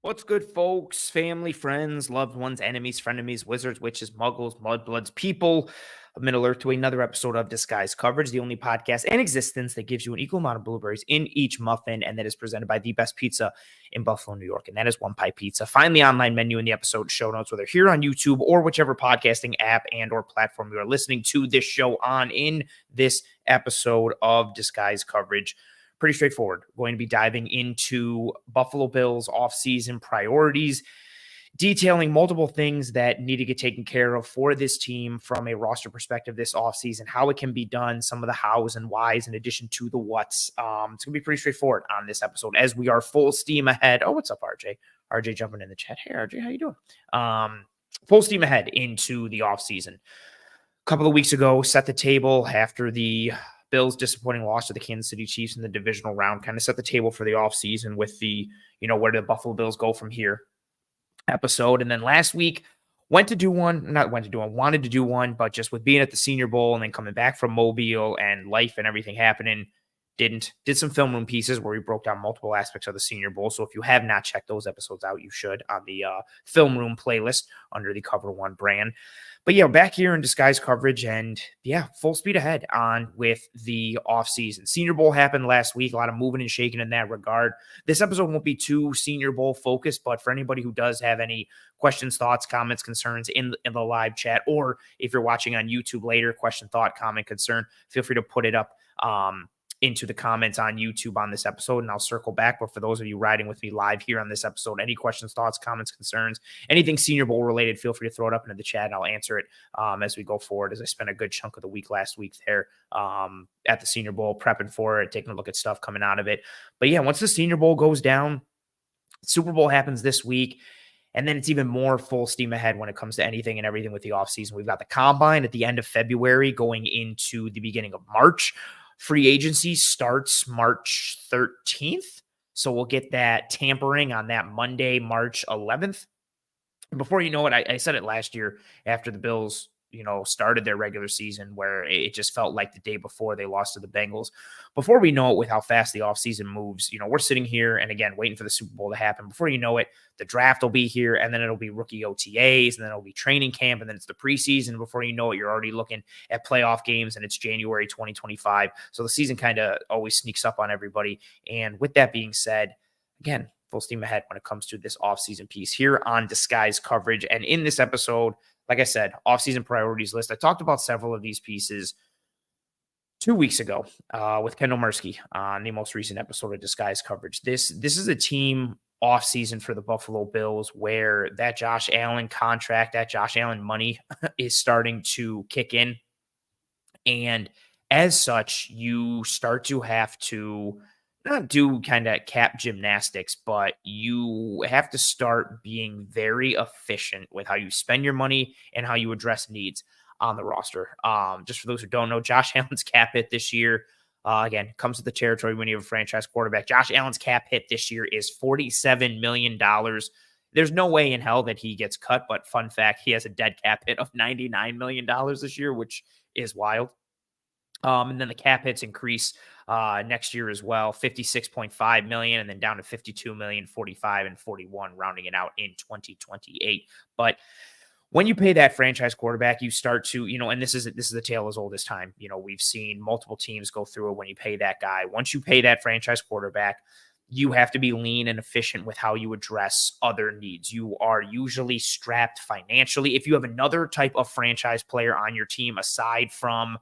What's good, folks? Family, friends, loved ones, enemies, frenemies, wizards, witches, muggles, mudbloods, people of Middle Earth to another episode of Disguise Coverage, the only podcast in existence that gives you an equal amount of blueberries in each muffin, and that is presented by the best pizza in Buffalo, New York, and that is One Pie Pizza. Find the online menu in the episode show notes, whether here on YouTube or whichever podcasting app and or platform you are listening to this show on in this episode of Disguise Coverage. Pretty straightforward. We're going to be diving into Buffalo Bills offseason priorities, detailing multiple things that need to get taken care of for this team from a roster perspective this offseason, how it can be done, some of the hows and whys in addition to the whats. It's going to be pretty straightforward on this episode as we are full steam ahead. Oh, what's up, RJ? RJ jumping in the chat. Hey, RJ, how you doing? Full steam ahead into the offseason. A couple of weeks ago, set the table after the Bills' disappointing loss to the Kansas City Chiefs in the divisional round, kind of set the table for the offseason with the, where do the Buffalo Bills go from here episode. And then last week, wanted to do one, but just with being at the Senior Bowl and then coming back from Mobile and life and everything happening, did some film room pieces where we broke down multiple aspects of the Senior Bowl. So if you have not checked those episodes out, you should on the film room playlist under the Cover One brand. But yeah, back here in Disguise Coverage, and yeah, full speed ahead on with the offseason. Senior Bowl happened last week, a lot of moving and shaking in that regard. This episode won't be too Senior Bowl focused, but for anybody who does have any questions, thoughts, comments, concerns in the live chat, or if you're watching on YouTube later, question, thought, comment, concern, feel free to put it up into the comments on YouTube on this episode, and I'll circle back. But for those of you riding with me live here on this episode, any questions, thoughts, comments, concerns, anything Senior Bowl related, feel free to throw it up into the chat, and I'll answer it as we go forward, as I spent a good chunk of the week last week there at the Senior Bowl, prepping for it, taking a look at stuff coming out of it. But yeah, once the Senior Bowl goes down, Super Bowl happens this week, and then it's even more full steam ahead when it comes to anything and everything with the offseason. We've got the Combine at the end of February going into the beginning of March. Free agency starts March 13th. So we'll get that tampering on that Monday, March 11th. Before you know it, I said it last year after the Bills, started their regular season, where it just felt like the day before they lost to the Bengals. Before we know it, with how fast the offseason moves, we're sitting here and again, waiting for the Super Bowl to happen. Before you know it, the draft will be here, and then it'll be rookie OTAs, and then it'll be training camp, and then it's the preseason. Before you know it, you're already looking at playoff games, and it's January 2025. So the season kind of always sneaks up on everybody. And with that being said, again, full steam ahead when it comes to this offseason piece here on Disguise Coverage. And in this episode, like I said, offseason priorities list. I talked about several of these pieces 2 weeks ago with Kendall Mursky on the most recent episode of Disguise Coverage. This is a team offseason for the Buffalo Bills where that Josh Allen contract, that Josh Allen money is starting to kick in. And as such, you start to have to not do kind of cap gymnastics, but you have to start being very efficient with how you spend your money and how you address needs on the roster. Just for those who don't know, Josh Allen's cap hit this year, again, comes with the territory when you have a franchise quarterback. Josh Allen's cap hit this year is $47 million. There's no way in hell that he gets cut, but fun fact, he has a dead cap hit of $99 million this year, which is wild. And then the cap hits increase next year as well, $56.5 million, and then down to $52 million, 45 and 41, rounding it out in 2028. But when you pay that franchise quarterback, you start to, and this is a tale as old as time. We've seen multiple teams go through it when you pay that guy. Once you pay that franchise quarterback, you have to be lean and efficient with how you address other needs. You are usually strapped financially. If you have another type of franchise player on your team aside from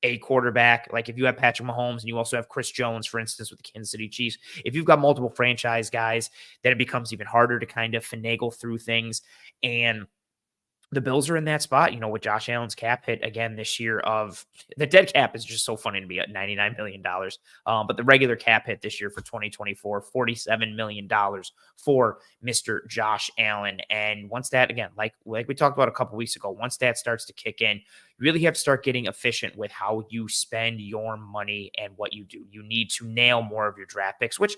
a quarterback, like if you have Patrick Mahomes and you also have Chris Jones, for instance, with the Kansas City Chiefs, if you've got multiple franchise guys, then it becomes even harder to kind of finagle through things. And the Bills are in that spot, with Josh Allen's cap hit again this year of the dead cap is just so funny to be at $99 million. But the regular cap hit this year for 2024, $47 million for Mr. Josh Allen. And once that, again, like we talked about a couple weeks ago, once that starts to kick in, you really have to start getting efficient with how you spend your money and what you do. You need to nail more of your draft picks, which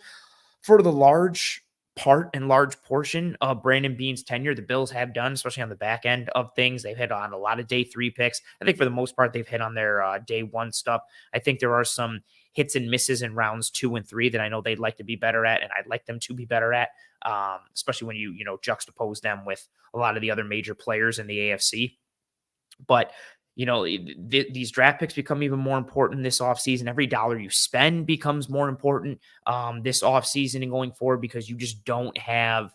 for the large portion of Brandon Beane's tenure, the Bills have done, especially on the back end of things. They've hit on a lot of day 3 picks. I think for the most part, they've hit on their day 1 stuff. I think there are some hits and misses in rounds 2 and 3 that I know they'd like to be better at, and I'd like them to be better at. especially when you juxtapose them with a lot of the other major players in the AFC. But these draft picks become even more important this offseason. Every dollar you spend becomes more important this offseason and going forward, because you don't have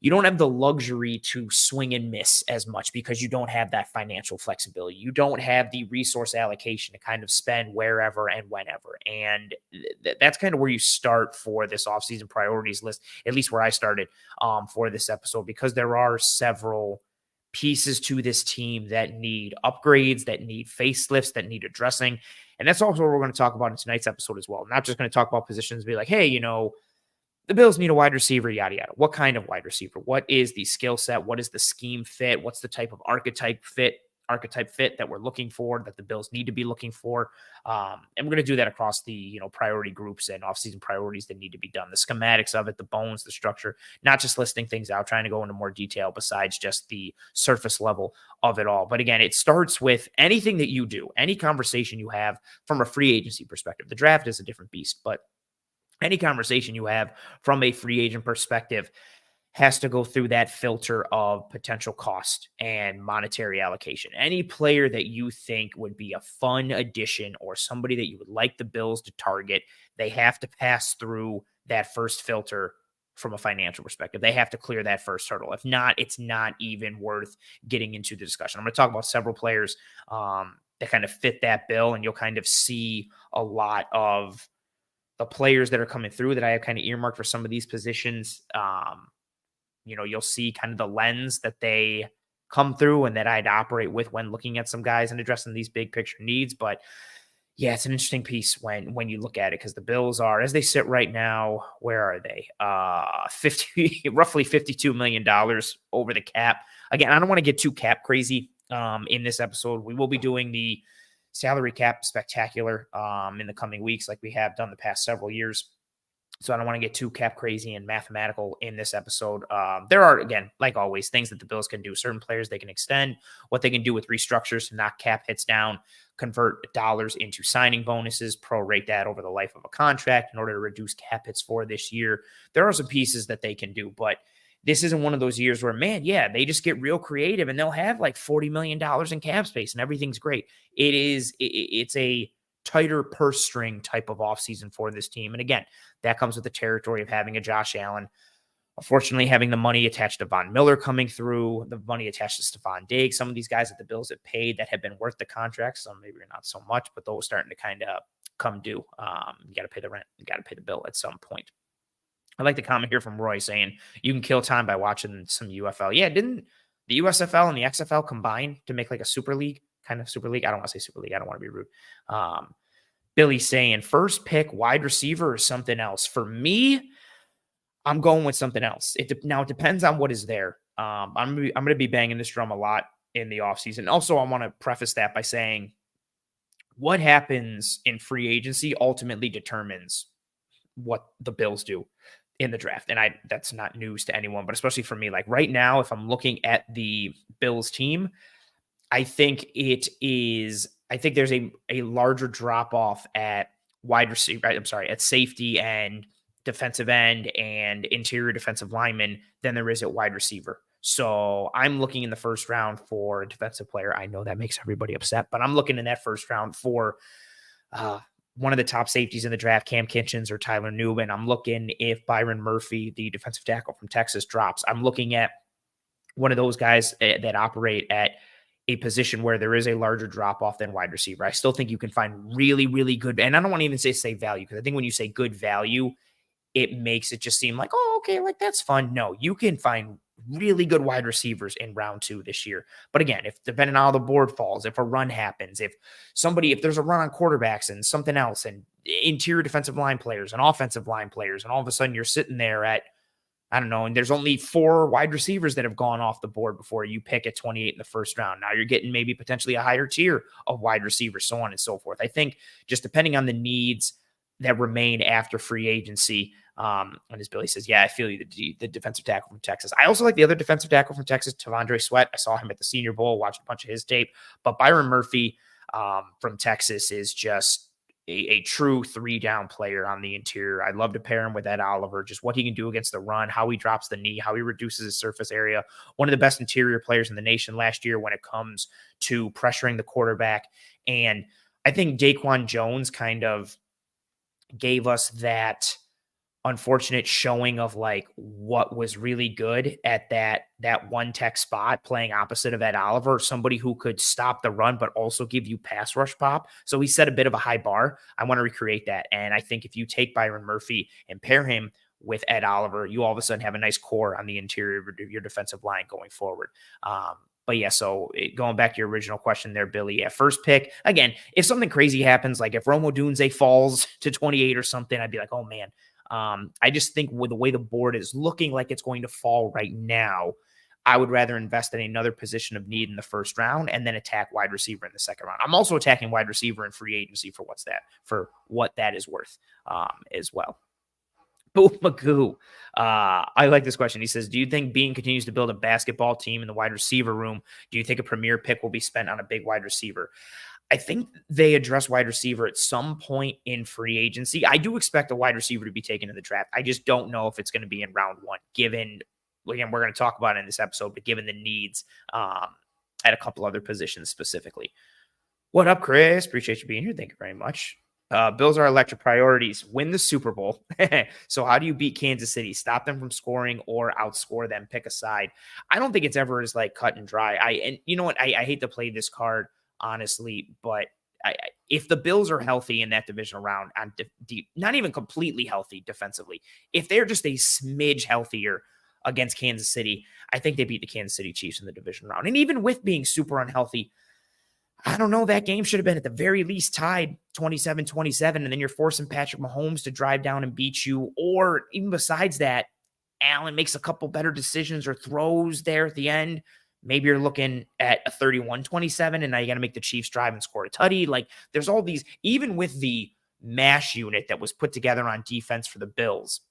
the luxury to swing and miss as much, because you don't have that financial flexibility. You don't have the resource allocation to kind of spend wherever and whenever. And that's kind of where you start for this offseason priorities list, at least where I started for this episode, because there are several pieces to this team that need upgrades, that need facelifts, that need addressing. And that's also what we're going to talk about in tonight's episode as well. I'm not just going to talk about positions, be like, hey, the Bills need a wide receiver, yada, yada. What kind of wide receiver? What is the skill set? What is the scheme fit? What's the type of archetype fit that we're looking for, that the Bills need to be looking for? And we're going to do that across the, priority groups and offseason priorities that need to be done. The schematics of it, the bones, the structure, not just listing things out, trying to go into more detail besides just the surface level of it all. But again, it starts with anything that you do, any conversation you have from a free agency perspective. The draft is a different beast, but any conversation you have from a free agent perspective has to go through that filter of potential cost and monetary allocation. Any player that you think would be a fun addition or somebody that you would like the Bills to target, they have to pass through that first filter from a financial perspective. They have to clear that first hurdle. If not, it's not even worth getting into the discussion. I'm going to talk about several players that kind of fit that bill, and you'll kind of see a lot of the players that are coming through that I have kind of earmarked for some of these positions. You'll see kind of the lens that they come through and that I'd operate with when looking at some guys and addressing these big picture needs. But yeah, it's an interesting piece when you look at it, because the Bills are, as they sit right now, where are they? Roughly $52 million over the cap. Again, I don't want to get too cap crazy in this episode. We will be doing the salary cap spectacular in the coming weeks, like we have done the past several years. So I don't want to get too cap crazy and mathematical in this episode. There are, again, like always, things that the Bills can do. Certain players they can extend, what they can do with restructures to knock cap hits down, convert dollars into signing bonuses, prorate that over the life of a contract in order to reduce cap hits for this year. There are some pieces that they can do, but this isn't one of those years where, man, yeah, they just get real creative and they'll have like $40 million in cap space and everything's great. It's a tighter purse string type of offseason for this team. And again, that comes with the territory of having a Josh Allen. Unfortunately, having the money attached to Von Miller coming through, the money attached to Stephon Diggs, some of these guys that the Bills have paid that have been worth the contract, some maybe not so much, but those starting to kind of come due. You got to pay the rent. You got to pay the bill at some point. I like the comment here from Roy saying you can kill time by watching some UFL. Yeah, didn't the USFL and the XFL combine to make like a super league, kind of super league? I don't want to say super league. I don't want to be rude. Billy saying first pick wide receiver or something else. For me, I'm going with something else. Now it depends on what is there. I'm going to be banging this drum a lot in the offseason. Also, I want to preface that by saying what happens in free agency ultimately determines what the Bills do in the draft. And that's not news to anyone, but especially for me, like right now, if I'm looking at the Bills team, I think there's a larger drop off at wide receiver. At safety and defensive end and interior defensive lineman than there is at wide receiver. So I'm looking in the first round for a defensive player. I know that makes everybody upset, but I'm looking in that first round for one of the top safeties in the draft, Cam Kitchens or Tyler Newman. I'm looking if Byron Murphy, the defensive tackle from Texas, drops. I'm looking at one of those guys that operate at a position where there is a larger drop-off than wide receiver. I still think you can find really, really good, and I don't want to even say value, because I think when you say good value, it makes it just seem like, oh, okay, like that's fun. No, you can find really good wide receivers in round 2 this year. But again, if depending on how the board falls, if a run happens, if there's a run on quarterbacks and something else and interior defensive line players and offensive line players, and all of a sudden you're sitting there at, I don't know, and there's only 4 wide receivers that have gone off the board before you pick at 28 in the first round. Now you're getting maybe potentially a higher tier of wide receivers, so on and so forth. I think just depending on the needs that remain after free agency, and as Billy says, yeah, I feel you, the defensive tackle from Texas. I also like the other defensive tackle from Texas, Tavondre Sweat. I saw him at the Senior Bowl, watched a bunch of his tape. But Byron Murphy from Texas is just a true 3-down player on the interior. I'd love to pair him with Ed Oliver, just what he can do against the run, how he drops the knee, how he reduces his surface area. One of the best interior players in the nation last year when it comes to pressuring the quarterback. And I think Daquan Jones kind of gave us that unfortunate showing of like what was really good at that one tech spot, playing opposite of Ed Oliver, somebody who could stop the run but also give you pass rush pop. So he set a bit of a high bar. I want to recreate that. And I think if you take Byron Murphy and pair him with Ed Oliver, you all of a sudden have a nice core on the interior of your defensive line going forward. But yeah, so going back to your original question there, Billy, first pick, again, if something crazy happens, like if Romo Dunze falls to 28 or something, I'd be like, oh man. I just think with the way the board is looking like it's going to fall right now, I would rather invest in another position of need in the first round and then attack wide receiver in the second round. I'm also attacking wide receiver in free agency for what that is worth as well. Boo Magoo. I like this question. He says, do you think Bean continues to build a basketball team in the wide receiver room? Do you think a premier pick will be spent on a big wide receiver? I think they address wide receiver at some point in free agency. I do expect a wide receiver to be taken in the draft. I just don't know if it's going to be in round one, given, again, we're going to talk about it in this episode, but given the needs at a couple other positions specifically. What up, Chris? Appreciate you being here. Thank you very much. Bills are electric priorities. Win the Super Bowl. So how do you beat Kansas City? Stop them from scoring or outscore them? Pick a side. I don't think it's ever as like cut and dry. And you know what? I hate to play this card, honestly, but if the Bills are healthy in that divisional round, on not even completely healthy defensively, if they're just a smidge healthier against Kansas City, I think they beat the Kansas City Chiefs in the division round. And even with being super unhealthy, I don't know, that game should have been at the very least tied 27-27, and then you're forcing Patrick Mahomes to drive down and beat you. Or even besides that, Allen makes a couple better decisions or throws there at the end. Maybe you're looking at a 31-27, and now you got to make the Chiefs drive and score a tutty. Like, there's all these, even with the MASH unit that was put together on defense for the Bills,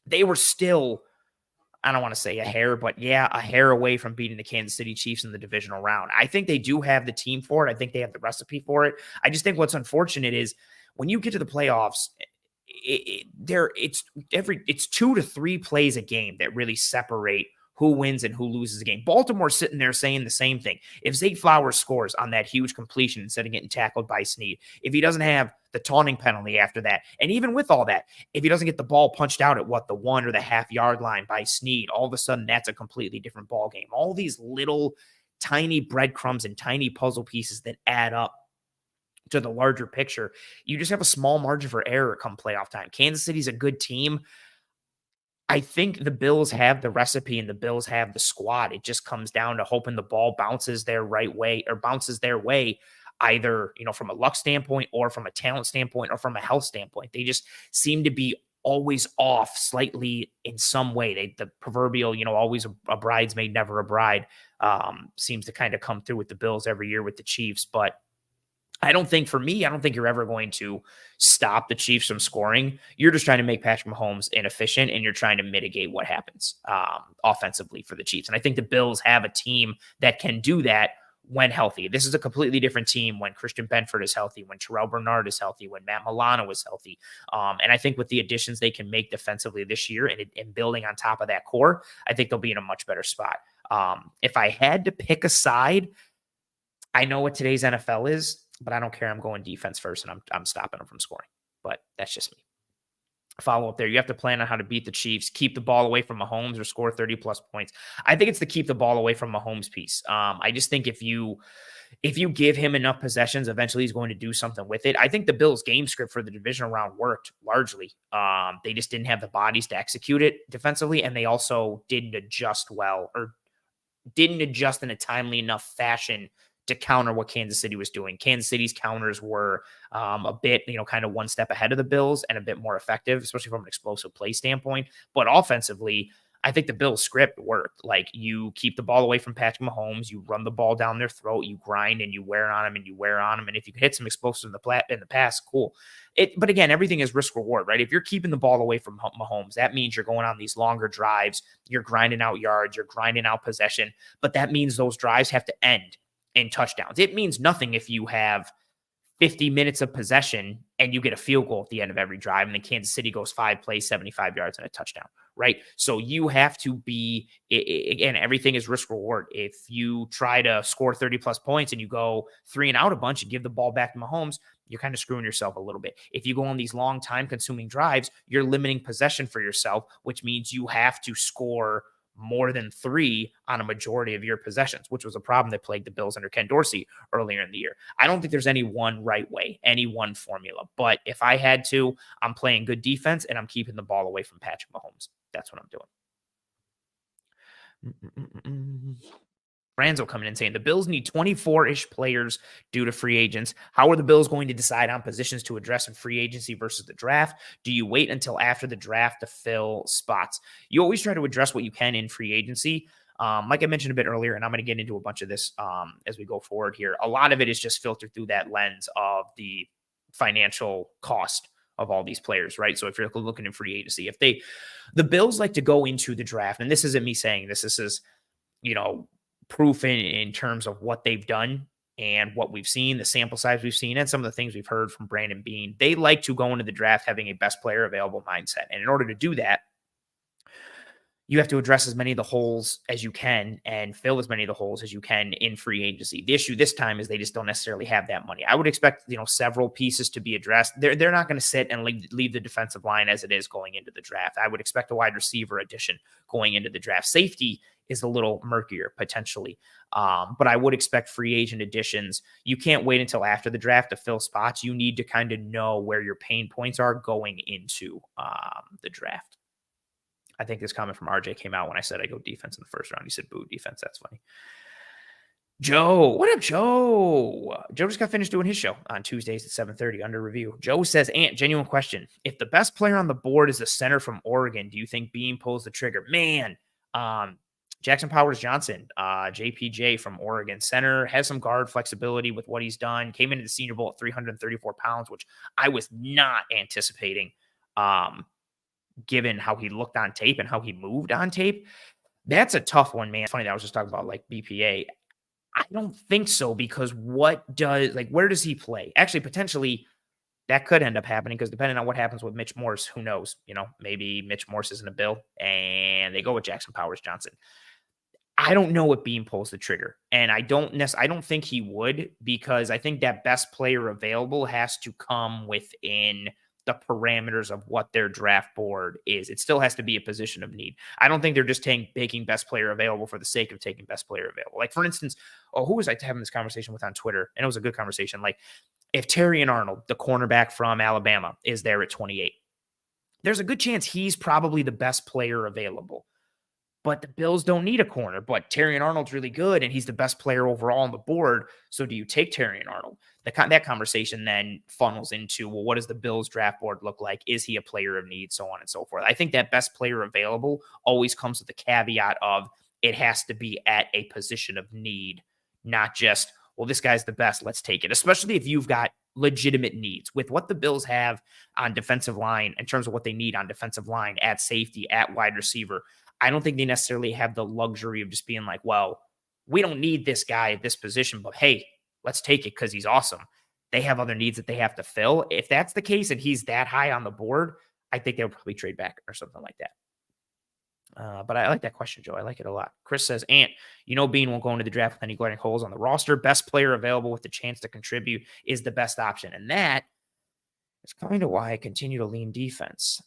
they were still, I don't want to say a hair, but yeah, a hair away from beating the Kansas City Chiefs in the divisional round. I think they do have the team for it. I think they have the recipe for it. I just think what's unfortunate is when you get to the playoffs, it's 2 to 3 plays a game that really separate who wins and who loses the game. Baltimore's sitting there saying the same thing. If Zay Flowers scores on that huge completion instead of getting tackled by Snead, if he doesn't have the taunting penalty after that, and even with all that, if he doesn't get the ball punched out at the 1 or the half-yard line by Snead, all of a sudden that's a completely different ball game. All these little tiny breadcrumbs and tiny puzzle pieces that add up to the larger picture. You just have a small margin for error come playoff time. Kansas City's a good team. I think the Bills have the recipe and the Bills have the squad. It just comes down to hoping the ball bounces their right way or bounces their way, either, from a luck standpoint or from a talent standpoint or from a health standpoint. They just seem to be always off slightly in some way. The proverbial, always a bridesmaid, never a bride, seems to kind of come through with the Bills every year with the Chiefs. But I don't think you're ever going to stop the Chiefs from scoring. You're just trying to make Patrick Mahomes inefficient, and you're trying to mitigate what happens offensively for the Chiefs. And I think the Bills have a team that can do that when healthy. This is a completely different team when Christian Benford is healthy, when Terrell Bernard is healthy, when Matt Milano is healthy. And I think with the additions they can make defensively this year and building on top of that core, I think they'll be in a much better spot. If I had to pick a side, I know what today's NFL is, but I don't care. I'm going defense first, and I'm stopping them from scoring. But that's just me. Follow up there. You have to plan on how to beat the Chiefs, keep the ball away from Mahomes, or score 30-plus points. I think it's the keep the ball away from Mahomes piece. I just think if you give him enough possessions, eventually he's going to do something with it. I think the Bills' game script for the divisional round worked largely. They just didn't have the bodies to execute it defensively, and they also didn't adjust well or didn't adjust in a timely enough fashion to counter what Kansas City was doing. Kansas City's counters were a bit, kind of one step ahead of the Bills and a bit more effective, especially from an explosive play standpoint. But offensively, I think the Bills script worked. Like, you keep the ball away from Patrick Mahomes, you run the ball down their throat, you grind and you wear on them and you wear on them. And if you hit some explosive in the pass, cool. But again, everything is risk reward, right? If you're keeping the ball away from Mahomes, that means you're going on these longer drives, you're grinding out yards, you're grinding out possession. But that means those drives have to end in touchdowns. It means nothing if you have 50 minutes of possession and you get a field goal at the end of every drive, and then Kansas City goes 5 plays, 75 yards and a touchdown, right? So you have to be, again, everything is risk reward. If you try to score 30 plus points and you go 3 and out a bunch and give the ball back to Mahomes, you're kind of screwing yourself a little bit. If you go on these long time consuming drives, you're limiting possession for yourself, which means you have to score more than 3 on a majority of your possessions, which was a problem that plagued the Bills under Ken Dorsey earlier in the year. I don't think there's any one right way, any one formula. But if I had to, I'm playing good defense and I'm keeping the ball away from Patrick Mahomes. That's what I'm doing. Ranzo coming in saying the Bills need 24-ish players due to free agents. How are the Bills going to decide on positions to address in free agency versus the draft? Do you wait until after the draft to fill spots? You always try to address what you can in free agency. Like I mentioned a bit earlier, and I'm going to get into a bunch of this as we go forward here. A lot of it is just filtered through that lens of the financial cost of all these players, right? So if you're looking in free agency, the Bills like to go into the draft, and this isn't me saying this is, proof in terms of what they've done and what we've seen, the sample size we've seen, and some of the things we've heard from Brandon Beane. They like to go into the draft having a best player available mindset. And in order to do that, you have to address as many of the holes as you can and fill as many of the holes as you can in free agency. The issue this time is they just don't necessarily have that money. I would expect, several pieces to be addressed. They're not going to sit and leave the defensive line as it is going into the draft. I would expect a wide receiver addition going into the draft. Safety is a little murkier potentially. But I would expect free agent additions. You can't wait until after the draft to fill spots. You need to kind of know where your pain points are going into the draft. I think this comment from RJ came out when I said I go defense in the first round. He said, boo, defense. That's funny. Joe, what up, Joe? Joe just got finished doing his show on Tuesdays at 7:30 under review. Joe says, Ant, genuine question. If the best player on the board is the center from Oregon, do you think Bean pulls the trigger? Man, Jackson Powers Johnson, JPJ from Oregon, center, has some guard flexibility with what he's done. Came into the Senior Bowl at 334 pounds, which I was not anticipating. Given how he looked on tape and how he moved on tape. That's a tough one, man. It's funny that I was just talking about like BPA. I don't think so, because where does he play? Actually, potentially that could end up happening, because depending on what happens with Mitch Morse, who knows? Maybe Mitch Morse isn't a Bill and they go with Jackson Powers Johnson. I don't know if Bean pulls the trigger, and I don't think he would, because I think that best player available has to come within the parameters of what their draft board is. It still has to be a position of need. I don't think they're just taking best player available for the sake of taking best player available. Like, for instance, who was I having this conversation with on Twitter? And it was a good conversation. Like, if Terrion Arnold, the cornerback from Alabama, is there at 28, there's a good chance he's probably the best player available. But the Bills don't need a corner. But Terrion Arnold's really good, and he's the best player overall on the board. So do you take Terrion Arnold? That conversation then funnels into, well, what does the Bills draft board look like? Is he a player of need? So on and so forth. I think that best player available always comes with the caveat of it has to be at a position of need, not just, well, this guy's the best, let's take it. Especially if you've got legitimate needs. With what the Bills have on defensive line, in terms of what they need on defensive line, at safety, at wide receiver, I don't think they necessarily have the luxury of just being like, well, we don't need this guy at this position, but hey, let's take it because he's awesome. They have other needs that they have to fill. If that's the case and he's that high on the board, I think they'll probably trade back or something like that. But I like that question, Joe. I like it a lot. Chris says, Ant, Bean won't go into the draft with any glaring holes on the roster. Best player available with the chance to contribute is the best option. And that is kind of why I continue to lean defense.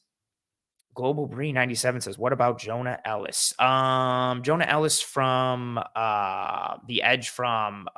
Global Bree 97 says, what about Jonah Ellis? Jonah Ellis from the edge from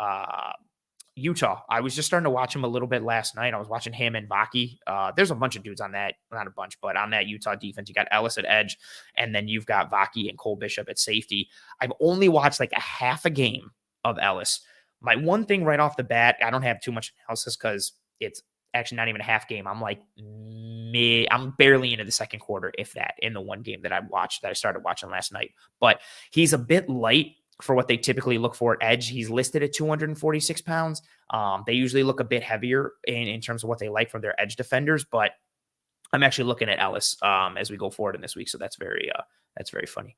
Utah. I was just starting to watch him a little bit last night. I was watching him and Vaki. There's a bunch of dudes on that, not a bunch, but on that Utah defense. You got Ellis at edge, and then you've got Vaki and Cole Bishop at safety. I've only watched like a half a game of Ellis. My one thing right off the bat, I don't have too much analysis because it's actually not even a half game. I'm like I'm barely into the second quarter, if that, in the one game that I started watching last night. But he's a bit light for what they typically look for at edge. He's listed at 246 pounds. They usually look a bit heavier in terms of what they like from their edge defenders, but I'm actually looking at Ellis as we go forward in this week. So that's very funny.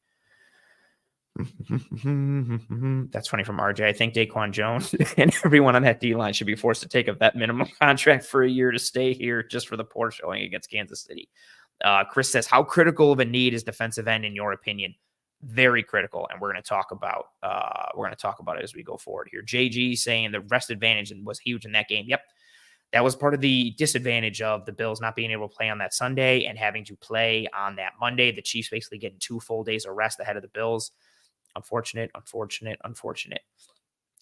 That's funny from RJ. I think Daquan Jones and everyone on that D line should be forced to take a vet minimum contract for a year to stay here just for the poor showing against Kansas City. Chris says, "How critical of a need is defensive end in your opinion?" Very critical, and we're going to talk about it as we go forward here. JG saying the rest advantage was huge in that game. Yep, that was part of the disadvantage of the Bills not being able to play on that Sunday and having to play on that Monday. The Chiefs basically getting 2 full days of rest ahead of the Bills. Unfortunate.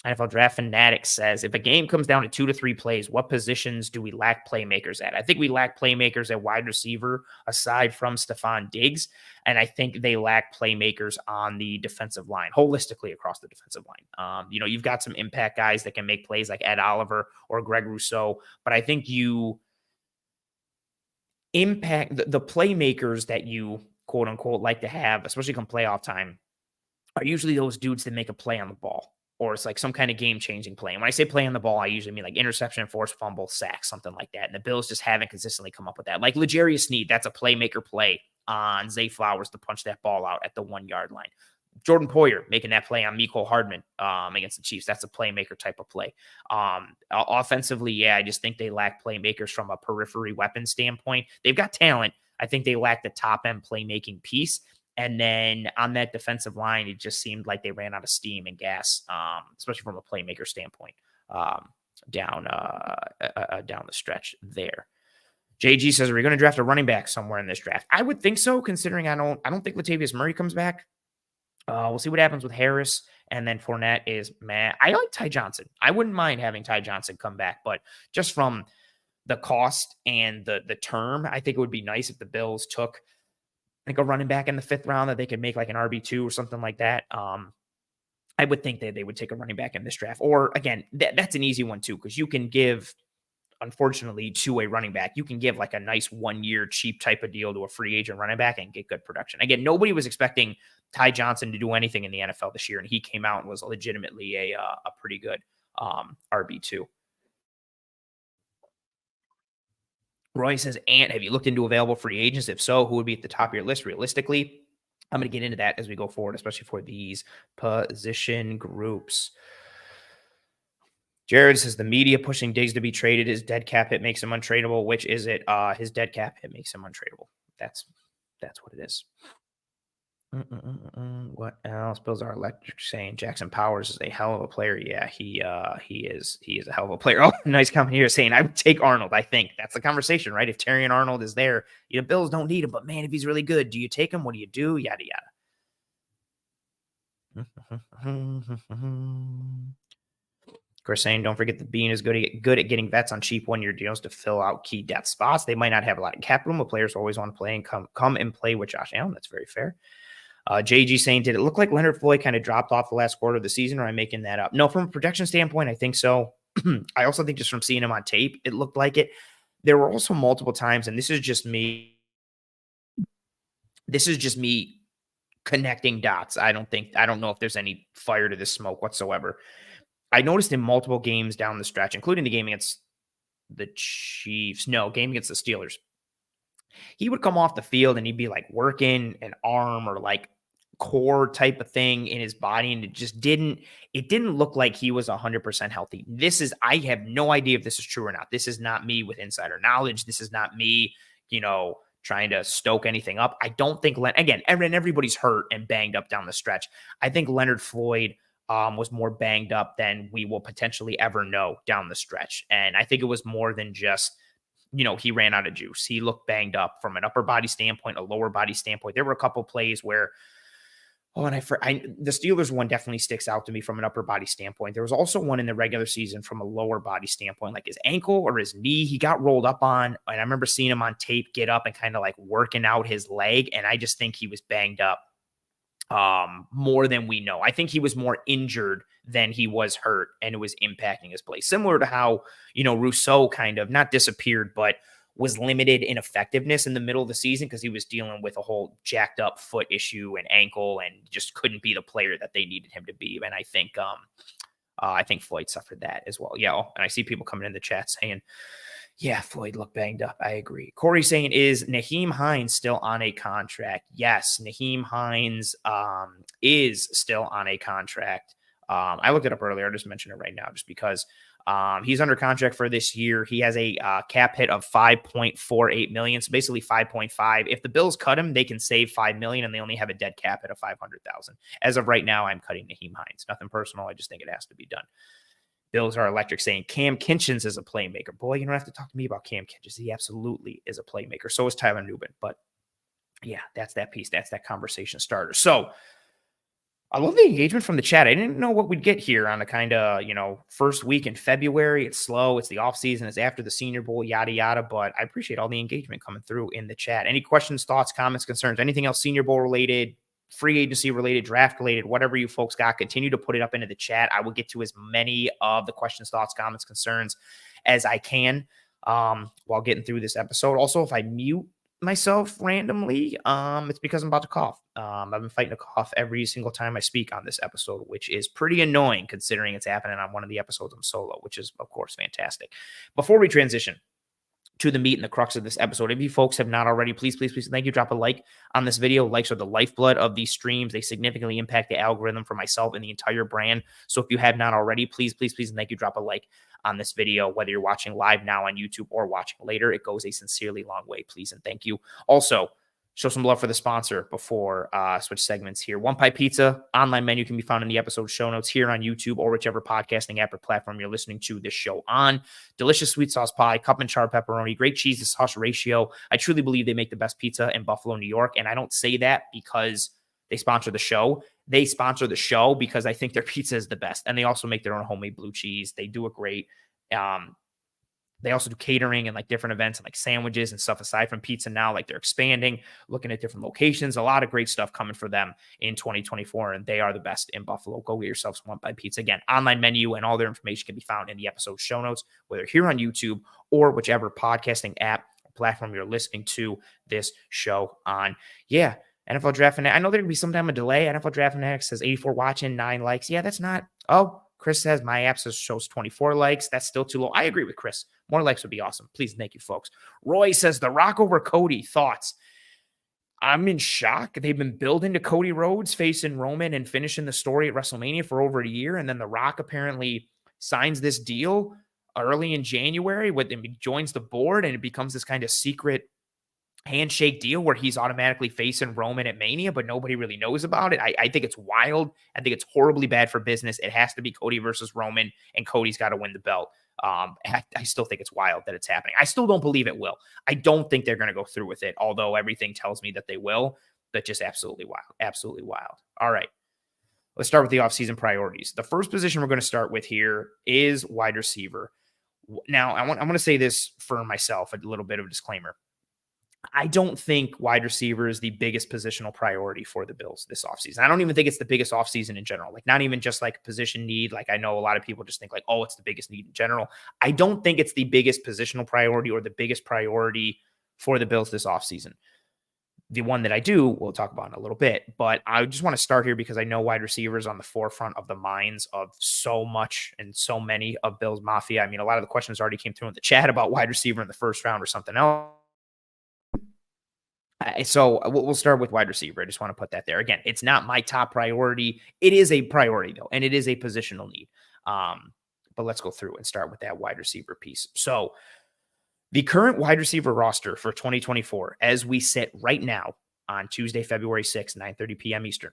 NFL Draft Fanatic says, if a game comes down to 2 to 3 plays, what positions do we lack playmakers at? I think we lack playmakers at wide receiver aside from Stephon Diggs, and I think they lack playmakers on the defensive line, holistically across the defensive line. You've got some impact guys that can make plays like Ed Oliver or Greg Rousseau, but I think you impact the playmakers that you, quote unquote, like to have, especially come playoff time, are usually those dudes that make a play on the ball, or it's like some kind of game-changing play. And when I say play on the ball, I usually mean like interception, forced fumble, sack, something like that. And the Bills just haven't consistently come up with that. Like L'Jarius Sneed, that's a playmaker play on Zay Flowers to punch that ball out at the 1-yard line. Jordan Poyer making that play on Mecole Hardman against the Chiefs. That's a playmaker type of play. Offensively, yeah, I just think they lack playmakers from a periphery weapon standpoint. They've got talent. I think they lack the top-end playmaking piece. And then on that defensive line, it just seemed like they ran out of steam and gas, especially from a playmaker standpoint, down the stretch there. JG says, "Are we going to draft a running back somewhere in this draft?" I would think so, considering I don't think Latavius Murray comes back. We'll see what happens with Harris, and then Fournette is meh. I like Ty Johnson. I wouldn't mind having Ty Johnson come back, but just from the cost and the term, I think it would be nice if the Bills took like a running back in the 5th round that they could make like an RB2 or something like that. I would think that they would take a running back in this draft. Or again, that's an easy one too, because you can give, unfortunately, to a running back, you can give like a nice 1-year cheap type of deal to a free agent running back and get good production. Again, nobody was expecting Ty Johnson to do anything in the NFL this year, and he came out and was legitimately a pretty good RB2. Roy says, "Ant, have you looked into available free agents? If so, who would be at the top of your list realistically?" I'm going to get into that as we go forward, especially for these position groups. Jared says, "The media pushing Diggs to be traded. His dead cap hit makes him untradeable." Which is it? His dead cap hit makes him untradeable. That's what it is. What else? Bills are electric saying Jackson Powers is a hell of a player. Yeah, he is a hell of a player. Oh, nice comment here saying I would take Arnold. I think that's the conversation, right? If Terrion Arnold is there, Bills don't need him, but man, if he's really good, do you take him? What do you do? Yada yada. Chris saying, "Don't forget that Bean is good at getting vets on cheap 1-year deals to fill out key depth spots. They might not have a lot of cap room, but players always want to play and come and play with Josh Allen." That's very fair. JG saying, "Did it look like Leonard Floyd kind of dropped off the last quarter of the season, or am I making that up?" No, from a projection standpoint, I think so. I also think just from seeing him on tape, it looked like it. There were also multiple times, and this is just me connecting dots. I don't know if there's any fire to this smoke whatsoever. I noticed in multiple games down the stretch, including the game against the Chiefs, game against the Steelers, he would come off the field and he'd be like working an arm or like core type of thing in his body, and it didn't look like he was 100% healthy. I have no idea if this is true or not. This is not me with insider knowledge. This is not me, trying to stoke anything up. I don't think again, everybody's hurt and banged up down the stretch. I think Leonard Floyd was more banged up than we will potentially ever know down the stretch. And I think it was more than just, he ran out of juice. He looked banged up from an upper body standpoint, a lower body standpoint. There were a couple plays where, the Steelers one definitely sticks out to me from an upper body standpoint. There was also one in the regular season from a lower body standpoint, like his ankle or his knee. He got rolled up on, and I remember seeing him on tape get up and kind of like working out his leg. And I just think he was banged up more than we know. I think he was more injured than he was hurt, and it was impacting his play. Similar to how, Rousseau kind of not disappeared, but was limited in effectiveness in the middle of the season because he was dealing with a whole jacked up foot issue and ankle and just couldn't be the player that they needed him to be. And I think Floyd suffered that as well. Yeah. And I see people coming in the chat saying, Yeah, Floyd looked banged up. I agree. Corey saying, is Naheem Hines still on a contract? Yes, Naheem Hines is still on a contract. I looked it up earlier. I just mentioned it right now just because he's under contract for this year. He has a cap hit of 5.48 million. So basically 5.5. If the Bills cut him, they can save 5 million and they only have a dead cap hit of 500,000. As of right now, I'm cutting Naheem Hines. Nothing personal. I just think it has to be done. Bills are electric saying Cam Kinchens is a playmaker. Boy, you don't have to talk to me about Cam Kinchens. He absolutely is a playmaker. So is Tyler Nubin. But yeah, that's that piece. That's that conversation starter. So I love the engagement from the chat. I didn't know what we'd get here on the kind of, first week in February. It's slow. It's the off season. It's after the Senior Bowl, yada, yada. But I appreciate all the engagement coming through in the chat. Any questions, thoughts, comments, concerns, anything else Senior Bowl related, free agency related, draft related, whatever you folks got, continue to put it up into the chat. I will get to as many of the questions, thoughts, comments, concerns as I can while getting through this episode. Also, if I mute myself randomly, it's because I'm about to cough. I've been fighting a cough every single time I speak on this episode, which is pretty annoying considering it's happening on one of the episodes I'm solo, which is, of course, fantastic. Before we transition to the meat and the crux of this episode, if you folks have not already, please, thank you. Drop a like on this video. Likes are the lifeblood of these streams. They significantly impact the algorithm for myself and the entire brand. So if you have not already, please, and thank you. Drop a like on this video, whether you're watching live now on YouTube or watching later. It goes a sincerely long way. Please and thank you. Also, show some love for the sponsor before switch segments here. One Pie Pizza online menu can be found in the episode show notes here on YouTube or whichever podcasting app or platform you're listening to this show on. Delicious sweet sauce pie, cup and char pepperoni, great cheese to sauce ratio. I truly believe they make the best pizza in Buffalo, New York. And I don't say that because they sponsor the show. They sponsor the show because I think their pizza is the best. And they also make their own homemade blue cheese. They do it great. They also do catering and like different events and like sandwiches and stuff aside from pizza now. Like they're expanding, looking at different locations, a lot of great stuff coming for them in 2024. And they are the best in Buffalo. Go get yourself some One Pie Pizza. Again, online menu and all their information can be found in the episode show notes, whether here on YouTube or whichever podcasting app or platform you're listening to this show on. Yeah. NFL Draft Fanatic. I know there could be some time of delay. NFL Draft Fanatic says 84 watching, 9 likes. Yeah, that's not. Oh, Chris says my app shows 24 likes. That's still too low. I agree with Chris. More likes would be awesome. Please, thank you, folks. Roy says The Rock over Cody. Thoughts? I'm in shock. They've been building to Cody Rhodes facing Roman and finishing the story at WrestleMania for over a year. And then The Rock apparently signs this deal early in January with him, joins the board, and it becomes this kind of secret handshake deal where he's automatically facing Roman at Mania, but nobody really knows about it. I think it's wild. I think it's horribly bad for business. It has to be Cody versus Roman, and Cody's got to win the belt. I still think it's wild that it's happening. I still don't believe it will. I don't think they're going to go through with it, although everything tells me that they will, but just absolutely wild. Absolutely wild. All right. Let's start with the offseason priorities. The first position we're going to start with here is wide receiver. Now, I want to say this for myself, a little bit of a disclaimer. I don't think wide receiver is the biggest positional priority for the Bills this offseason. I don't even think it's the biggest offseason in general. Like not even just like position need. Like I know a lot of people just think like, oh, it's the biggest need in general. I don't think it's the biggest positional priority or the biggest priority for the Bills this offseason. The one that I do, we'll talk about in a little bit, but I just want to start here because I know wide receivers on the forefront of the minds of so much and so many of Bills Mafia. I mean, a lot of the questions already came through in the chat about wide receiver in the first round or something else. So we'll start with wide receiver. I just want to put that there. Again, it's not my top priority. It is a priority, though, and it is a positional need. But let's go through and start with that wide receiver piece. So the current wide receiver roster for 2024, as we sit right now on Tuesday, February 6th, 9:30 p.m. Eastern.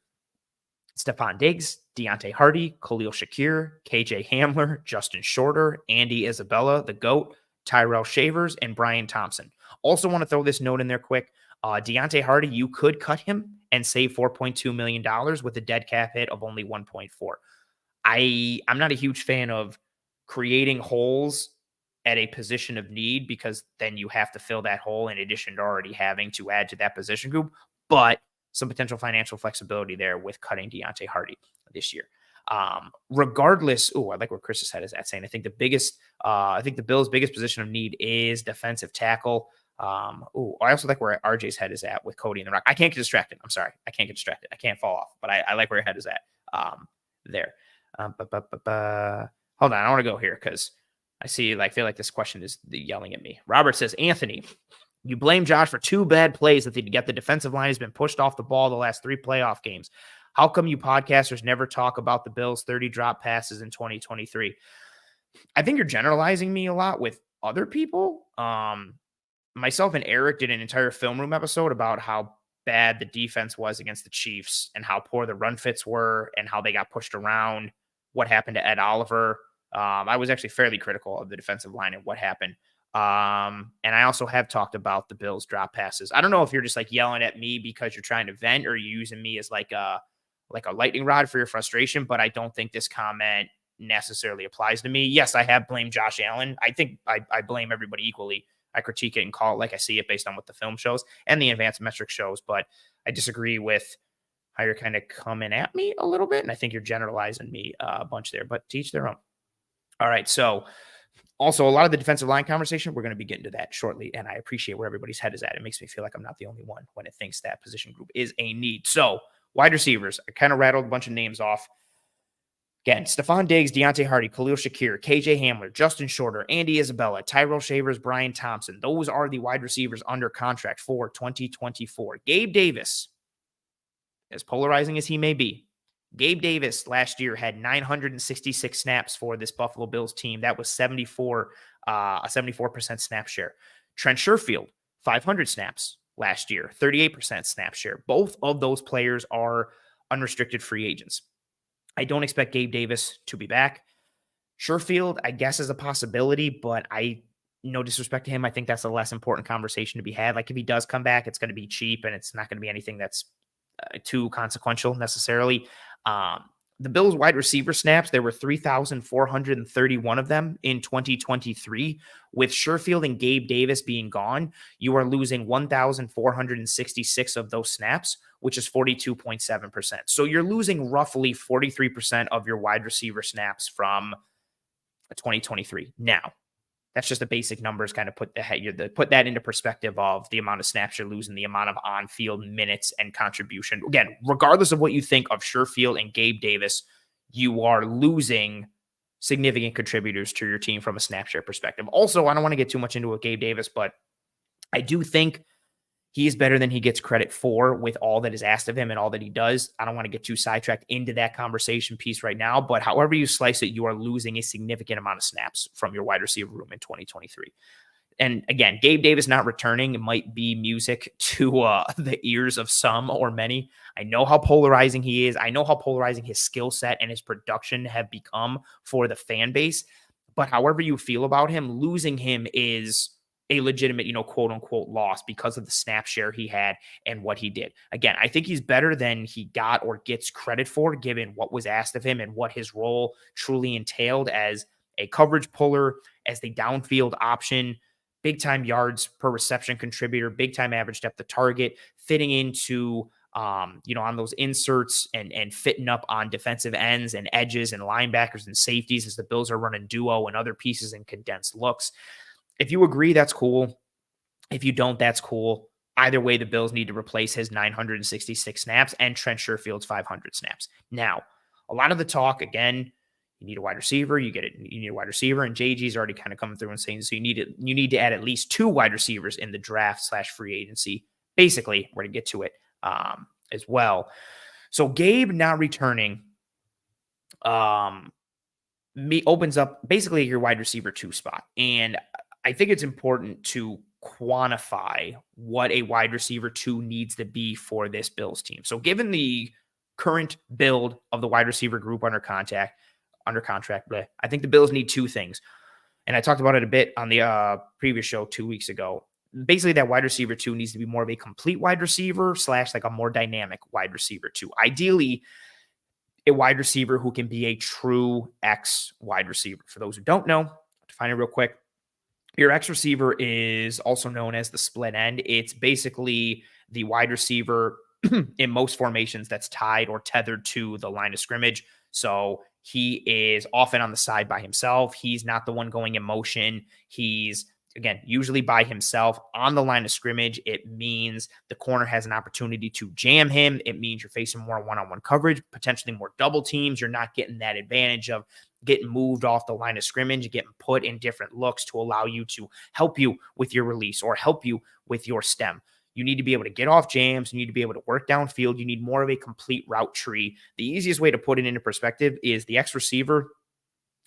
Stephon Diggs, Deontay Hardy, Khalil Shakir, KJ Hamler, Justin Shorter, Andy Isabella, the GOAT, Tyrell Shavers, and Brian Thompson. Also want to throw this note in there quick. Deontay Hardy, you could cut him and save $4.2 million with a dead cap hit of only 1.4. I'm not a huge fan of creating holes at a position of need because then you have to fill that hole in addition to already having to add to that position group, but some potential financial flexibility there with cutting Deontay Hardy this year. Regardless, I like where Chris's head is at saying, I think the Bills' biggest position of need is defensive tackle. I also like where RJ's head is at with Cody and The Rock. I can't get distracted. I'm sorry. I can't get distracted. I can't fall off, but I like where your head is at there. Hold on. I want to go here because I feel like this question is yelling at me. Robert says, Anthony, you blame Josh for 2 bad plays that the defensive line has been pushed off the ball the last 3 playoff games. How come you podcasters never talk about the Bills' 30 drop passes in 2023? I think you're generalizing me a lot with other people. Myself and Eric did an entire film room episode about how bad the defense was against the Chiefs and how poor the run fits were and how they got pushed around, what happened to Ed Oliver. I was actually fairly critical of the defensive line and what happened. And I also have talked about the Bills drop passes. I don't know if you're just like yelling at me because you're trying to vent or you're using me as like a lightning rod for your frustration, but I don't think this comment necessarily applies to me. Yes, I have blamed Josh Allen. I think I blame everybody equally. I critique it and call it like I see it based on what the film shows and the advanced metric shows, but I disagree with how you're kind of coming at me a little bit. And I think you're generalizing me a bunch there, but to each their own. All right. So also a lot of the defensive line conversation, we're going to be getting to that shortly. And I appreciate where everybody's head is at. It makes me feel like I'm not the only one when it thinks that position group is a need. So wide receivers, I kind of rattled a bunch of names off. Again, Stephon Diggs, Deontay Hardy, Khalil Shakir, KJ Hamler, Justin Shorter, Andy Isabella, Tyrell Shavers, Brian Thompson. Those are the wide receivers under contract for 2024. Gabe Davis, as polarizing as he may be, Gabe Davis last year had 966 snaps for this Buffalo Bills team. That was a 74% snap share. Trent Sherfield, 500 snaps last year, 38% snap share. Both of those players are unrestricted free agents. I don't expect Gabe Davis to be back. Sherfield, I guess, is a possibility, but no disrespect to him, I think that's a less important conversation to be had. Like if he does come back, it's going to be cheap and it's not going to be anything that's too consequential necessarily. The Bills wide receiver snaps, there were 3,431 of them in 2023. With Sherfield and Gabe Davis being gone, you are losing 1,466 of those snaps, which is 42.7%. So you're losing roughly 43% of your wide receiver snaps from 2023. Now, that's just the basic numbers, kind of put that into perspective of the amount of snaps you're losing, the amount of on-field minutes and contribution. Again, regardless of what you think of Sherfield and Gabe Davis, you are losing significant contributors to your team from a snap share perspective. Also, I don't want to get too much into it, Gabe Davis, but I do think he is better than he gets credit for with all that is asked of him and all that he does. I don't want to get too sidetracked into that conversation piece right now, but however you slice it, you are losing a significant amount of snaps from your wide receiver room in 2023. And again, Gabe Davis not returning might be music to the ears of some or many. I know how polarizing he is. I know how polarizing his skill set and his production have become for the fan base. But however you feel about him, losing him is a legitimate, quote unquote loss because of the snap share he had and what he did. Again, I think he's better than he got or gets credit for, given what was asked of him and what his role truly entailed as a coverage puller, as the downfield option, big time yards per reception contributor, big time average depth of target, fitting into, on those inserts and fitting up on defensive ends and edges and linebackers and safeties as the Bills are running duo and other pieces and condensed looks. If you agree, that's cool. If you don't, that's cool. Either way, the Bills need to replace his 966 snaps and Trent Sherfield's 500 snaps. Now, a lot of the talk, again, you need a wide receiver. You need a wide receiver, and JG's already kind of coming through and saying, so you need to add at least 2 wide receivers in the draft / free agency. Basically, we're going to get to it as well. So Gabe not returning opens up basically your wide receiver 2 spot. And I think it's important to quantify what a wide receiver 2 needs to be for this Bills team. So given the current build of the wide receiver group under contract, I think the Bills need 2 things. And I talked about it a bit on the previous show 2 weeks ago. Basically, that wide receiver 2 needs to be more of a complete wide receiver / like a more dynamic wide receiver 2. Ideally, a wide receiver who can be a true X wide receiver. For those who don't know, define it real quick. Your X receiver is also known as the split end. It's basically the wide receiver in most formations that's tied or tethered to the line of scrimmage. So he is often on the side by himself. He's not the one going in motion. He's, again, usually by himself on the line of scrimmage. It means the corner has an opportunity to jam him. It means you're facing more one-on-one coverage, potentially more double teams. You're not getting that advantage of, getting moved off the line of scrimmage, getting put in different looks to allow you to help you with your release or help you with your stem. You need to be able to get off jams. You need to be able to work downfield. You need more of a complete route tree. The easiest way to put it into perspective is the X receiver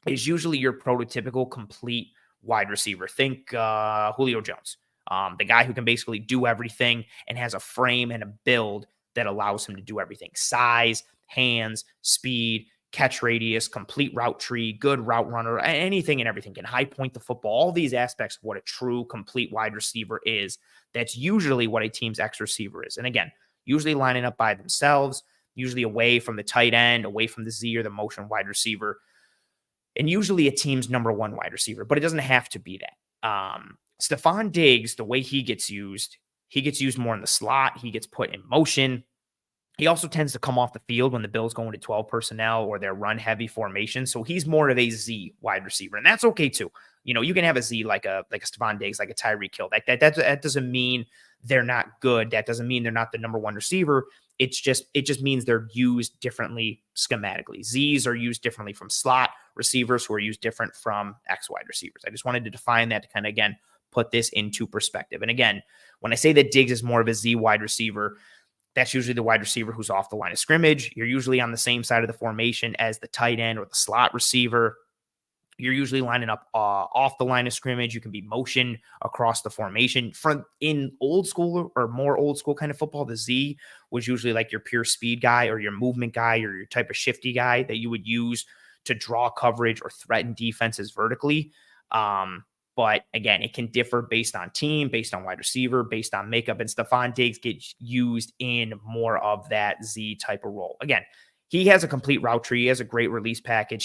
is usually your prototypical complete wide receiver. Think Julio Jones, the guy who can basically do everything and has a frame and a build that allows him to do everything. Size, hands, speed, catch radius, complete route tree, good route runner, anything and everything. Can high point the football. All these aspects of what a true complete wide receiver is. That's usually what a team's X receiver is. And again, usually lining up by themselves, usually away from the tight end, away from the Z or the motion wide receiver, and usually a team's number one wide receiver, but it doesn't have to be that. Stephon Diggs, the way he gets used more in the slot. He gets put in motion. He also tends to come off the field when the Bills go into 12 personnel or their run heavy formation. So he's more of a Z wide receiver, and that's okay too. You can have a Z like a Stephon Diggs, like a Tyreek Hill. That doesn't mean they're not good. That doesn't mean they're not the number one receiver. It just means they're used differently schematically. Z's are used differently from slot receivers, who are used different from X wide receivers. I just wanted to define that to kind of, again, put this into perspective. And again, when I say that Diggs is more of a Z wide receiver, that's usually the wide receiver who's off the line of scrimmage. You're usually on the same side of the formation as the tight end or the slot receiver. You're usually lining up off the line of scrimmage. You can be motion across the formation. In old school or more old school kind of football, the Z was usually like your pure speed guy or your movement guy or your type of shifty guy that you would use to draw coverage or threaten defenses vertically. But again, it can differ based on team, based on wide receiver, based on makeup. And Stephon Diggs gets used in more of that Z type of role. Again, he has a complete route tree. He has a great release package.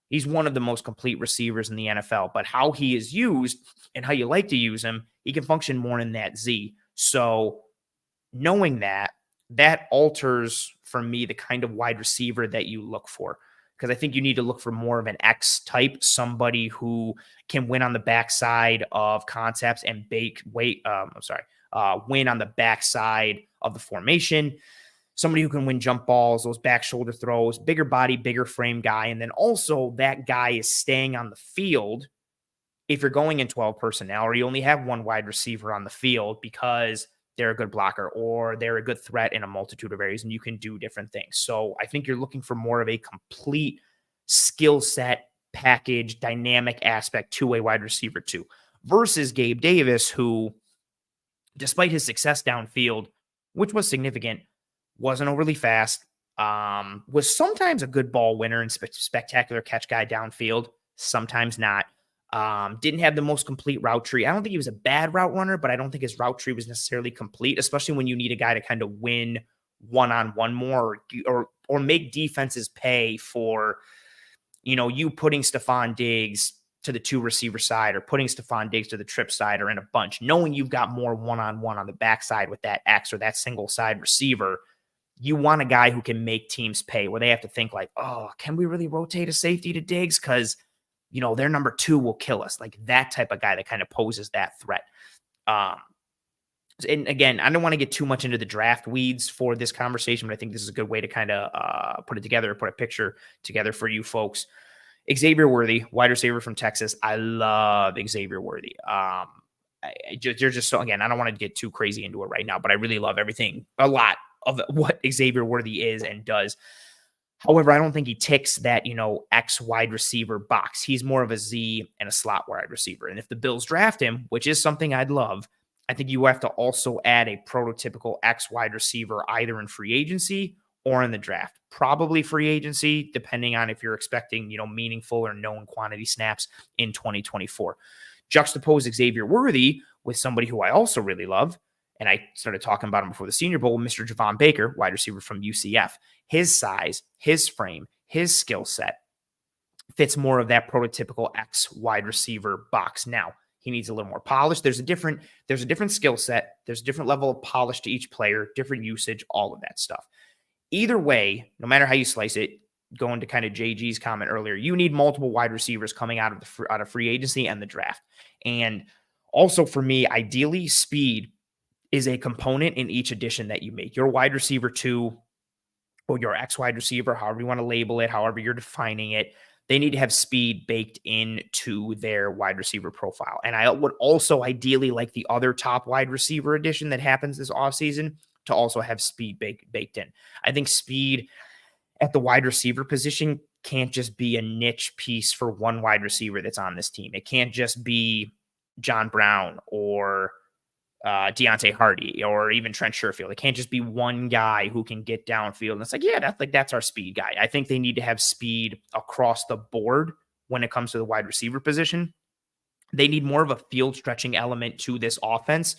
He's one of the most complete receivers in the NFL. But how he is used and how you like to use him, he can function more in that Z. So knowing that alters for me the kind of wide receiver that you look for. Because I think you need to look for more of an X type, somebody who can win on the backside of concepts and win on the backside of the formation. Somebody who can win jump balls, those back shoulder throws, bigger body, bigger frame guy. And then also that guy is staying on the field if you're going in 12 personnel or you only have one wide receiver on the field because they're a good blocker or they're a good threat in a multitude of areas and you can do different things. So I think you're looking for more of a complete skill set package, dynamic aspect to a wide receiver too, versus Gabe Davis, who, despite his success downfield, which was significant, wasn't overly fast, was sometimes a good ball winner and spectacular catch guy downfield, sometimes not. Didn't have the most complete route tree. I don't think he was a bad route runner, but I don't think his route tree was necessarily complete, especially when you need a guy to kind of win one-on-one more or make defenses pay for, you putting Stephon Diggs to the two receiver side or putting Stephon Diggs to the trip side or in a bunch, knowing you've got more one-on-one on the backside with that X or that single side receiver. You want a guy who can make teams pay where they have to think like, oh, can we really rotate a safety to Diggs? Because their number two will kill us. Like that type of guy that kind of poses that threat. And again, I don't want to get too much into the draft weeds for this conversation, but I think this is a good way to kind of put it together, put a picture together for you folks. Xavier Worthy, wide receiver from Texas. I love Xavier Worthy. You're just so, again, I don't want to get too crazy into it right now, but I really love a lot of what Xavier Worthy is and does. However, I don't think he ticks that, X wide receiver box. He's more of a Z and a slot wide receiver. And if the Bills draft him, which is something I'd love, I think you have to also add a prototypical X wide receiver either in free agency or in the draft. Probably free agency, depending on if you're expecting, meaningful or known quantity snaps in 2024. Juxtapose Xavier Worthy with somebody who I also really love, and I started talking about him before the Senior Bowl, Mr. Javon Baker, wide receiver from UCF. His size, his frame, his skill set fits more of that prototypical X wide receiver box. Now, he needs a little more polish. There's a different skill set. There's a different level of polish to each player, different usage, all of that stuff. Either way, no matter how you slice it, going to kind of JG's comment earlier, you need multiple wide receivers coming out of free agency and the draft. And also for me, ideally, speed is a component in each addition that you make. Your wide receiver 2 or your X wide receiver, however you want to label it, however you're defining it, they need to have speed baked into their wide receiver profile. And I would also ideally like the other top wide receiver addition that happens this offseason to also have speed baked in. I think speed at the wide receiver position can't just be a niche piece for one wide receiver that's on this team. It can't just be John Brown or Deontay Hardy or even Trent Sherfield. It can't just be one guy who can get downfield. And it's like, yeah, that's our speed guy. I think they need to have speed across the board when it comes to the wide receiver position. They need more of a field stretching element to this offense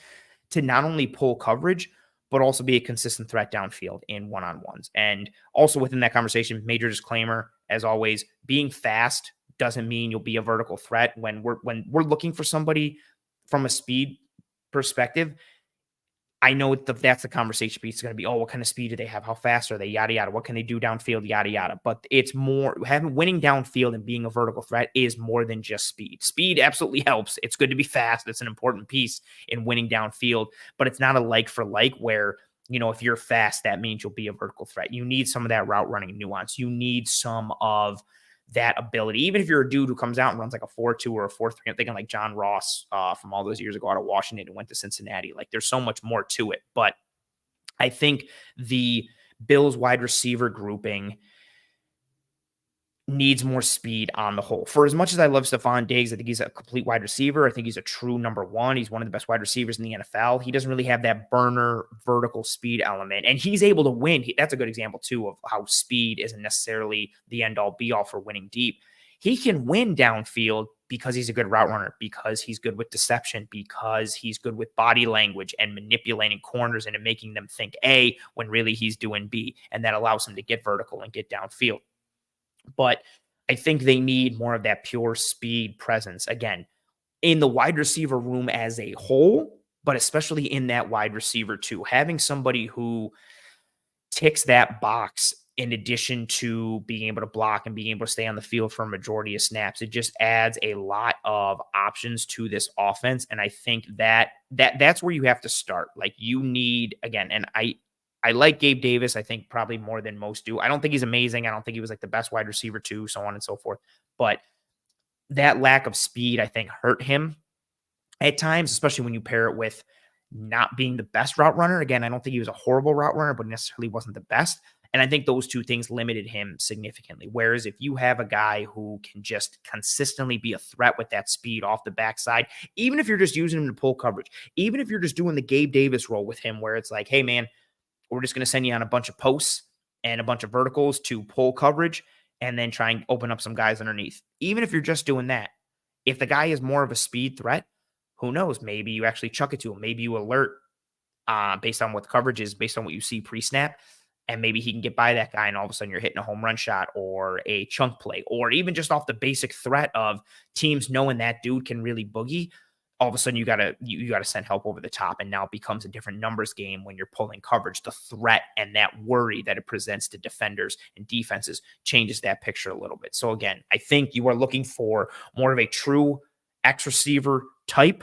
to not only pull coverage, but also be a consistent threat downfield in one-on-ones. And also within that conversation, major disclaimer, as always, being fast doesn't mean you'll be a vertical threat. When we're looking for somebody from a speed perspective, I know that's the conversation piece. It's going to be, oh, what kind of speed do they have? How fast are they? Yada, yada. What can they do downfield? Yada, yada. But it's more, winning downfield and being a vertical threat is more than just speed. Speed absolutely helps. It's good to be fast. It's an important piece in winning downfield, but it's not a like for like where, if you're fast, that means you'll be a vertical threat. You need some of that route running nuance. You need some of that ability. Even if you're a dude who comes out and runs like a 4.2 or a 4.3, I'm thinking like John Ross from all those years ago out of Washington and went to Cincinnati. Like there's so much more to it. But I think the Bills wide receiver grouping needs more speed on the whole. For as much as I love Stephon Diggs, I think he's a complete wide receiver. I think he's a true number one. He's one of the best wide receivers in the NFL. He doesn't really have that burner vertical speed element, and he's able to win. That's a good example too of how speed isn't necessarily the end all be all for winning deep. He can win downfield because he's a good route runner, because he's good with deception, because he's good with body language and manipulating corners and making them think A when really he's doing B, and that allows him to get vertical and get downfield. But I think they need more of that pure speed presence, again, in the wide receiver room as a whole, but especially in that wide receiver too. Having somebody who ticks that box in addition to being able to block and being able to stay on the field for a majority of snaps, it just adds a lot of options to this offense. And I think that's where you have to start. Like you need, again, and I like Gabe Davis, I think probably more than most do. I don't think he's amazing. I don't think he was like the best wide receiver too, so on and so forth. But that lack of speed, I think, hurt him at times, especially when you pair it with not being the best route runner. Again, I don't think he was a horrible route runner, but necessarily wasn't the best. And I think those two things limited him significantly. Whereas if you have a guy who can just consistently be a threat with that speed off the backside, even if you're just using him to pull coverage, even if you're just doing the Gabe Davis role with him where it's like, hey, man, we're just going to send you on a bunch of posts and a bunch of verticals to pull coverage and then try and open up some guys underneath. Even if you're just doing that, if the guy is more of a speed threat, who knows? Maybe you actually chuck it to him. Maybe you alert based on what the coverage is, based on what you see pre-snap, and maybe he can get by that guy and all of a sudden you're hitting a home run shot or a chunk play, or even just off the basic threat of teams knowing that dude can really boogie. All of a sudden you gotta send help over the top, and now it becomes a different numbers game when you're pulling coverage. The threat and that worry that it presents to defenders and defenses changes that picture a little bit. So again, I think you are looking for more of a true X receiver type,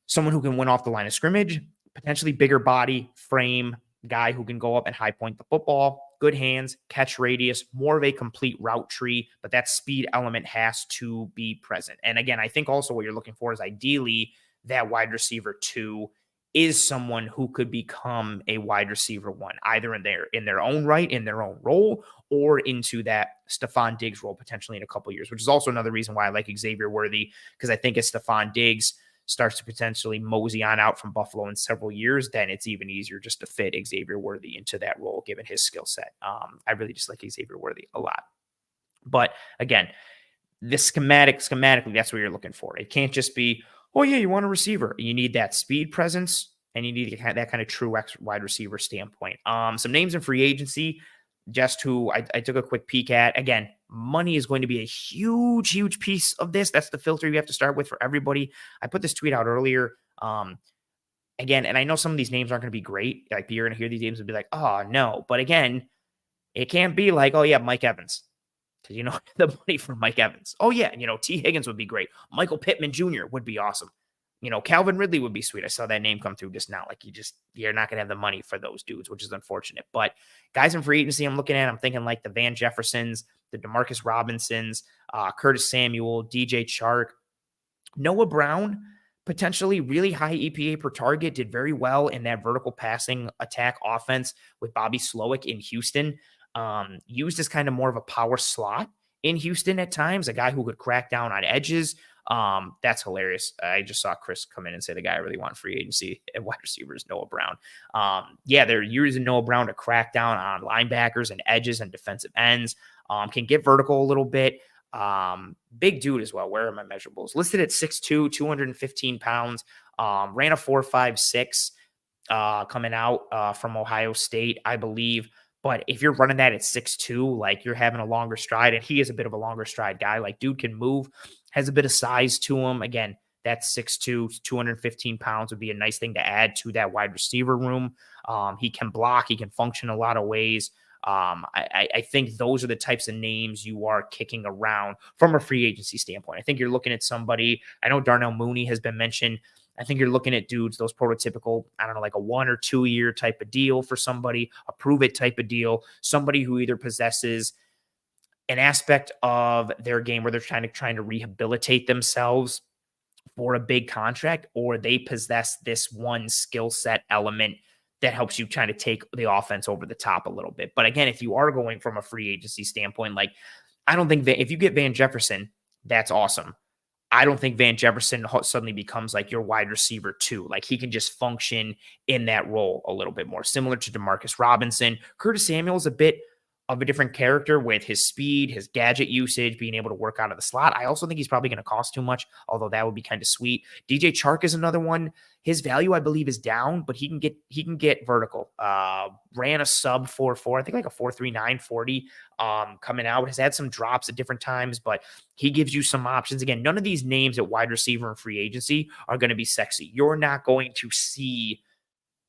someone who can win off the line of scrimmage, potentially bigger body, frame, guy who can go up and high point the football, good hands, catch radius, more of a complete route tree, but that speed element has to be present. And again, I think also what you're looking for is ideally that wide receiver 2 is someone who could become a wide receiver 1, either in their own right, in their own role, or into that Stephon Diggs role potentially in a couple of years, which is also another reason why I like Xavier Worthy, because I think as Stephon Diggs starts to potentially mosey on out from Buffalo in several years, then it's even easier just to fit Xavier Worthy into that role, given his skill set. I really just like Xavier Worthy a lot. But again, this schematically, that's what you're looking for. It can't just be, oh yeah, you want a receiver. You need that speed presence, and you need that kind of true wide receiver standpoint. Some names in free agency, just who I took a quick peek at. Again, money is going to be a huge, huge piece of this. That's the filter you have to start with for everybody. I put this tweet out earlier. Again, and I know some of these names aren't going to be great. Like you're going to hear these names and be like, oh no. But again, it can't be like, oh yeah, Mike Evans. Because the money for Mike Evans. Oh yeah, T. Higgins would be great. Michael Pittman Jr. would be awesome. Calvin Ridley would be sweet. I saw that name come through just now. Like you're not going to have the money for those dudes, which is unfortunate. But guys in free agency, I'm looking at, I'm thinking like the Van Jeffersons, the DeMarcus Robinsons, Curtis Samuel, DJ Chark, Noah Brown, potentially really high EPA per target, did very well in that vertical passing attack offense with Bobby Slowick in Houston. Used as kind of more of a power slot in Houston at times, a guy who could crack down on edges. That's hilarious. I just saw Chris come in and say the guy I really want free agency at wide receivers, Noah Brown. Yeah, they're using Noah Brown to crack down on linebackers and edges and defensive ends. Can get vertical a little bit. Big dude as well. Where are my measurables? Listed at 6'2", 215 pounds. Ran a 4.56 coming out from Ohio State, I believe. But if you're running that at 6'2", like you're having a longer stride, and he is a bit of a longer stride guy. Like dude can move, has a bit of size to him. Again, that's 6'2", 215 pounds would be a nice thing to add to that wide receiver room. He can block. He can function a lot of ways. I think those are the types of names you are kicking around from a free agency standpoint. I think you're looking at somebody, I know Darnell Mooney has been mentioned. I think you're looking at dudes, those prototypical, I don't know, like a 1 or 2 year type of deal for somebody, a prove it type of deal, somebody who either possesses an aspect of their game where they're trying to rehabilitate themselves for a big contract, or they possess this one skill set element that helps you try to take the offense over the top a little bit. But again, if you are going from a free agency standpoint, like I don't think that if you get Van Jefferson, that's awesome. I don't think Van Jefferson suddenly becomes like your wide receiver too. Like he can just function in that role a little bit more, similar to DeMarcus Robinson. Curtis Samuel is a bit of a different character with his speed, his gadget usage, being able to work out of the slot. I also think he's probably going to cost too much, although that would be kind of sweet. DJ Chark is another one. His value, I believe, is down, but he can get vertical. Ran a sub 4.4, I think like a 4.39 40 coming out. Has had some drops at different times, but he gives you some options. Again, none of these names at wide receiver and free agency are going to be sexy. You're not going to see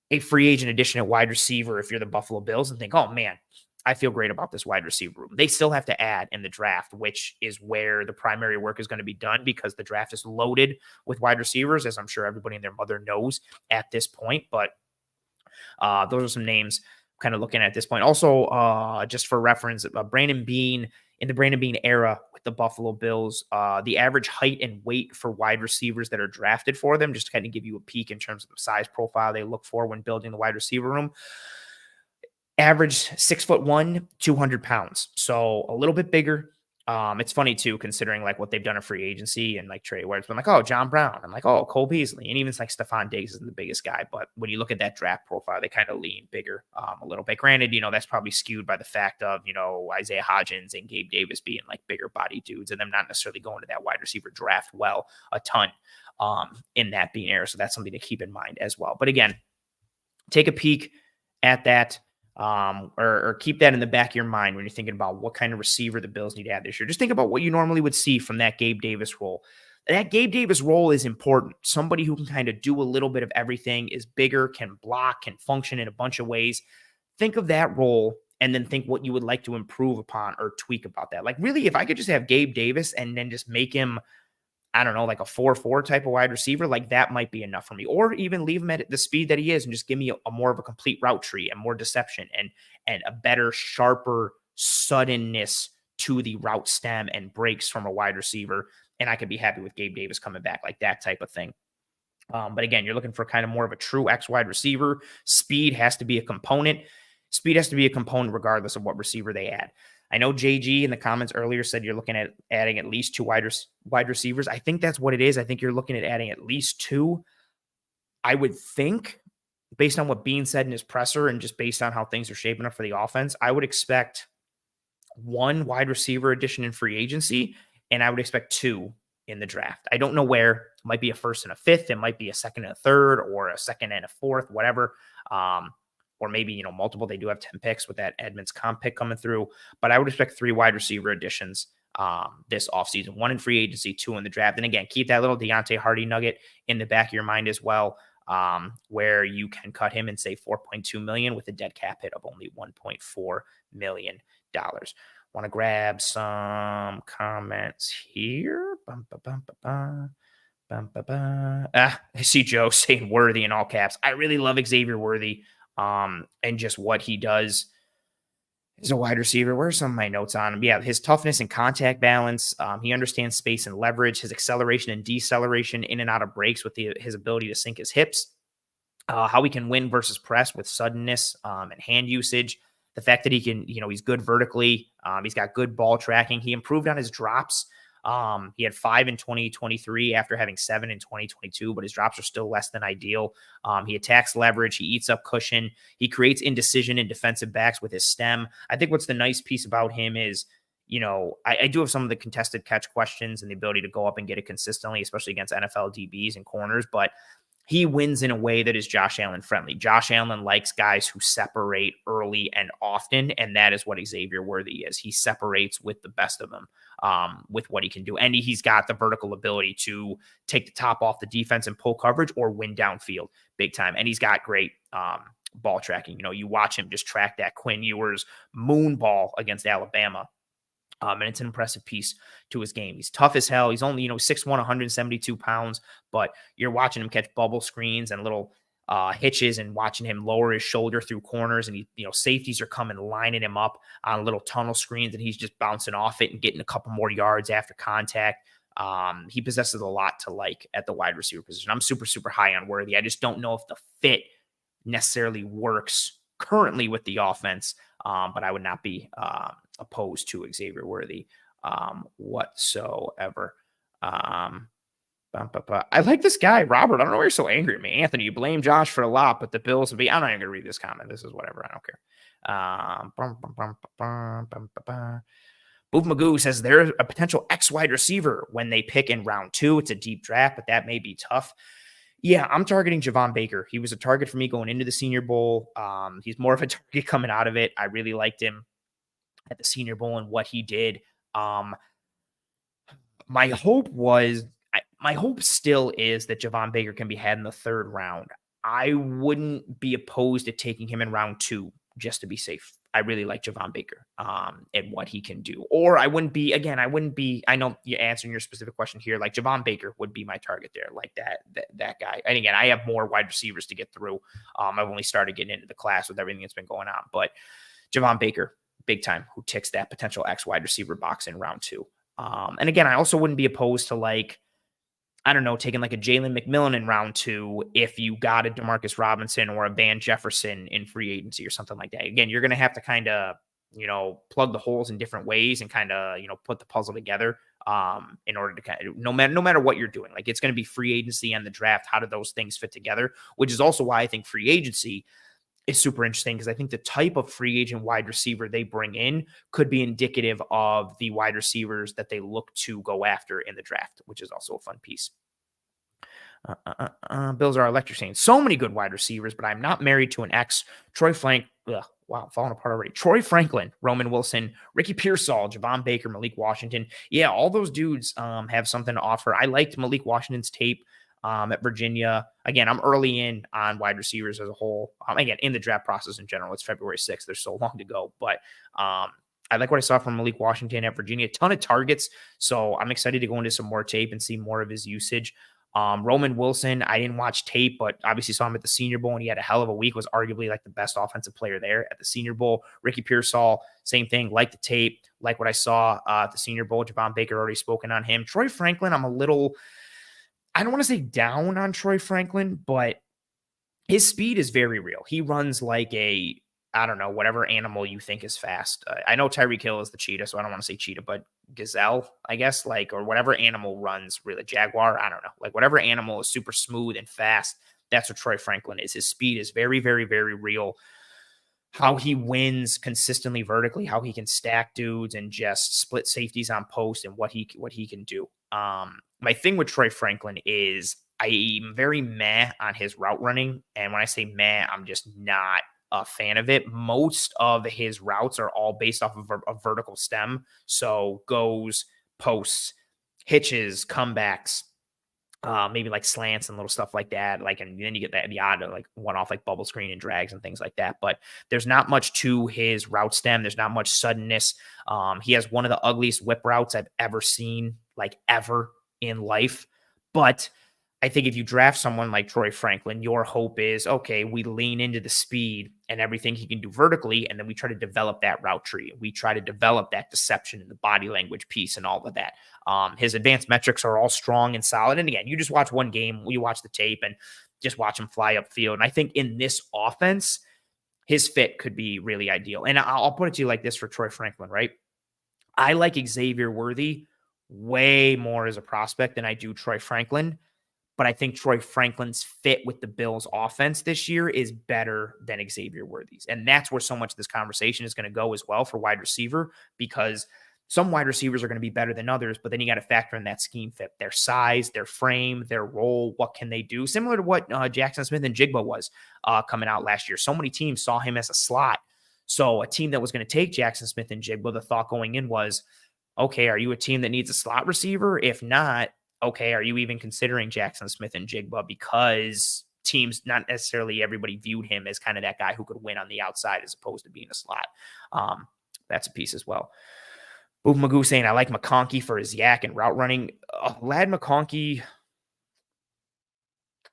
a free agent addition at wide receiver if you're the Buffalo Bills and think, oh man, I feel great about this wide receiver room. They still have to add in the draft, which is where the primary work is going to be done because the draft is loaded with wide receivers, as I'm sure everybody and their mother knows at this point. But those are some names kind of looking at this point. Also, just for reference, Brandon Beane, in the Brandon Beane era with the Buffalo Bills, the average height and weight for wide receivers that are drafted for them, just to kind of give you a peek in terms of the size profile they look for when building the wide receiver room. Average 6'1", 200 pounds. So a little bit bigger. It's funny too, considering like what they've done in free agency and like Trey, where it's been like, oh, John Brown, and like, oh, Cole Beasley, and even like Stephon Diggs isn't the biggest guy. But when you look at that draft profile, they kind of lean bigger a little bit. Granted, that's probably skewed by the fact of, Isaiah Hodgins and Gabe Davis being like bigger body dudes and them not necessarily going to that wide receiver draft well a ton in that Beane era. So that's something to keep in mind as well. But again, take a peek at that. Or keep that in the back of your mind when you're thinking about what kind of receiver the Bills need to add this year. Just think about what you normally would see from that Gabe Davis role. That Gabe Davis role is important. Somebody who can kind of do a little bit of everything, is bigger, can block, can function in a bunch of ways. Think of that role and then think what you would like to improve upon or tweak about that. Like really, if I could just have Gabe Davis and then just make him, I don't know, like a 4.4 type of wide receiver, like that might be enough for me. Or even leave him at the speed that he is and just give me a more of a complete route tree and more deception and a better, sharper suddenness to the route stem and breaks from a wide receiver. And I could be happy with Gabe Davis coming back, like that type of thing. But again, you're looking for kind of more of a true X wide receiver. Speed has to be a component. Speed has to be a component regardless of what receiver they add. I know JG in the comments earlier said you're looking at adding at least 2 wide receivers. I think that's what it is. I think you're looking at adding at least 2. I would think, based on what Beane said in his presser and just based on how things are shaping up for the offense, I would expect 1 wide receiver addition in free agency, and I would expect 2 in the draft. I don't know where. It might be a first and a fifth. It might be a second and a third, or a second and a fourth, whatever. Or maybe, multiple. They do have 10 picks with that Edmonds comp pick coming through. But I would expect 3 wide receiver additions this offseason. 1 in free agency, 2 in the draft. And again, keep that little Deontay Hardy nugget in the back of your mind as well, where you can cut him and save $4.2 million with a dead cap hit of only $1.4 million. Want to grab some comments here. I see Joe saying Worthy in all caps. I really love Xavier Worthy, and just what he does as a wide receiver. Where's some of my notes on him? Yeah, his toughness and contact balance. He understands space and leverage. His acceleration and deceleration in and out of breaks with his ability to sink his hips. How he can win versus press with suddenness and hand usage. The fact that he can, he's good vertically. He's got good ball tracking. He improved on his drops. He had 5 in 2023 after having 7 in 2022, but his drops are still less than ideal. He attacks leverage. He eats up cushion. He creates indecision in defensive backs with his stem. I think what's the nice piece about him is, I do have some of the contested catch questions and the ability to go up and get it consistently, especially against NFL DBs and corners, but he wins in a way that is Josh Allen friendly. Josh Allen likes guys who separate early and often, and that is what Xavier Worthy is. He separates with the best of them, with what he can do. And he's got the vertical ability to take the top off the defense and pull coverage or win downfield big time. And he's got great ball tracking. You watch him just track that Quinn Ewers moon ball against Alabama. And it's an impressive piece to his game. He's tough as hell. He's only, 6'1", 172 pounds, but you're watching him catch bubble screens and little hitches and watching him lower his shoulder through corners. And safeties are coming, lining him up on little tunnel screens, and he's just bouncing off it and getting a couple more yards after contact. He possesses a lot to like at the wide receiver position. I'm super, super high on Worthy. I just don't know if the fit necessarily works currently with the offense, but I would not be opposed to Xavier Worthy whatsoever. I like this guy, Robert. I don't know why you're so angry at me. Anthony, you blame Josh for a lot, but the Bills will be. I'm not even going to read this comment. This is whatever. I don't care. Boof Magoo says there's a potential X wide receiver when they pick in round 2. It's a deep draft, but that may be tough. Yeah, I'm targeting Javon Baker. He was a target for me going into the Senior Bowl. He's more of a target coming out of it. I really liked him at the Senior Bowl and what he did. My hope still is that Javon Baker can be had in the 3rd round. I wouldn't be opposed to taking him in round 2 just to be safe. I really like Javon Baker and what he can do. Or I wouldn't be, I know you're answering your specific question here. Like Javon Baker would be my target there, like that guy. And again, I have more wide receivers to get through. I've only started getting into the class with everything that's been going on. But Javon Baker, big time, who ticks that potential X wide receiver box in round 2. And again, I also wouldn't be opposed to taking like a Jalen McMillan in round 2 if you got a Demarcus Robinson or a Van Jefferson in free agency or something like that. Again, you're going to have to kind of, plug the holes in different ways and kind of, put the puzzle together in order to kind of, no matter what you're doing. Like it's going to be free agency and the draft. How do those things fit together? Which is also why I think free agency is super interesting, because I think the type of free agent wide receiver they bring in could be indicative of the wide receivers that they look to go after in the draft, which is also a fun piece. Bills are electric saying so many good wide receivers, but I'm not married to an ex. Falling apart already. Troy Franklin, Roman Wilson, Ricky Pearsall, Javon Baker, Malik Washington. Yeah, all those dudes have something to offer. I liked Malik Washington's tape at Virginia. Again, I'm early in on wide receivers as a whole. Again, in the draft process in general, it's February 6th. There's so long to go, but I like what I saw from Malik Washington at Virginia. A ton of targets, so I'm excited to go into some more tape and see more of his usage. Roman Wilson, I didn't watch tape, but obviously saw him at the Senior Bowl, and he had a hell of a week, was arguably like the best offensive player there at the Senior Bowl. Ricky Pearsall, same thing, like the tape, like what I saw at the Senior Bowl. Javon Baker, already spoken on him. Troy Franklin, I'm a little, I don't want to say down on Troy Franklin, but his speed is very real. He runs like whatever animal you think is fast. I know Tyreek Hill is the cheetah, so I don't want to say cheetah, but gazelle, I guess, or whatever animal runs, really, jaguar, I don't know. Like whatever animal is super smooth and fast, that's what Troy Franklin is. His speed is very, very, very real. How he wins consistently vertically, how he can stack dudes and just split safeties on post, and what he can do. My thing with Troy Franklin is I'm very meh on his route running. And when I say meh, I'm just not a fan of it. Most of his routes are all based off of a vertical stem. So goes, posts, hitches, comebacks, maybe like slants and little stuff like that. And then you get the odd one off like bubble screen and drags and things like that. But there's not much to his route stem. There's not much suddenness. He has one of the ugliest whip routes I've ever seen, ever in life. But I think if you draft someone like Troy Franklin, your hope is, okay, we lean into the speed and everything he can do vertically, and then we try to develop that route tree. We try to develop that deception and the body language piece and all of that. His advanced metrics are all strong and solid. And again, you just watch one game, you watch the tape and just watch him fly upfield. And I think in this offense, his fit could be really ideal. And I'll put it to you like this for Troy Franklin, right? I like Xavier Worthy way more as a prospect than I do Troy Franklin, but I think Troy Franklin's fit with the Bills offense this year is better than Xavier Worthy's. And that's where so much of this conversation is going to go as well for wide receiver, because some wide receivers are going to be better than others, but then you got to factor in that scheme fit, their size, their frame, their role. What can they do? Similar to what Jackson Smith and Jigba was coming out last year. So many teams saw him as a slot. So a team that was going to take Jackson Smith and Jigba, the thought going in was, okay, are you a team that needs a slot receiver? If not, okay, are you even considering Jackson Smith and Jigba? Because teams, not necessarily everybody viewed him as kind of that guy who could win on the outside as opposed to being a slot. That's a piece as well. Boop Magoo saying, I like McConkey for his yak and route running. Lad McConkey,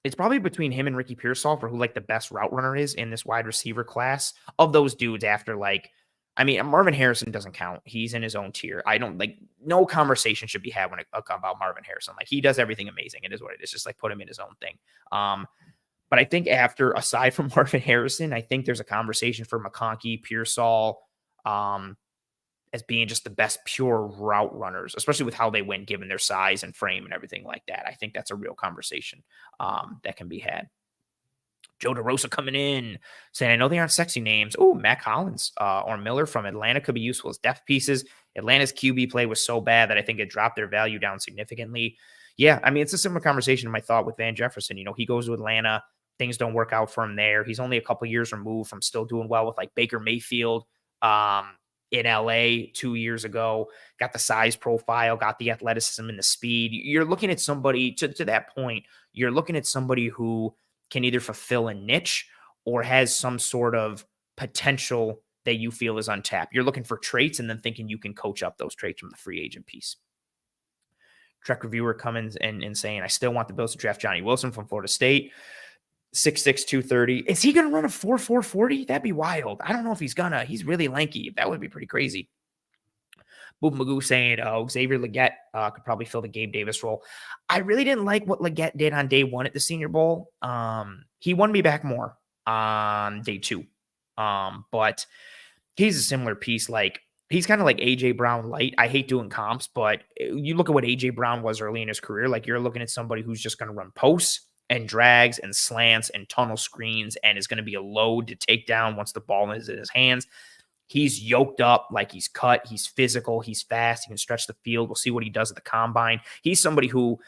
it's probably between him and Ricky Pearsall for who like the best route runner is in this wide receiver class of those dudes after Marvin Harrison doesn't count. He's in his own tier. I don't no conversation should be had when about Marvin Harrison. Like he does everything amazing. It is what it is. Just like put him in his own thing. But I think aside from Marvin Harrison, I think there's a conversation for McConkey, Pearsall, as being just the best pure route runners, especially with how they win, given their size and frame and everything like that. I think that's a real conversation that can be had. Joe DeRosa coming in saying, I know they aren't sexy names. Oh, Matt Collins or Miller from Atlanta could be useful as depth pieces. Atlanta's QB play was so bad that I think it dropped their value down significantly. Yeah, I mean, it's a similar conversation to my thought with Van Jefferson. He goes to Atlanta. Things don't work out for him there. He's only a couple years removed from still doing well with like Baker Mayfield in LA 2 years ago. Got the size profile, got the athleticism and the speed. You're looking at somebody, to that point, you're looking at somebody who can either fulfill a niche or has some sort of potential that you feel is untapped. You're looking for traits and then thinking you can coach up those traits from the free agent piece. Trek reviewer coming and saying, I still want the Bills to draft Johnny Wilson from Florida State. 6'6", 230. Is he going to run a 4.4 40? That'd be wild. I don't know if he's gonna. He's really lanky. That would be pretty crazy. Boop Magoo saying, Xavier Legette could probably fill the Gabe Davis role. I really didn't like what Legette did on day one at the Senior Bowl. He won me back more on day two. But he's a similar piece. Like, he's kind of like A.J. Brown light. I hate doing comps, but you look at what A.J. Brown was early in his career. Like, you're looking at somebody who's just going to run posts and drags and slants and tunnel screens and is going to be a load to take down once the ball is in his hands. He's yoked up, like he's cut. He's physical. He's fast. He can stretch the field. We'll see what he does at the combine. He's somebody who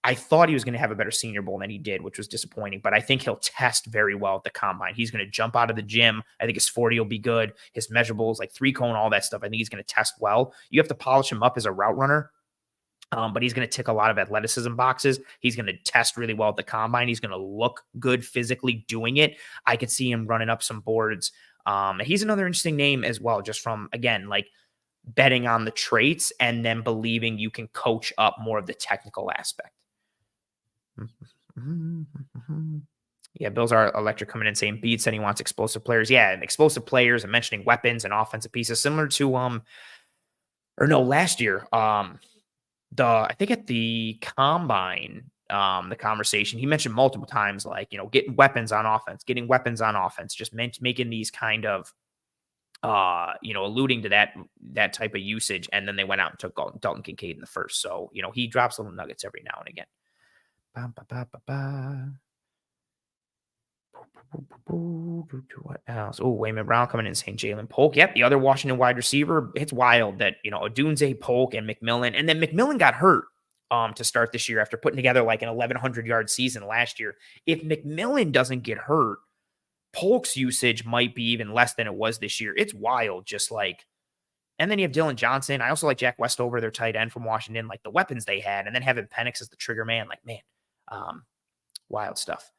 I thought he was going to have a better Senior Bowl than he did, which was disappointing, but I think he'll test very well at the combine. He's going to jump out of the gym. I think his 40 will be good. His measurables, like 3-cone, all that stuff, I think he's going to test well. You have to polish him up as a route runner. But he's going to tick a lot of athleticism boxes. He's going to test really well at the combine. He's going to look good physically doing it. I could see him running up some boards. He's another interesting name as well, just from, again, like betting on the traits and then believing you can coach up more of the technical aspect. Yeah, Bills are electric coming in saying Beat said he wants explosive players. Yeah, and explosive players and mentioning weapons and offensive pieces similar to last year. I think at the combine, the conversation, he mentioned multiple times, like, getting weapons on offense, just making these kind of, alluding to that type of usage. And then they went out and took Dalton Kincaid in the first. So, he drops little nuggets every now and again. What else? Oh, Wayman Brown coming in saying Jalen Polk. Yep, the other Washington wide receiver. It's wild that, Odunze, Polk, and McMillan. And then McMillan got hurt to start this year after putting together like an 1,100-yard season last year. If McMillan doesn't get hurt, Polk's usage might be even less than it was this year. It's wild, just like. And then you have Dylan Johnson. I also like Jack Westover, their tight end from Washington, like the weapons they had. And then having Penix as the trigger man, like, man, wild stuff.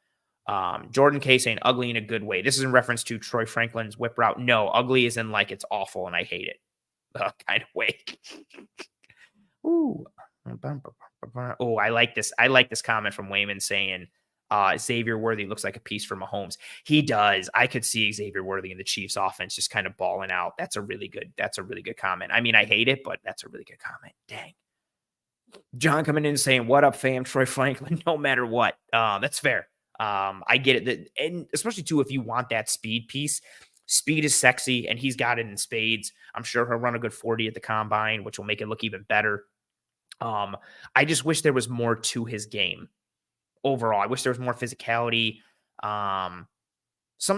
Jordan K saying ugly in a good way. This is in reference to Troy Franklin's whip route. No, ugly is in like it's awful and I hate it kind of way. Ooh. Oh, I like this. I like this comment from Wayman saying, Xavier Worthy looks like a piece for Mahomes. He does. I could see Xavier Worthy in the Chiefs offense just kind of balling out. That's a really good comment. I mean, I hate it, but that's a really good comment. Dang. John coming in saying, "What up, fam? Troy Franklin, no matter what." That's fair. I get it. And especially too, if you want that speed piece, speed is sexy, and he's got it in spades. I'm sure he'll run a good 40 at the combine, which will make it look even better. I just wish there was more to his game overall. I wish there was more physicality. Um,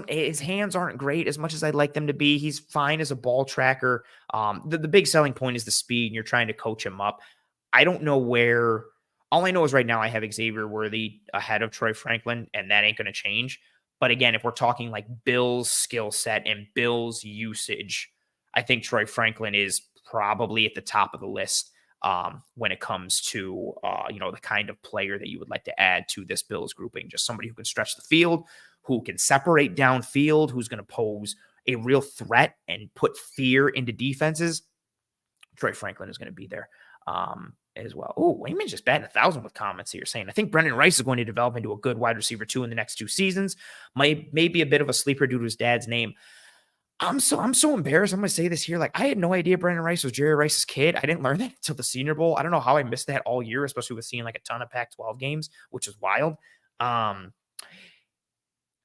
his hands aren't great as much as I'd like them to be. He's fine as a ball tracker. The big selling point is the speed, and you're trying to coach him up. I don't know where. All I know is right now I have Xavier Worthy ahead of Troy Franklin, and that ain't going to change. But again, if we're talking like Bill's skill set and Bill's usage, I think Troy Franklin is probably at the top of the list when it comes to the kind of player that you would like to add to this Bills grouping. Just somebody who can stretch the field, who can separate downfield, who's going to pose a real threat and put fear into defenses. Troy Franklin is going to be there as well. Oh, Wayman's just batting 1,000 with comments here saying, I think Brendan Rice is going to develop into a good wide receiver too in the next 2 seasons. Maybe a bit of a sleeper due to his dad's name. I'm so embarrassed. I'm going to say this here. Like, I had no idea Brandon Rice was Jerry Rice's kid. I didn't learn that until the Senior Bowl. I don't know how I missed that all year, especially with seeing like a ton of Pac-12 games, which is wild.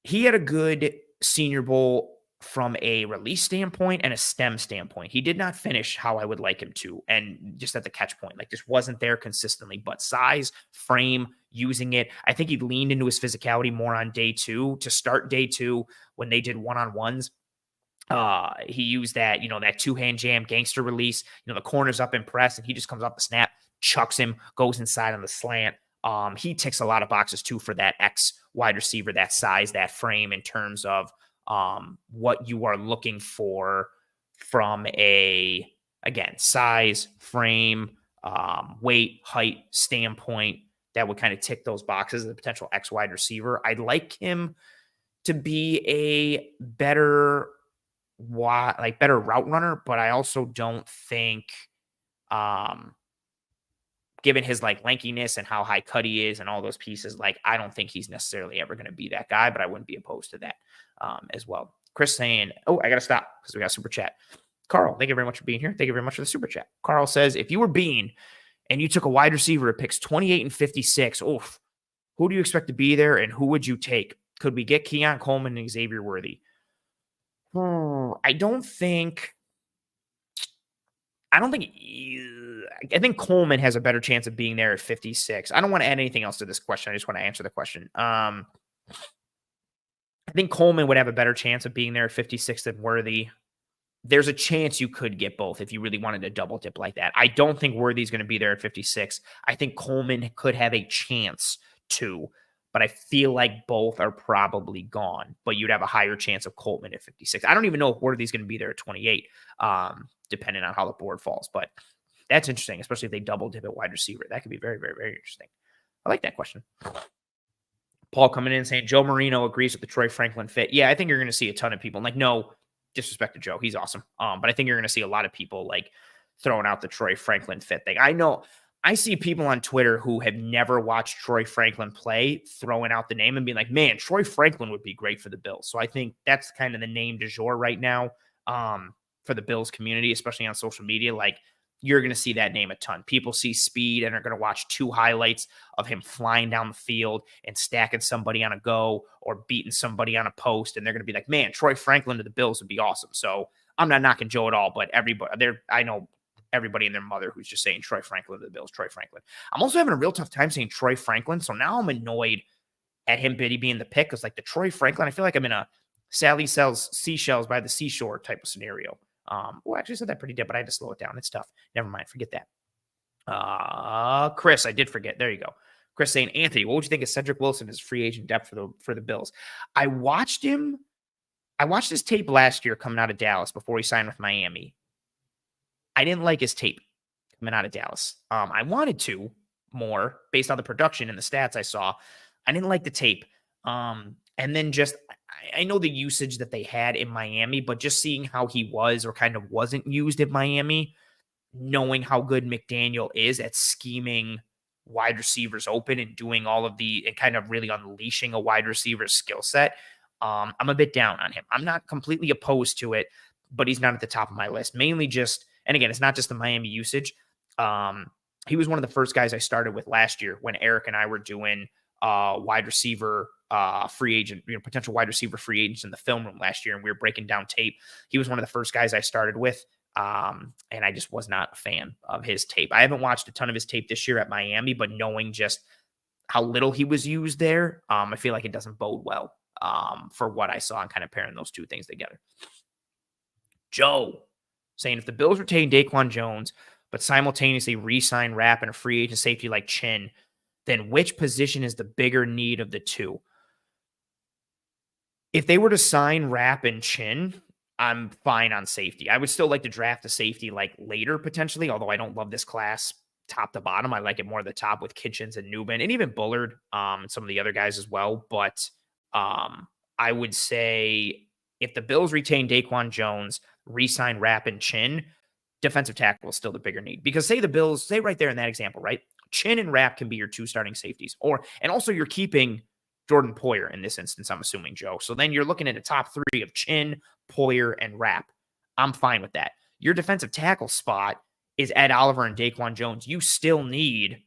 He had a good Senior Bowl from a release standpoint and a stem standpoint. He did not finish how I would like him to, and just at the catch point, like just wasn't there consistently. But size, frame, using it, I think he leaned into his physicality more on day 2 to start day 2 when they did one-on-ones. He used that, that 2-hand jam gangster release, the corner's up in press and he just comes off the snap, chucks him, goes inside on the slant. He ticks a lot of boxes too for that X wide receiver, that size, that frame in terms of what you are looking for from again, size, frame, weight, height standpoint that would kind of tick those boxes as a potential X wide receiver. I'd like him to be a better route runner, but I also don't think, given his like lankiness and how high cut he is and all those pieces, like I don't think he's necessarily ever going to be that guy, but I wouldn't be opposed to that as well. Chris saying, oh, I got to stop because we got a super chat. Carl, thank you very much for being here. Thank you very much for the super chat. Carl says, if you were Bean and you took a wide receiver at picks 28 and 56, oof, who do you expect to be there and who would you take? Could we get Keon Coleman and Xavier Worthy? I think Coleman has a better chance of being there at 56. I don't want to add anything else to this question. I just want to answer the question. I think Coleman would have a better chance of being there at 56 than Worthy. There's a chance you could get both if you really wanted to double dip like that. I don't think Worthy's going to be there at 56. I think Coleman could have a chance to, but I feel like both are probably gone. But you'd have a higher chance of Coleman at 56. I don't even know if Worthy's going to be there at 28, depending on how the board falls. But that's interesting, especially if they double dip at wide receiver. That could be very, very, very interesting. I like that question. Paul coming in saying Joe Marino agrees with the Troy Franklin fit. Yeah, I think you're going to see a ton of people. Like, no disrespect to Joe, he's awesome. But I think you're going to see a lot of people like throwing out the Troy Franklin fit thing. I know I see people on Twitter who have never watched Troy Franklin play throwing out the name and being like, man, Troy Franklin would be great for the Bills. So I think that's kind of the name du jour right now for the Bills community, especially on social media. Like, you're going to see that name a ton. People see speed and are going to watch 2 highlights of him flying down the field and stacking somebody on a go or beating somebody on a post. And they're going to be like, man, Troy Franklin to the Bills would be awesome. So I'm not knocking Joe at all, but I know everybody and their mother who's just saying Troy Franklin to the Bills, Troy Franklin. I'm also having a real tough time saying Troy Franklin. So now I'm annoyed at him being the pick because like the Troy Franklin, I feel like I'm in a Sally sells seashells by the seashore type of scenario. Well, actually said that pretty deep, but I had to slow it down. It's tough. Never mind. Forget that. Chris, I did forget. There you go. Chris saying, Anthony, what would you think of Cedric Wilson as free agent depth for the Bills? I watched his tape last year coming out of Dallas before he signed with Miami. I didn't like his tape coming out of Dallas. I wanted to more based on the production and the stats I saw. I didn't like the tape. And then just, I know the usage that they had in Miami, but just seeing how he was or kind of wasn't used at Miami, knowing how good McDaniel is at scheming wide receivers open and doing all of and kind of really unleashing a wide receiver's skill set. I'm a bit down on him. I'm not completely opposed to it, but he's not at the top of my list. Mainly just, and again, it's not just the Miami usage. He was one of the first guys I started with last year when Eric and I were doing wide receiver free agent, potential wide receiver free agents in the film room last year, and we were breaking down tape. He was one of the first guys I started with. And I just was not a fan of his tape. I haven't watched a ton of his tape this year at Miami, but knowing just how little he was used there, I feel like it doesn't bode well for what I saw and kind of pairing those two things together. Joe saying if the Bills retain Daquan Jones, but simultaneously re-sign Rapp and a free agent safety like Chin, then which position is the bigger need of the two? If they were to sign Rapp and Chin, I'm fine on safety. I would still like to draft a safety like later potentially, although I don't love this class top to bottom. I like it more at the top with Kitchens and Newman and even Bullard and some of the other guys as well. But I would say if the Bills retain Daquan Jones, re-sign Rapp and Chin, defensive tackle is still the bigger need. Because say the Bills, say right there in that example, right? Chin and Rapp can be your two starting safeties. And also you're keeping Jordan Poyer in this instance, I'm assuming, Joe. So then you're looking at a top three of Chin, Poyer, and Rapp. I'm fine with that. Your defensive tackle spot is Ed Oliver and Daquan Jones. You still need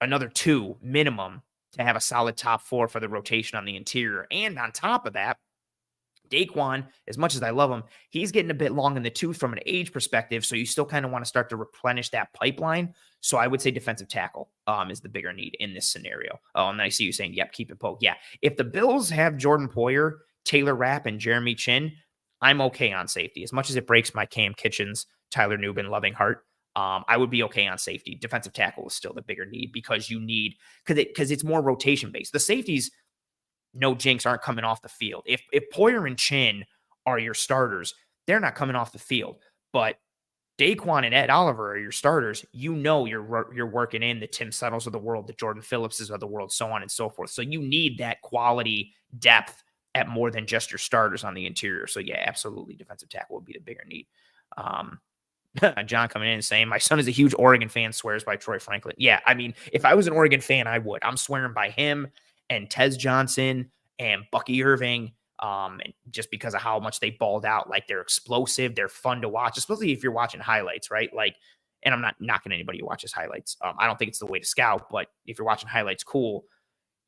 another two minimum to have a solid top four for the rotation on the interior. And on top of that, Daquan, as much as I love him, he's getting a bit long in the tooth from an age perspective, so you still kind of want to start to replenish that pipeline. So I would say defensive tackle is the bigger need in this scenario. Oh, and I see you saying, yep, keep it poke. Yeah, if the Bills have Jordan Poyer, Taylor Rapp, and Jeremy Chin, I'm okay on safety. As much as it breaks my Cam Kitchens, Tyler Nubin, loving heart, I would be okay on safety. Defensive tackle is still the bigger need because you need because it's more rotation based. The safeties, no jinx, aren't coming off the field. If Poyer and Chin are your starters, they're not coming off the field. But Daquan and Ed Oliver are your starters. You know you're working in the Tim Settles of the world, the Jordan Phillipses of the world, so on and so forth. So you need that quality depth at more than just your starters on the interior. So yeah, absolutely, defensive tackle would be the bigger need. John coming in and saying, my son is a huge Oregon fan, swears by Troy Franklin. Yeah, I mean, if I was an Oregon fan, I would. I'm swearing by him and Tez Johnson and Bucky Irving, and just because of how much they balled out. Like, they're explosive, they're fun to watch, especially if you're watching highlights, right? Like, and I'm not knocking anybody who watches highlights. I don't think it's the way to scout, but if you're watching highlights, cool.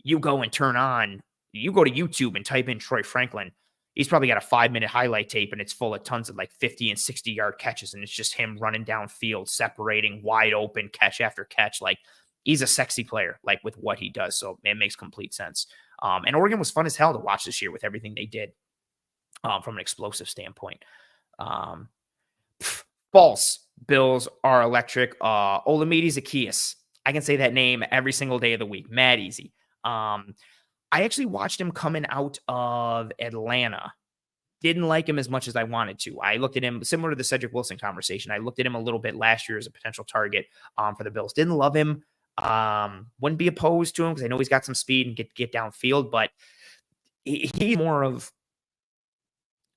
You go and you go to YouTube and type in Troy Franklin. He's probably got a 5-minute highlight tape and it's full of tons of like 50 and 60-yard catches. And it's just him running downfield, separating wide open catch after catch. Like, he's a sexy player, like, with what he does. So it makes complete sense. And Oregon was fun as hell to watch this year with everything they did from an explosive standpoint. False. Bills are electric. Olamide Zaccheaus. I can say that name every single day of the week. Mad easy. I actually watched him coming out of Atlanta. Didn't like him as much as I wanted to. I looked at him similar to the Cedric Wilson conversation. I looked at him a little bit last year as a potential target for the Bills. Didn't love him. Wouldn't be opposed to him because I know he's got some speed and get downfield, but he's more of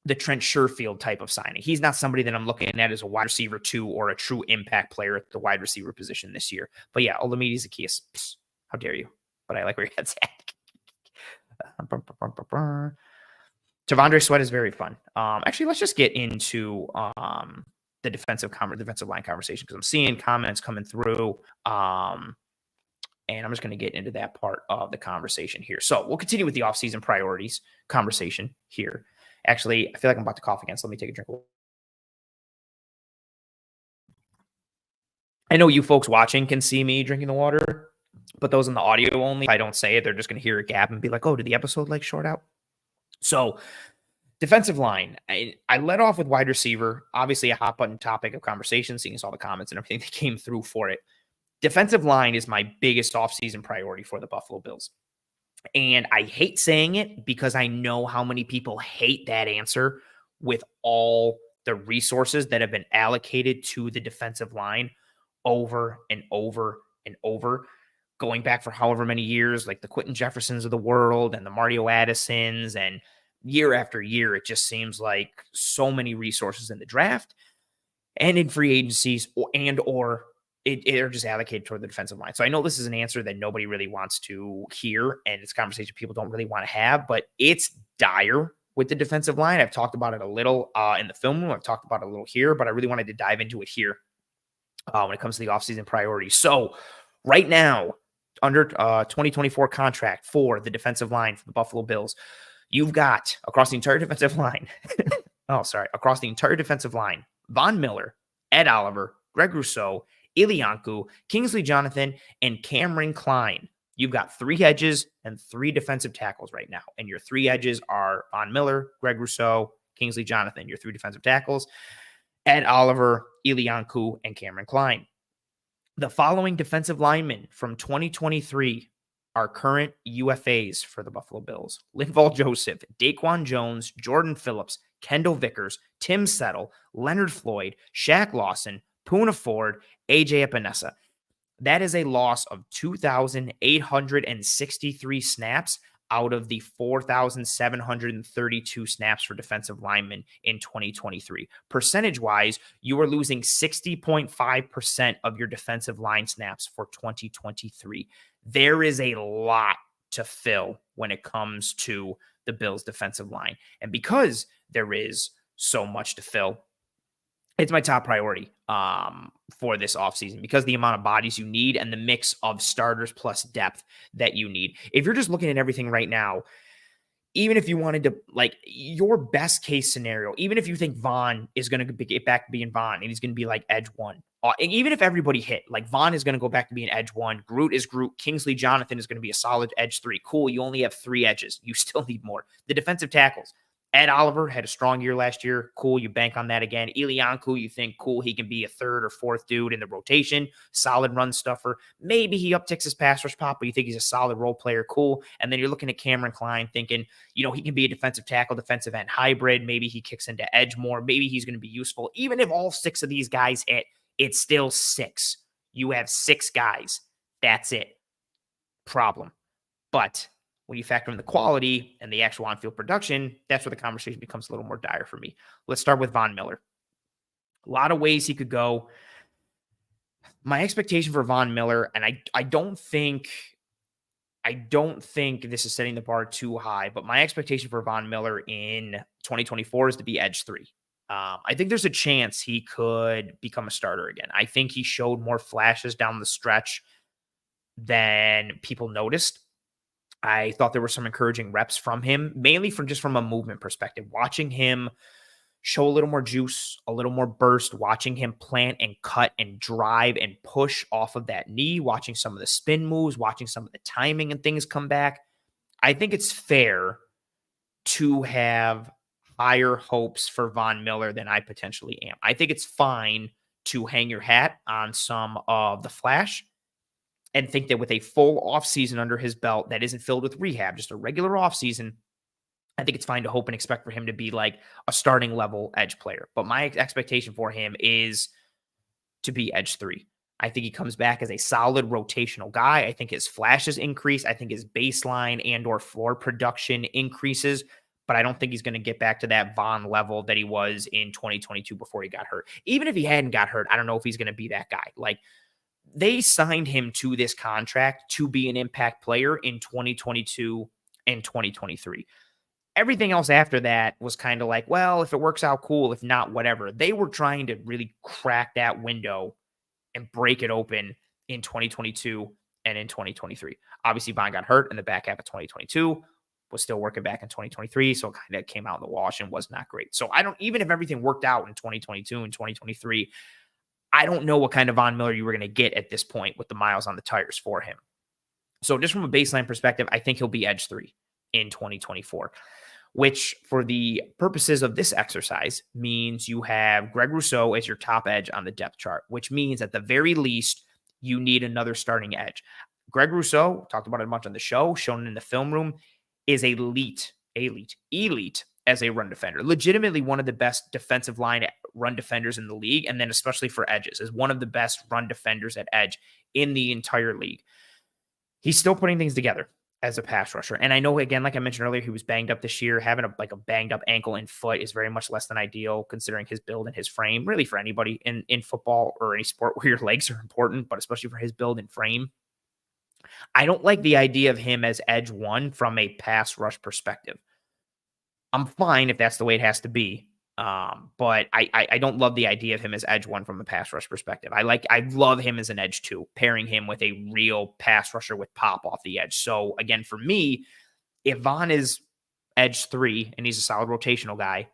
the Trent Sherfield type of signing. He's not somebody that I'm looking at as a wide receiver 2 or a true impact player at the wide receiver position this year. But yeah, Olamide Zaccheaus. How dare you? But I like where your head's at. Tavondre Sweat is very fun. Actually, let's just get into the defensive line conversation because I'm seeing comments coming through. And I'm just going to get into that part of the conversation here. So we'll continue with the offseason priorities conversation here. Actually, I feel like I'm about to cough again, so let me take a drink. I know you folks watching can see me drinking the water, but those in the audio only, if I don't say it, they're just going to hear a gap and be like, oh, did the episode like short out? So defensive line, I led off with wide receiver, obviously a hot button topic of conversation, seeing as all the comments and everything that came through for it. Defensive line is my biggest offseason priority for the Buffalo Bills. And I hate saying it because I know how many people hate that answer with all the resources that have been allocated to the defensive line over and over and over, going back for however many years, like the Quentin Jeffersons of the world and the Mario Addisons, and year after year, it just seems like so many resources in the draft and in free agencies or are just allocated toward the defensive line. So I know this is an answer that nobody really wants to hear, and it's a conversation people don't really want to have, but it's dire with the defensive line. I've talked about it a little in the film room. I've talked about it a little here, but I really wanted to dive into it here when it comes to the offseason priorities. So right now, under 2024 contract for the defensive line for the Buffalo Bills, you've got across the entire defensive line, across the entire defensive line, Von Miller, Ed Oliver, Greg Rousseau, Ilianku, Kingsley Jonathan, and Cameron Klein. You've got 3 edges and 3 defensive tackles right now. And your 3 edges are Von Miller, Greg Rousseau, Kingsley Jonathan, your 3 defensive tackles, Ed Oliver, Ilianku, and Cameron Klein. The following defensive linemen from 2023 are current UFAs for the Buffalo Bills: Linval Joseph, Daquan Jones, Jordan Phillips, Kendall Vickers, Tim Settle, Leonard Floyd, Shaq Lawson, Poona Ford, AJ Epinesa. That is a loss of 2,863 snaps out of the 4,732 snaps for defensive linemen in 2023. Percentage-wise, you are losing 60.5% of your defensive line snaps for 2023. There is a lot to fill when it comes to the Bills' defensive line. And because there is so much to fill, it's my top priority for this offseason because the amount of bodies you need and the mix of starters plus depth that you need. If you're just looking at everything right now, even if you wanted to, like, your best case scenario, even if you think Vaughn is going to get back to being Vaughn and he's going to be like edge 1, and even if everybody hit, like Vaughn is going to go back to being edge 1, Groot is Groot, Kingsley Jonathan is going to be a solid edge 3. Cool, you only have 3 edges. You still need more. The defensive tackles. Ed Oliver had a strong year last year. Cool, you bank on that again. Ilianku, you think, cool, he can be a 3rd or 4th dude in the rotation. Solid run stuffer. Maybe he upticks his pass rush pop, but you think he's a solid role player. Cool. And then you're looking at Cameron Klein thinking, he can be a defensive tackle, defensive end hybrid. Maybe he kicks into edge more. Maybe he's going to be useful. Even if all 6 of these guys hit, it's still 6. You have 6 guys. That's it. Problem. But when you factor in the quality and the actual on-field production, that's where the conversation becomes a little more dire for me. Let's start with Von Miller. A lot of ways he could go. My expectation for Von Miller, and I don't think this is setting the bar too high, but my expectation for Von Miller in 2024 is to be edge 3. I think there's a chance he could become a starter again. I think he showed more flashes down the stretch than people noticed. I thought there were some encouraging reps from him, mainly from a movement perspective. Watching him show a little more juice, a little more burst, watching him plant and cut and drive and push off of that knee, watching some of the spin moves, watching some of the timing and things come back. I think it's fair to have higher hopes for Von Miller than I potentially am. I think it's fine to hang your hat on some of the flash and think that with a full offseason under his belt that isn't filled with rehab, just a regular offseason, I think it's fine to hope and expect for him to be like a starting level edge player. But my expectation for him is to be edge 3. I think he comes back as a solid rotational guy. I think his flashes increase. I think his baseline and or floor production increases. But I don't think he's going to get back to that Von level that he was in 2022 before he got hurt. Even if he hadn't got hurt, I don't know if he's going to be that guy. Like, they signed him to this contract to be an impact player in 2022 and 2023. Everything else after that was kind of like, well, if it works out, cool. If not, whatever. They were trying to really crack that window and break it open in 2022 and in 2023. Obviously, Von got hurt in the back half of 2022, was still working back in 2023, so it kind of came out in the wash and was not great. So even if everything worked out in 2022 and 2023, I don't know what kind of Von Miller you were going to get at this point with the miles on the tires for him. So just from a baseline perspective, I think he'll be edge 3 in 2024, which for the purposes of this exercise means you have Greg Rousseau as your top edge on the depth chart, which means at the very least, you need another starting edge. Greg Rousseau, talked about it much on the show, shown in the film room, is elite as a run defender. Legitimately one of the best defensive line run defenders in the league, and then especially for edges, is one of the best run defenders at edge in the entire league. He's still putting things together. as a pass rusher. And I know, again, like I mentioned earlier, he was banged up this year. Having a banged up ankle and foot is very much less than ideal considering his build and his frame, really for anybody in football or any sport where your legs are important, but especially for his build and frame. I don't like the idea of him as edge one from a pass rush perspective. I'm fine if that's the way it has to be. But I don't love the idea of him as edge one from a pass rush perspective. I love him as an edge two, pairing him with a real pass rusher with pop off the edge. So again, for me, if Vaughn is edge three and he's a solid rotational guy,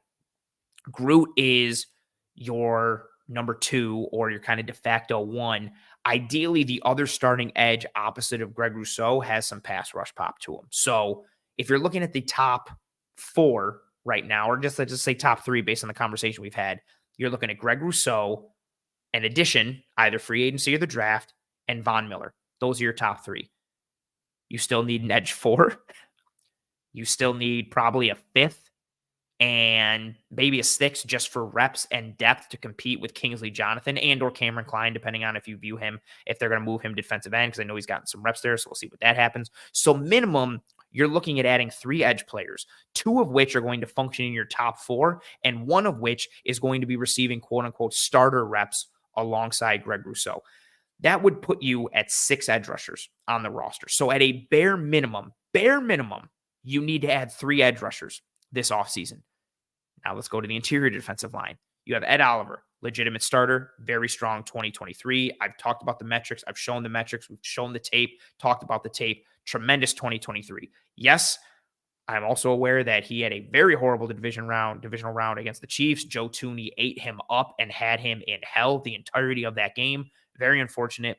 Groot is your number two or your kind of de facto one. Ideally, the other starting edge opposite of Greg Rousseau has some pass rush pop to him. So if you're looking at the top four right now, or let's just say top three based on the conversation we've had, you're looking at Greg Rousseau, in addition, either free agency or the draft, and Von Miller. Those are your top three. You still need an edge four. You still need probably a fifth and maybe a sixth just for reps and depth to compete with Kingsley Jonathan and or Cameron Klein, depending on if you view him, if they're going to move him defensive end, because I know he's gotten some reps there, so we'll see what that happens. So minimum, you're looking at adding 3 edge players, 2 of which are going to function in your top 4, and 1 of which is going to be receiving quote-unquote starter reps alongside Greg Rousseau. That would put you at 6 edge rushers on the roster. So at a bare minimum, you need to add 3 edge rushers this offseason. Now let's go to the interior defensive line. You have Ed Oliver, legitimate starter, very strong 2023. I've talked about the metrics. I've shown the metrics. We've shown the tape, talked about the tape. Tremendous 2023. Yes, I'm also aware that he had a very horrible divisional round against the Chiefs. Joe Thuney ate him up and had him in hell the entirety of that game. Very unfortunate.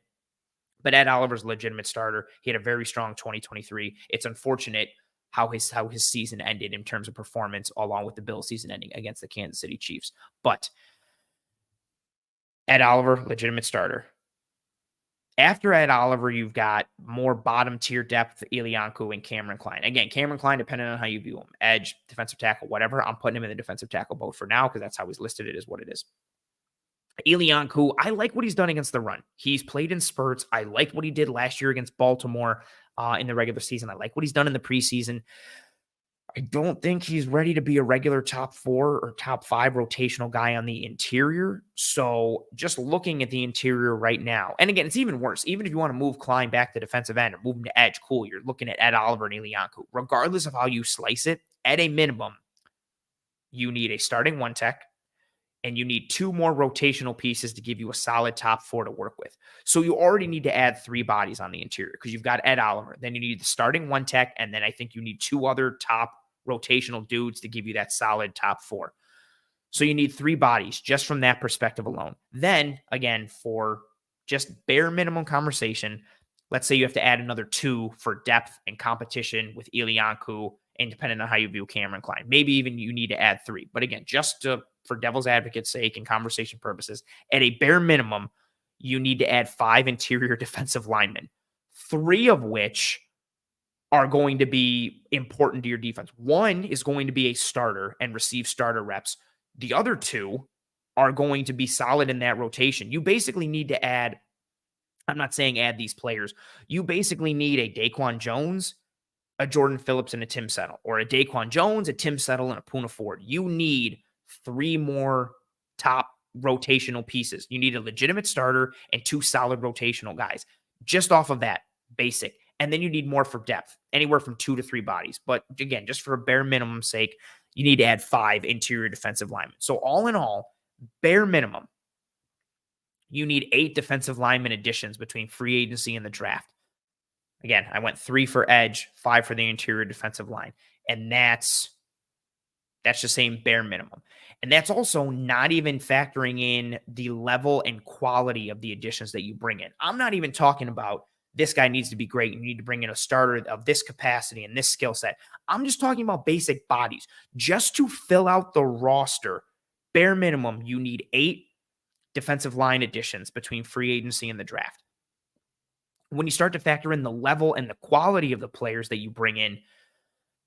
But Ed Oliver's a legitimate starter. He had a very strong 2023. It's unfortunate how his season ended in terms of performance, along with the Bills season ending against the Kansas City Chiefs. But Ed Oliver, legitimate starter. After Ed Oliver, you've got more bottom tier depth, Elianku and Cameron Klein. Again, Cameron Klein, depending on how you view him, edge, defensive tackle, whatever, I'm putting him in the defensive tackle boat for now because that's how he's listed. It is what it is. Elianku, I like what he's done against the run. He's played in spurts. I like what he did last year against Baltimore in the regular season. I like what he's done in the preseason. I don't think he's ready to be a regular top 4 or top 5 rotational guy on the interior. So just looking at the interior right now, and again, it's even worse. Even if you want to move Klein back to defensive end or move him to edge, cool. You're looking at Ed Oliver and Elianku. Regardless of how you slice it, at a minimum, you need a starting 1 tech, and you need 2 more rotational pieces to give you a solid top 4 to work with. So you already need to add 3 bodies on the interior because you've got Ed Oliver. Then you need the starting 1 tech, and then I think you need 2 other top rotational dudes to give you that solid top 4. So you need 3 bodies just from that perspective alone. Then, again, for just bare minimum conversation, let's say you have to add another 2 for depth and competition with Elianku, and depending on how you view Cameron Klein. Maybe even you need to add 3. But again, just for devil's advocate's sake and conversation purposes, at a bare minimum, you need to add 5 interior defensive linemen, 3 of which are going to be important to your defense. 1 is going to be a starter and receive starter reps. The other 2 are going to be solid in that rotation. You basically need to add, I'm not saying add these players. You basically need a Daquan Jones, a Jordan Phillips, and a Tim Settle, or a Daquan Jones, a Tim Settle, and a Poona Ford. You need 3 more top rotational pieces. You need a legitimate starter and 2 solid rotational guys. Just off of that, basic. And then you need more for depth, anywhere from 2 to 3 bodies. But again, just for a bare minimum sake, you need to add 5 interior defensive linemen. So all in all, bare minimum, you need 8 defensive lineman additions between free agency and the draft. Again, I went 3 for edge, 5 for the interior defensive line. And that's just saying bare minimum. And that's also not even factoring in the level and quality of the additions that you bring in. I'm not even talking about this guy needs to be great. You need to bring in a starter of this capacity and this skill set. I'm just talking about basic bodies. Just to fill out the roster, bare minimum, you need 8 defensive line additions between free agency and the draft. When you start to factor in the level and the quality of the players that you bring in,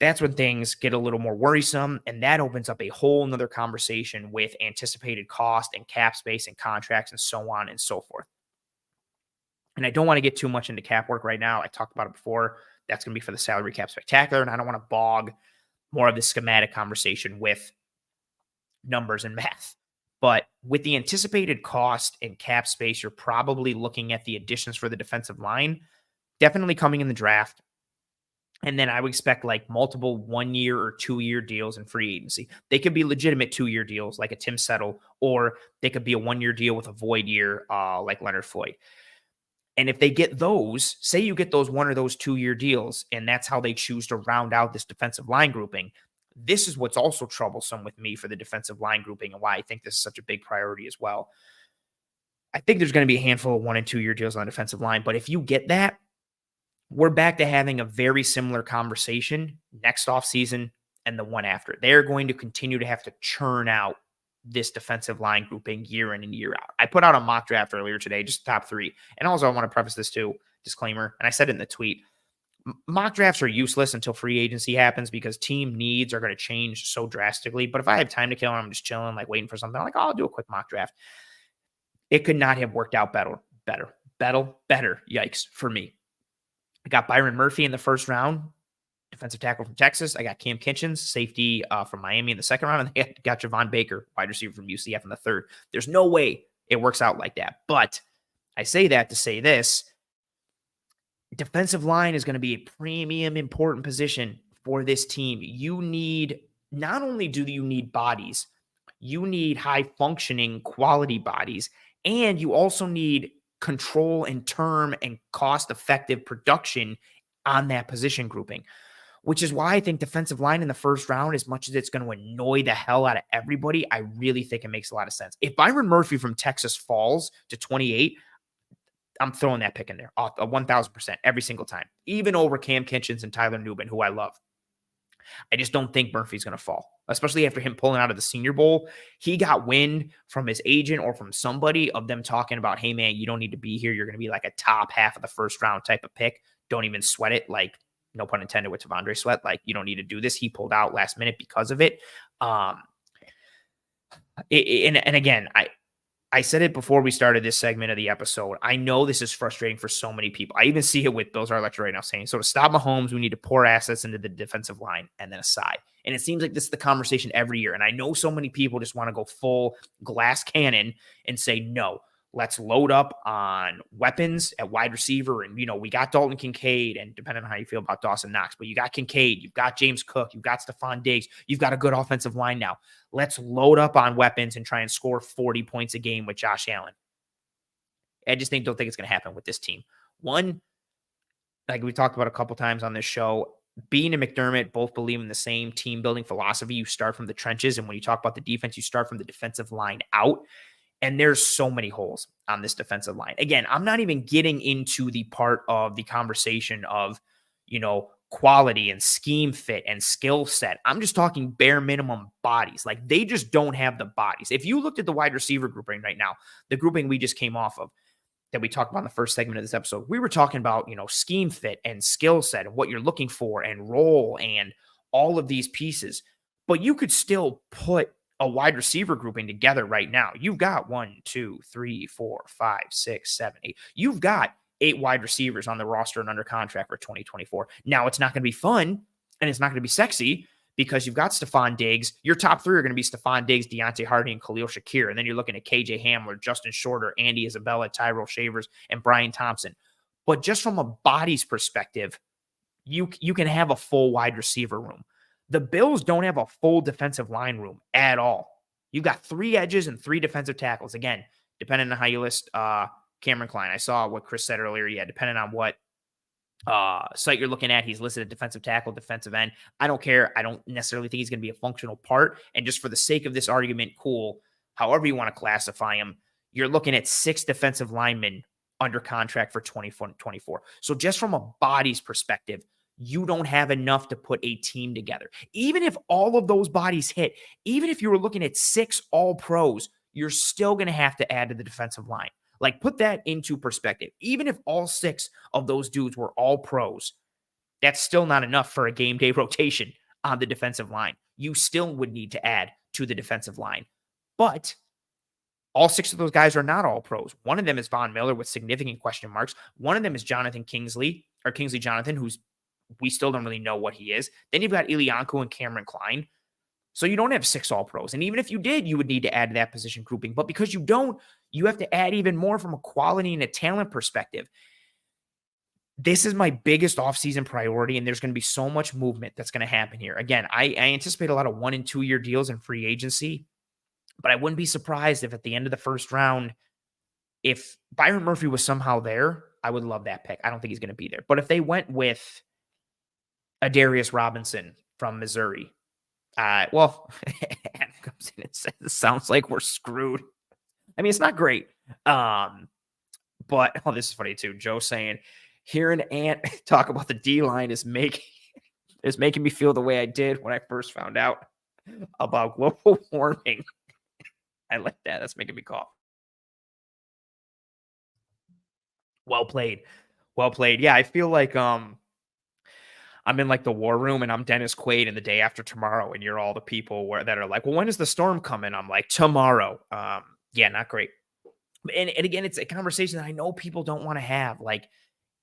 that's when things get a little more worrisome, and that opens up a whole nother conversation with anticipated cost and cap space and contracts and so on and so forth. And I don't want to get too much into cap work right now. I talked about it before. That's going to be for the salary cap spectacular. And I don't want to bog more of the schematic conversation with numbers and math. But with the anticipated cost and cap space, you're probably looking at the additions for the defensive line definitely coming in the draft. And then I would expect like multiple 1 year or 2 year deals in free agency. They could be legitimate 2 year deals like a Tim Settle, or they could be a 1 year deal with a void year like Leonard Floyd. And if they get those, say you get those 1 or those 2 year deals, and that's how they choose to round out this defensive line grouping, this is what's also troublesome with me for the defensive line grouping and why I think this is such a big priority as well. I think there's going to be a handful of 1 and 2 year deals on the defensive line, but if you get that, we're back to having a very similar conversation next offseason and the one after. They're going to continue to have to churn out this defensive line grouping year in and year out. I put out a mock draft earlier today, just top 3. And also I want to preface this too, disclaimer, and I said it in the tweet. Mock drafts are useless until free agency happens because team needs are going to change so drastically. But if I have time to kill and I'm just chilling, like waiting for something, I'm like, oh, I'll do a quick mock draft. It could not have worked out better. Yikes for me. I got Byron Murphy in the first round, defensive tackle from Texas. I got Cam Kinchens, safety from Miami in the second round. And I got Javon Baker, wide receiver from UCF in the third. There's no way it works out like that. But I say that to say this. Defensive line is going to be a premium important position for this team. You need, not only do you need bodies, you need high functioning quality bodies, and you also need control and term and cost effective production on that position grouping, which is why I think defensive line in the first round, as much as it's going to annoy the hell out of everybody, I really think it makes a lot of sense. If Byron Murphy from Texas falls to 28, I'm throwing that pick in there 1,000% every single time, even over Cam Kinchens and Tyler Nubin, who I love. I just don't think Murphy's going to fall, especially after him pulling out of the Senior Bowl. He got wind from his agent or from somebody of them talking about, hey, man, you don't need to be here. You're going to be like a top half of the first round type of pick. Don't even sweat it. Like, no pun intended with Tavondre Sweat. Like, you don't need to do this. He pulled out last minute because of it. And again, I said it before we started this segment of the episode. I know this is frustrating for so many people. I even see it with Bills Are Electric right now saying, so to stop Mahomes, we need to pour assets into the defensive line and then aside. And it seems like this is the conversation every year. And I know so many people just want to go full glass cannon and say, no, let's load up on weapons at wide receiver. And, you know, we got Dalton Kincaid, and depending on how you feel about Dawson Knox, but you got Kincaid, you've got James Cook, you've got Stephon Diggs, you've got a good offensive line now. Let's load up on weapons and try and score 40 points a game with Josh Allen. I just don't think it's going to happen with this team. One, like we talked about a couple times on this show, Bean and McDermott both believe in the same team building philosophy. You start from the trenches. And when you talk about the defense, you start from the defensive line out. And there's so many holes on this defensive line. Again, I'm not even getting into the part of the conversation of, you know, quality and scheme fit and skill set. I'm just talking bare minimum bodies. Like, they just don't have the bodies. If you looked at the wide receiver grouping right now, the grouping we just came off of that we talked about in the first segment of this episode, we were talking about, you know, scheme fit and skill set and what you're looking for and role and all of these pieces. But you could still put a wide receiver grouping together right now. You've got 1, 2, 3, 4, 5, 6, 7, 8. You've got 8 wide receivers on the roster and under contract for 2024. Now, it's not going to be fun and it's not going to be sexy because you've got Stephon Diggs. Your top 3 are going to be Stephon Diggs, Deontay Hardy, and Khalil Shakir. And then you're looking at KJ Hamler, Justin Shorter, Andy Isabella, Tyrell Shavers, and Brian Thompson. But just from a bodies perspective, you can have a full wide receiver room. The Bills don't have a full defensive line room at all. You've got 3 edges and 3 defensive tackles. Again, depending on how you list Cameron Klein. I saw what Chris said earlier. Yeah, depending on what site you're looking at, he's listed a defensive tackle, defensive end. I don't care. I don't necessarily think he's going to be a functional part. And just for the sake of this argument, cool, however you want to classify him, you're looking at 6 defensive linemen under contract for 2024. So just from a bodies perspective, you don't have enough to put a team together. Even if all of those bodies hit, even if you were looking at 6 all pros, you're still going to have to add to the defensive line. Like, put that into perspective. Even if all 6 of those dudes were all pros, that's still not enough for a game day rotation on the defensive line. You still would need to add to the defensive line. But all 6 of those guys are not all pros. One of them is Von Miller with significant question marks. One of them is Kingsley Jonathan, who's we still don't really know what he is. Then you've got Ilianko and Cameron Klein. So you don't have 6 All-Pros. And even if you did, you would need to add to that position grouping. But because you don't, you have to add even more from a quality and a talent perspective. This is my biggest offseason priority, and there's going to be so much movement that's going to happen here. Again, I anticipate a lot of 1 and 2 year deals in free agency, but I wouldn't be surprised if at the end of the first round, if Byron Murphy was somehow there, I would love that pick. I don't think he's going to be there. But if they went with a Darius Robinson from Missouri, well, Adam comes in and says, it sounds like we're screwed. I mean, it's not great. But this is funny too. Joe saying, hearing Ant talk about the D-line is making me feel the way I did when I first found out about global warming. I like that. That's making me cough. Well played. Well played. Yeah, I feel like I'm in like the war room and I'm Dennis Quaid in The Day After Tomorrow, and you're all the people that are like, well, when is the storm coming? I'm like, tomorrow. Yeah, not great. And again, it's a conversation that I know people don't want to have. Like,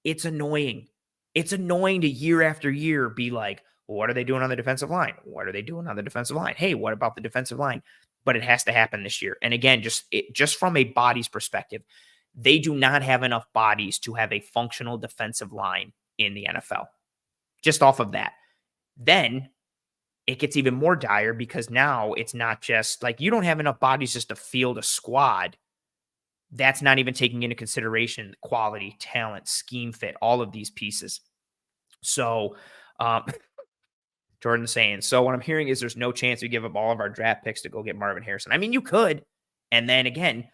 it's annoying. It's annoying to year after year be like, well, what are they doing on the defensive line? What are they doing on the defensive line? Hey, what about the defensive line? But it has to happen this year. And again, just from a bodies perspective, they do not have enough bodies to have a functional defensive line in the NFL. Just off of that. Then it gets even more dire because now it's not just like you don't have enough bodies just to field a squad. That's not even taking into consideration quality, talent, scheme fit, all of these pieces. So, Jordan's saying, so what I'm hearing is there's no chance we give up all of our draft picks to go get Marvin Harrison. I mean, you could. And then again,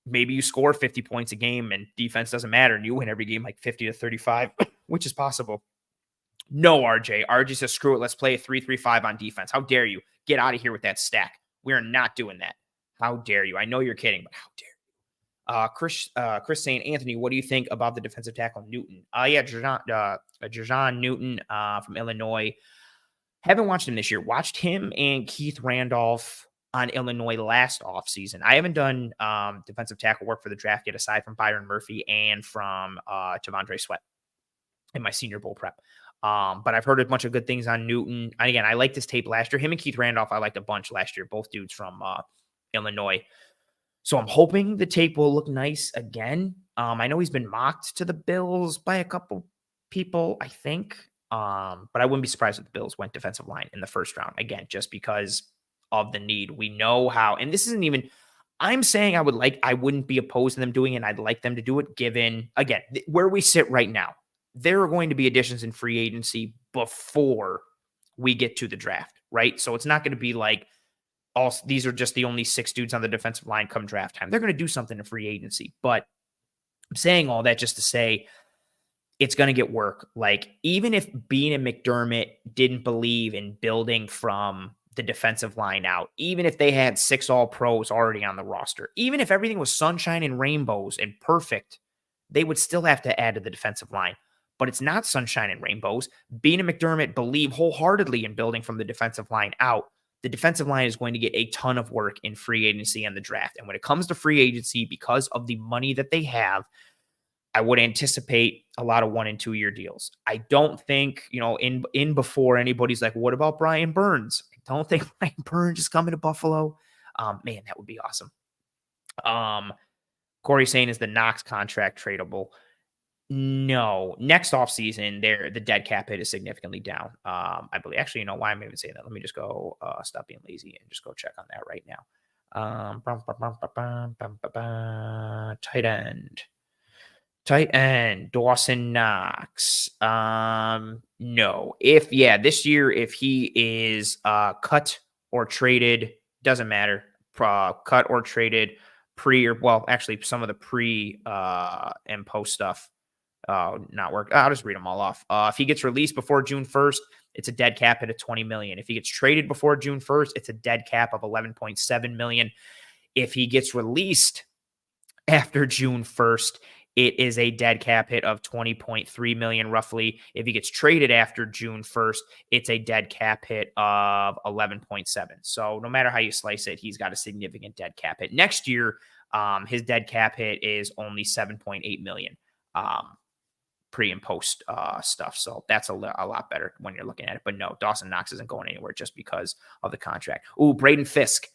maybe you score 50 points a game and defense doesn't matter and you win every game like 50 to 35, which is possible. No, RJ. RJ says, screw it. Let's play a 3-3-5 on defense. How dare you? Get out of here with that stack. We're not doing that. How dare you? I know you're kidding, but how dare you? Chris saying, Anthony, what do you think about the defensive tackle Newton? Yeah, Jerjon Newton from Illinois. Haven't watched him this year. Watched him and Keith Randolph on Illinois last offseason. I haven't done defensive tackle work for the draft yet, aside from Byron Murphy and from T'Vondre Sweat in my Senior Bowl prep. But I've heard a bunch of good things on Newton. And again, I liked his tape last year. Him and Keith Randolph, I liked a bunch last year. Both dudes from Illinois. So I'm hoping the tape will look nice again. I know he's been mocked to the Bills by a couple people, I think. But I wouldn't be surprised if the Bills went defensive line in the first round. Again, just because of the need. We know how, and this isn't even, I'm saying I wouldn't be opposed to them doing it. And I'd like them to do it given, again, where we sit right now. There are going to be additions in free agency before we get to the draft, right? So it's not going to be like, these are just the only 6 dudes on the defensive line come draft time. They're going to do something in free agency. But I'm saying all that just to say it's going to get work. Like, even if Bean and McDermott didn't believe in building from the defensive line out, even if they had 6 All-Pros already on the roster, even if everything was sunshine and rainbows and perfect, they would still have to add to the defensive line. But it's not sunshine and rainbows. Bean and McDermott believe wholeheartedly in building from the defensive line out. The defensive line is going to get a ton of work in free agency and the draft. And when it comes to free agency, because of the money that they have, I would anticipate a lot of 1 and 2 year deals. I don't think, in before anybody's like, what about Brian Burns? I don't think Brian Burns is coming to Buffalo. Man, that would be awesome. Corey saying, is the Knox contract tradable? No. Next offseason, the dead cap hit is significantly down. I believe. Actually, why am I even saying that? Let me just go stop being lazy and just go check on that right now. Tight end, Dawson Knox. No. This year, if he is cut or traded, doesn't matter. Cut or traded actually some of the pre and post stuff not work. I'll just read them all off. If he gets released before June 1st, it's a dead cap at $20 million. If he gets traded before June 1st, it's a dead cap of $11.7 million. If he gets released after June 1st, it is a dead cap hit of $20.3 million roughly. If he gets traded after June 1st, it's a dead cap hit of 11.7. So no matter how you slice it, he's got a significant dead cap hit. Next year, his dead cap hit is only $7.8 million. pre and post stuff. So that's a lot better when you're looking at it. But no, Dawson Knox isn't going anywhere just because of the contract. Ooh, Braden Fisk.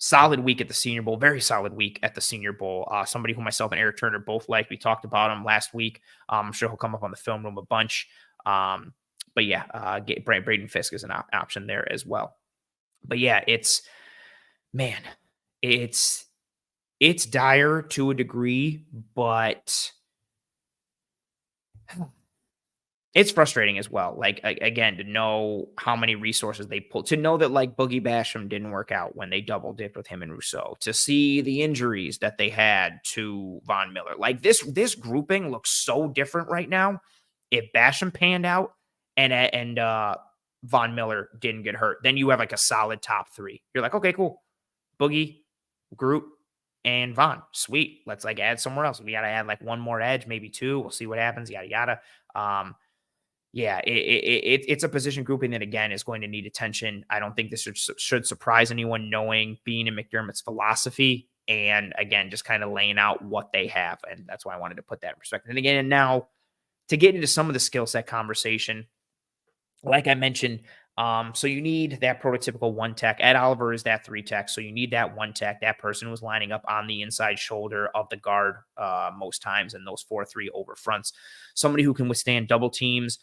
Solid week at the Senior Bowl, very solid week at the Senior Bowl. Somebody who myself and Eric Turner both like. We talked about him last week. I'm sure he'll come up on the film room a bunch. But yeah, Braden Fisk is an option there as well. But yeah, it's dire to a degree, but it's frustrating as well. Like, again, to know how many resources they pulled, to know that like Boogie Basham didn't work out when they double dipped with him and Rousseau, to see the injuries that they had to Von Miller. Like this grouping looks so different right now. If Basham panned out and Von Miller didn't get hurt, then you have like a solid top three. You're like, okay, cool. Boogie, Groot, and Von. Sweet. Let's like add somewhere else. We got to add like one more edge, maybe two. We'll see what happens. Yada, yada. Yeah, it's a position grouping that, again, is going to need attention. I don't think this should surprise anyone, knowing Beane and McDermott's philosophy, and, again, just kind of laying out what they have. And that's why I wanted to put that in perspective. And, again, now to get into some of the skill set conversation, like I mentioned, so you need that prototypical one tech. Ed Oliver is that three tech. So you need that one tech, that person who was lining up on the inside shoulder of the guard most times in those 4-3 over fronts. Somebody who can withstand double teams,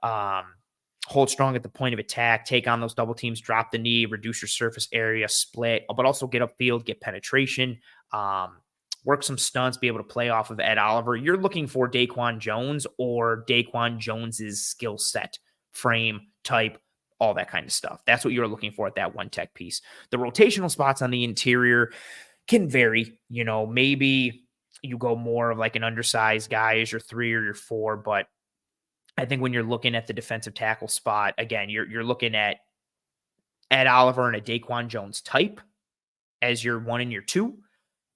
hold strong at the point of attack, take on those double teams, drop the knee, reduce your surface area, split, but also get upfield, get penetration, work some stunts, be able to play off of Ed Oliver. You're looking for Daquan Jones or Daquan Jones's skill set, frame, type, all that kind of stuff. That's what you're looking for at that one tech piece. The rotational spots on the interior can vary. You know, maybe you go more of like an undersized guy as your 3 or your 4, but I think when you're looking at the defensive tackle spot, again, you're looking at Ed Oliver and a Daquan Jones type as your 1 and your 2.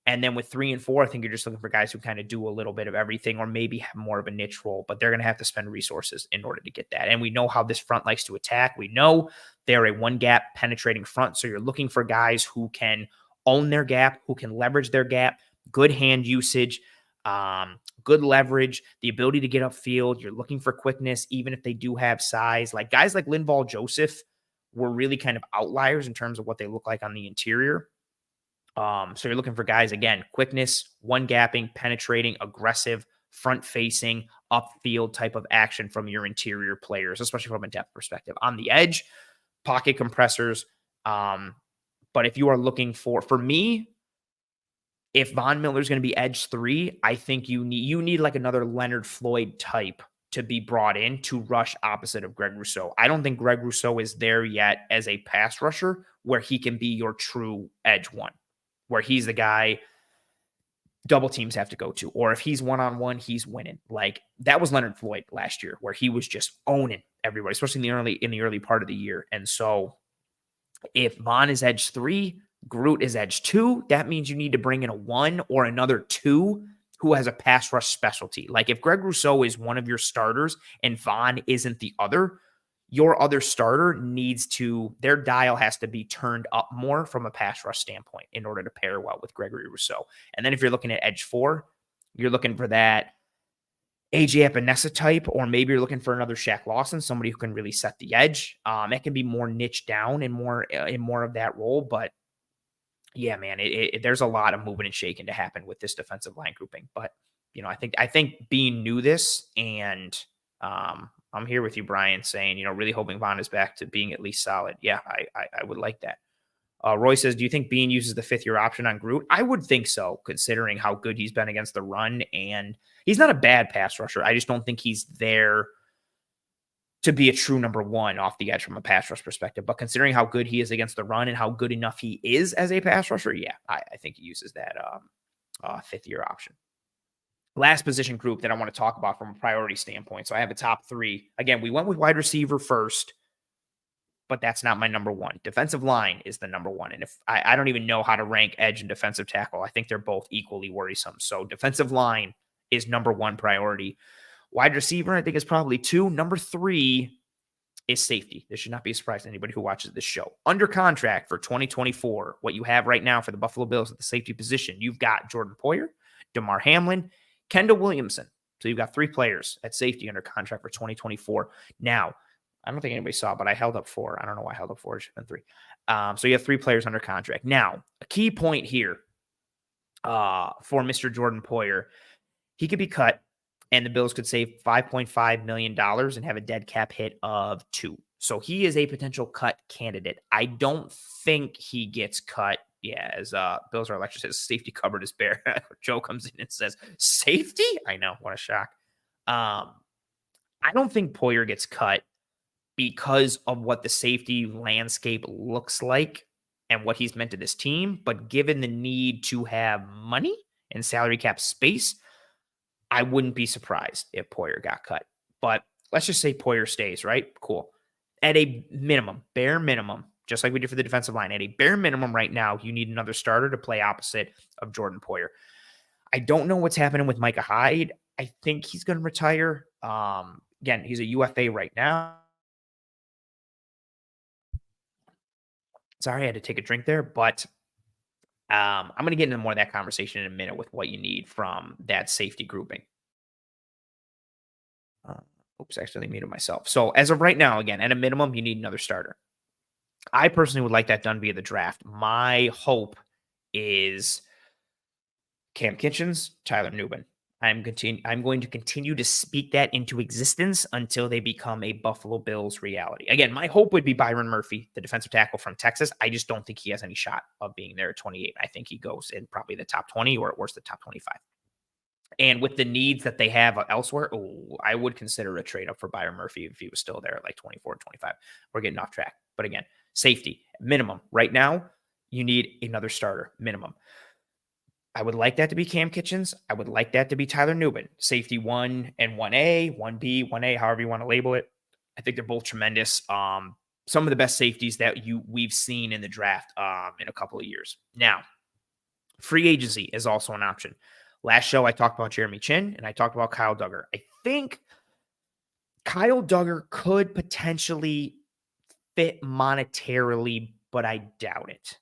And then with 3 and 4, I think you're just looking for guys who kind of do a little bit of everything, or maybe have more of a niche role, but they're going to have to spend resources in order to get that. And we know how this front likes to attack. We know they're a one gap penetrating front. So you're looking for guys who can own their gap, who can leverage their gap, good hand usage, good leverage, the ability to get upfield. You're looking for quickness, even if they do have size. Like guys like Linval Joseph were really kind of outliers in terms of what they look like on the interior. So you're looking for guys, again, quickness, one gapping, penetrating, aggressive, front facing, upfield type of action from your interior players, especially from a depth perspective. On the edge, pocket compressors. But if you are looking for me, if Von Miller is going to be edge 3, I think you need like another Leonard Floyd type to be brought in to rush opposite of Greg Rousseau. I don't think Greg Rousseau is there yet as a pass rusher where he can be your true edge 1, where he's the guy double teams have to go to, or if he's one-on-one, he's winning. Like that was Leonard Floyd last year, where he was just owning everybody, especially in the early part of the year. And so if Von is edge 3, Groot is edge 2, that means you need to bring in a 1 or another 2 who has a pass rush specialty. Like if Greg Rousseau is one of your starters and Von isn't the other, your other starter their dial has to be turned up more from a pass rush standpoint in order to pair well with Gregory Rousseau. And then if you're looking at edge 4, you're looking for that AJ Epinesa type, or maybe you're looking for another Shaq Lawson, somebody who can really set the edge. That can be more niche down and more of that role. But yeah, man, there's a lot of moving and shaking to happen with this defensive line grouping. But I think Beane knew this, and I'm here with you, Brian, saying, really hoping Von is back to being at least solid. Yeah, I would like that. Roy says, do you think Beane uses the 5th-year option on Groot? I would think so, considering how good he's been against the run. And he's not a bad pass rusher. I just don't think he's there to be a true number 1 off the edge from a pass rush perspective. But considering how good he is against the run and how good enough he is as a pass rusher, yeah, I think he uses that 5th-year option. Last position group that I want to talk about from a priority standpoint. So I have a top 3. Again, we went with wide receiver first, but that's not my number 1. Defensive line is the number 1. And if I don't even know how to rank edge and defensive tackle, I think they're both equally worrisome. So defensive line is number 1 priority. Wide receiver, I think, is probably 2. Number 3 is safety. This should not be a surprise to anybody who watches this show. Under contract for 2024, what you have right now for the Buffalo Bills at the safety position, you've got Jordan Poyer, Damar Hamlin, Kendall Williamson. So you've got 3 players at safety under contract for 2024. Now, I don't think anybody saw, but I held up 4. I don't know why I held up 4. It should have been 3. So you have 3 players under contract. Now, a key point here for Mr. Jordan Poyer, he could be cut, and the Bills could save $5.5 million and have a dead cap hit of 2. So he is a potential cut candidate. I don't think he gets cut. Yeah, as Bills are lecture says, safety covered is bare. Joe comes in and says, safety? I know, what a shock. I don't think Poyer gets cut because of what the safety landscape looks like and what he's meant to this team. But given the need to have money and salary cap space, I wouldn't be surprised if Poyer got cut. But let's just say Poyer stays, right? Cool. At a minimum, bare minimum, just like we did for the defensive line, at a bare minimum right now, you need another starter to play opposite of Jordan Poyer. I don't know what's happening with Micah Hyde. I think he's going to retire. Again, he's a UFA right now. Sorry, I had to take a drink there, but I'm going to get into more of that conversation in a minute with what you need from that safety grouping. Oops, I accidentally muted myself. So as of right now, again, at a minimum, you need another starter. I personally would like that done via the draft. My hope is Cam Kitchens, Tyler Nubin. I'm going to continue to speak that into existence until they become a Buffalo Bills reality. Again, my hope would be Byron Murphy, the defensive tackle from Texas. I just don't think he has any shot of being there at 28. I think he goes in probably the top 20 or at worst the top 25. And with the needs that they have elsewhere, I would consider a trade up for Byron Murphy if he was still there at like 24, 25. We're getting off track. But again, safety, minimum. Right now, you need another starter, minimum. I would like that to be Cam Kitchens. I would like that to be Tyler Nubin. Safety 1 and 1A, 1B, 1A, however you want to label it. I think they're both tremendous. Some of the best safeties that we've seen in the draft in a couple of years. Now, free agency is also an option. Last show, I talked about Jeremy Chin, and I talked about Kyle Duggar. I think Kyle Duggar could potentially fit monetarily, but I doubt it.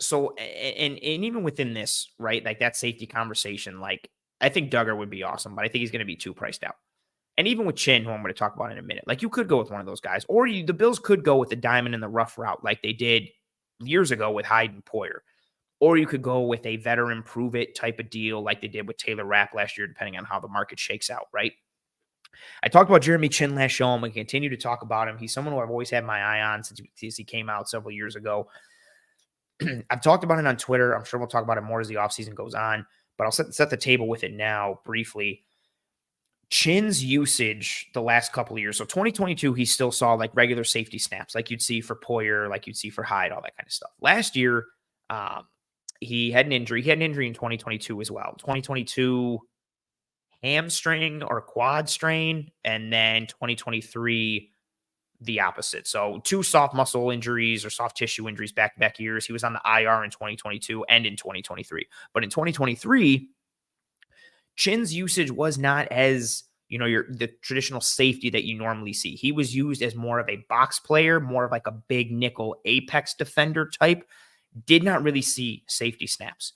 So, and even within this, right, like that safety conversation, like I think Duggar would be awesome, but I think he's going to be too priced out. And even with Chin, who I'm going to talk about in a minute, like you could go with one of those guys, or the Bills could go with the diamond in the rough route like they did years ago with Hyde and Poyer. Or you could go with a veteran prove it type of deal like they did with Taylor Rapp last year, depending on how the market shakes out, right? I talked about Jeremy Chin last show. I'm going to continue to talk about him. He's someone who I've always had my eye on since he came out several years ago. I've talked about it on Twitter. I'm sure we'll talk about it more as the offseason goes on, but I'll set the table with it now briefly. Chin's usage the last couple of years. So 2022, he still saw like regular safety snaps, like you'd see for Poyer, like you'd see for Hyde, all that kind of stuff. Last year, he had an injury. He had an injury in 2022 as well. 2022 hamstring or quad strain, and then 2023 the opposite. So 2 soft muscle injuries or soft tissue injuries back-to-back years. He was on the IR in 2022 and in 2023. But in 2023, Chin's usage was not as, the traditional safety that you normally see. He was used as more of a box player, more of like a big nickel apex defender type. Did not really see safety snaps,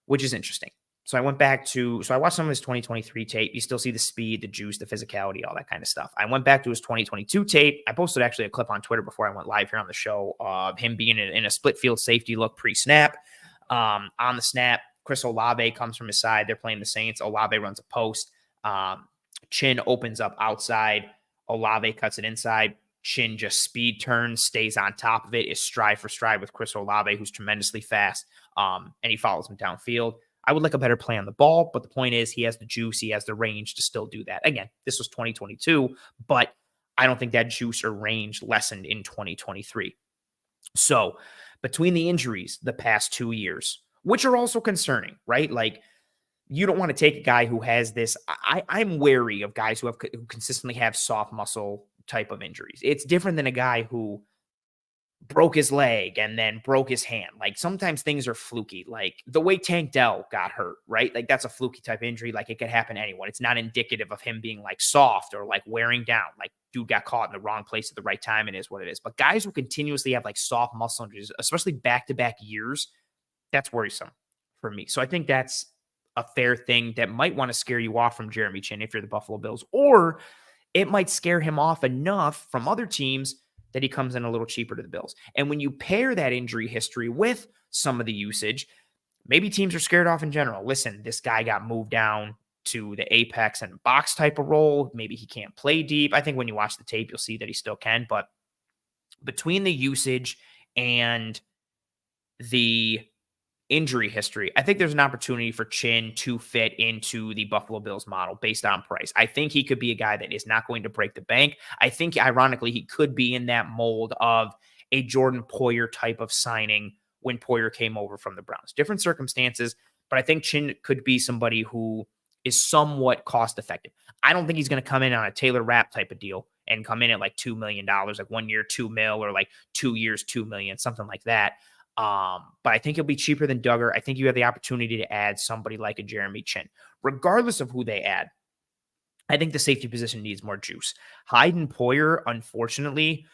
which is interesting. So I watched some of his 2023 tape. You still see the speed, the juice, the physicality, all that kind of stuff. I went back to his 2022 tape. I posted actually a clip on Twitter before I went live here on the show of him being in a split field safety look pre-snap. On the snap, Chris Olave comes from his side. They're playing the Saints. Olave runs a post. Chin opens up outside. Olave cuts it inside. Chin just speed turns, stays on top of it, is stride for stride with Chris Olave, who's tremendously fast, and he follows him downfield. I would like a better play on the ball, but the point is he has the juice, he has the range to still do that. Again, this was 2022, but I don't think that juice or range lessened in 2023. So between the injuries the past 2 years, which are also concerning, right? Like you don't want to take a guy who has this. I'm wary of guys who consistently have soft muscle type of injuries. It's different than a guy who broke his leg and then broke his hand. Like sometimes things are fluky, like the way Tank Dell got hurt, right? Like that's a fluky type injury. Like it could happen to anyone. It's not indicative of him being like soft or like wearing down. Like dude got caught in the wrong place at the right time. It is what it is. But guys who continuously have like soft muscle injuries, especially back-to-back years, that's worrisome for me. So I think that's a fair thing that might want to scare you off from Jeremy Chin if you're the Buffalo Bills, or it might scare him off enough from other teams that he comes in a little cheaper to the Bills. And when you pair that injury history with some of the usage, maybe teams are scared off in general. Listen, this guy got moved down to the apex and box type of role. Maybe he can't play deep. I think when you watch the tape, you'll see that he still can. But between the usage and the injury history, I think there's an opportunity for Chin to fit into the Buffalo Bills model based on price. I think he could be a guy that is not going to break the bank. I think, ironically, he could be in that mold of a Jordan Poyer type of signing when Poyer came over from the Browns. Different circumstances, but I think Chin could be somebody who is somewhat cost effective. I don't think he's going to come in on a Taylor Rapp type of deal and come in at like $2 million, like 1 year, 2 mil, or like 2 years, 2 million, something like that. But I think he'll be cheaper than Duggar. I think you have the opportunity to add somebody like a Jeremy Chin. Regardless of who they add, I think the safety position needs more juice. Hyde and Poyer, unfortunately,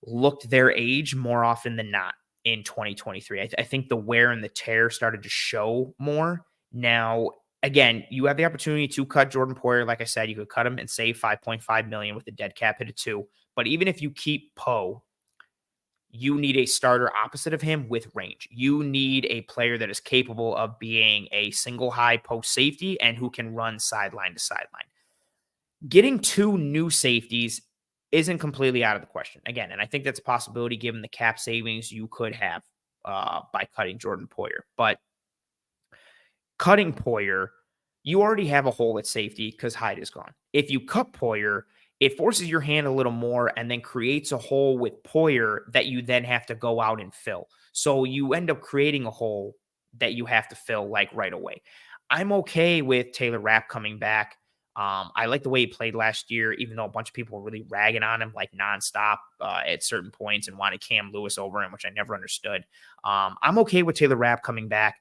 looked their age more often than not in 2023. I think the wear and the tear started to show more. Now, again, you have the opportunity to cut Jordan Poyer. Like I said, you could cut him and save $5.5 million with a dead cap hit of 2. But even if you keep Poe, you need a starter opposite of him with range. You need a player that is capable of being a single high post safety and who can run sideline to sideline. Getting 2 new safeties isn't completely out of the question. Again, and I think that's a possibility given the cap savings you could have by cutting Jordan Poyer. But cutting Poyer, you already have a hole at safety because Hyde is gone. If you cut Poyer, it forces your hand a little more and then creates a hole with Poyer that you then have to go out and fill. So you end up creating a hole that you have to fill like right away. I'm okay with Taylor Rapp coming back. I like the way he played last year, even though a bunch of people were really ragging on him like nonstop at certain points and wanted Cam Lewis over him, which I never understood. I'm okay with Taylor Rapp coming back.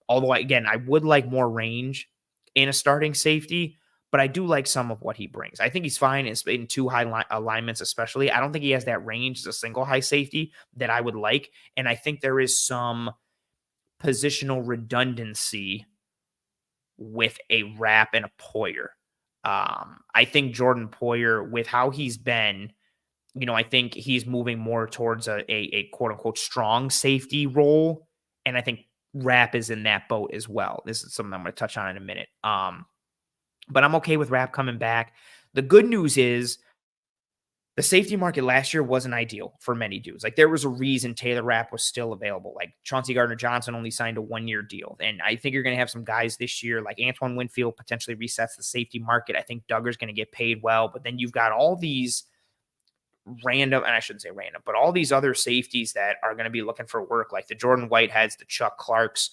Although, again, I would like more range in a starting safety, but I do like some of what he brings. I think he's fine in 2 high alignments, especially. I don't think he has that range as a single high safety that I would like. And I think there is some positional redundancy with a Rapp and a Poyer. I think Jordan Poyer, with how he's been, I think he's moving more towards a quote unquote strong safety role. And I think Rapp is in that boat as well. This is something I'm going to touch on in a minute. But I'm okay with Rapp coming back. The good news is the safety market last year wasn't ideal for many dudes. Like there was a reason Taylor Rapp was still available. Like Chauncey Gardner-Johnson only signed a 1-year deal. And I think you're going to have some guys this year, like Antoine Winfield potentially resets the safety market. I think Duggar's going to get paid well, but then you've got all these random, and I shouldn't say random, but all these other safeties that are going to be looking for work, like the Jordan Whiteheads, the Chuck Clarks,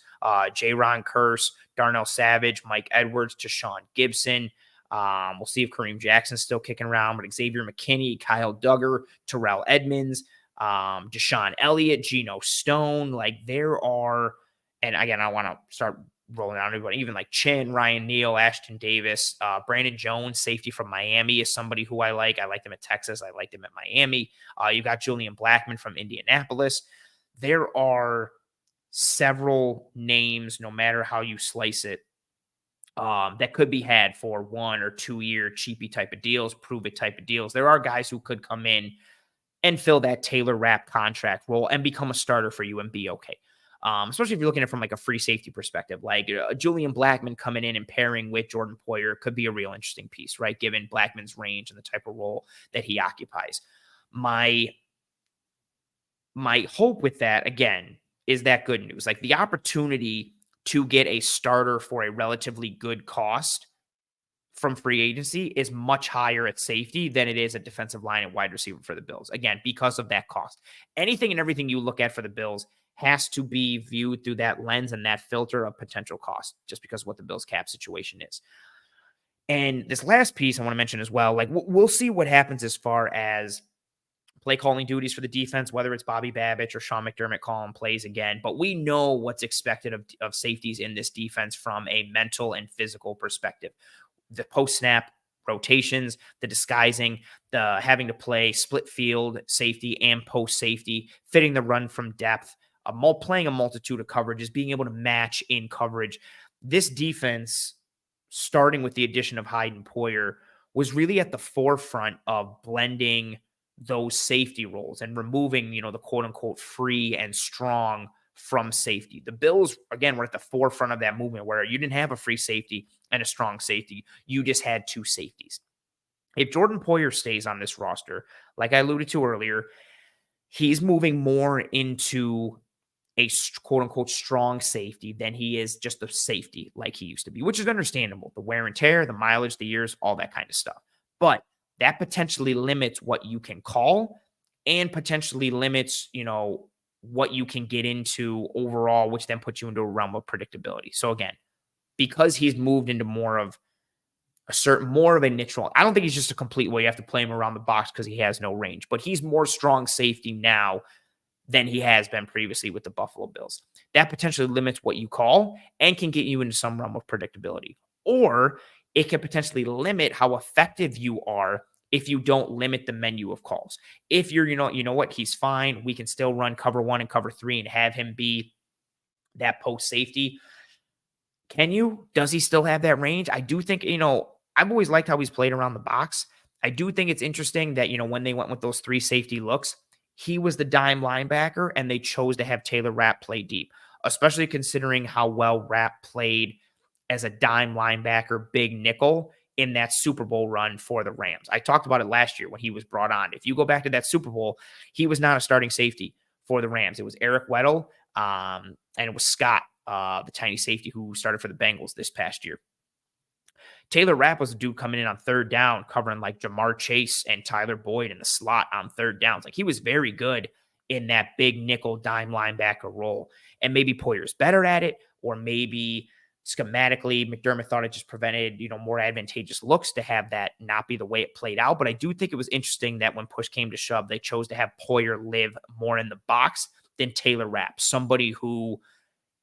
J-Ron Curse, Darnell Savage, Mike Edwards, Tashawn Gibson. We'll see if Kareem Jackson's still kicking around, but Xavier McKinney, Kyle Duggar, Terrell Edmonds, Deshaun Elliott, Geno Stone. Like there are, and again, I want to start rolling out everybody, even like Chin, Ryan Neal, Ashton Davis, Brandon Jones, safety from Miami, is somebody who I like. I liked him at Texas. I liked him at Miami. You got Julian Blackman from Indianapolis. There are several names, no matter how you slice it, that could be had for 1 or 2 year cheapy type of deals, prove it type of deals. There are guys who could come in and fill that Taylor Rapp contract role and become a starter for you and be okay. Especially if you're looking at it from like a free safety perspective, like Julian Blackman coming in and pairing with Jordan Poyer could be a real interesting piece, right? Given Blackman's range and the type of role that he occupies. My hope with that, again, is that good news. Like the opportunity to get a starter for a relatively good cost from free agency is much higher at safety than it is at defensive line and wide receiver for the Bills. Again, because of that cost. Anything and everything you look at for the Bills has to be viewed through that lens and that filter of potential cost, just because of what the Bills cap situation is. And this last piece I want to mention as well, like we'll see what happens as far as play calling duties for the defense, whether it's Bobby Babich or Sean McDermott calling plays again. But we know what's expected of safeties in this defense from a mental and physical perspective. The post-snap rotations, the disguising, the having to play split field safety and post-safety, fitting the run from depth, playing a multitude of coverages, being able to match in coverage. this defense, starting with the addition of Hyde and Poyer, was really at the forefront of blending those safety roles and removing, the quote unquote free and strong from safety. The Bills, again, were at the forefront of that movement where you didn't have a free safety and a strong safety. You just had two safeties. If Jordan Poyer stays on this roster, like I alluded to earlier, he's moving more into a quote unquote strong safety than he is just a safety like he used to be, which is understandable. The wear and tear, the mileage, the years, all that kind of stuff. But that potentially limits what you can call and potentially limits, what you can get into overall, which then puts you into a realm of predictability. So again, because he's moved into more of a niche role. I don't think he's just a complete way you have to play him around the box because he has no range, but he's more strong safety now than he has been previously with the Buffalo Bills. That potentially limits what you call and can get you into some realm of predictability. Or it can potentially limit how effective you are if you don't limit the menu of calls. If you're, you know what, he's fine. We can still run cover 1 and cover 3 and have him be that post safety. Can you? Does he still have that range? I do think, I've always liked how he's played around the box. I do think it's interesting that, when they went with those 3 safety looks, he was the dime linebacker and they chose to have Taylor Rapp play deep, especially considering how well Rapp played as a dime linebacker, big nickel in that Super Bowl run for the Rams. I talked about it last year when he was brought on. If you go back to that Super Bowl, he was not a starting safety for the Rams. It was Eric Weddle, and it was Scott, the tiny safety who started for the Bengals this past year. Taylor Rapp was a dude coming in on third down, covering like Jamar Chase and Tyler Boyd in the slot on third downs. Like he was very good in that big nickel dime linebacker role. And maybe Poyer's better at it, or maybe schematically McDermott thought it just prevented, more advantageous looks to have that not be the way it played out. But I do think it was interesting that when push came to shove, they chose to have Poyer live more in the box than Taylor Rapp, somebody who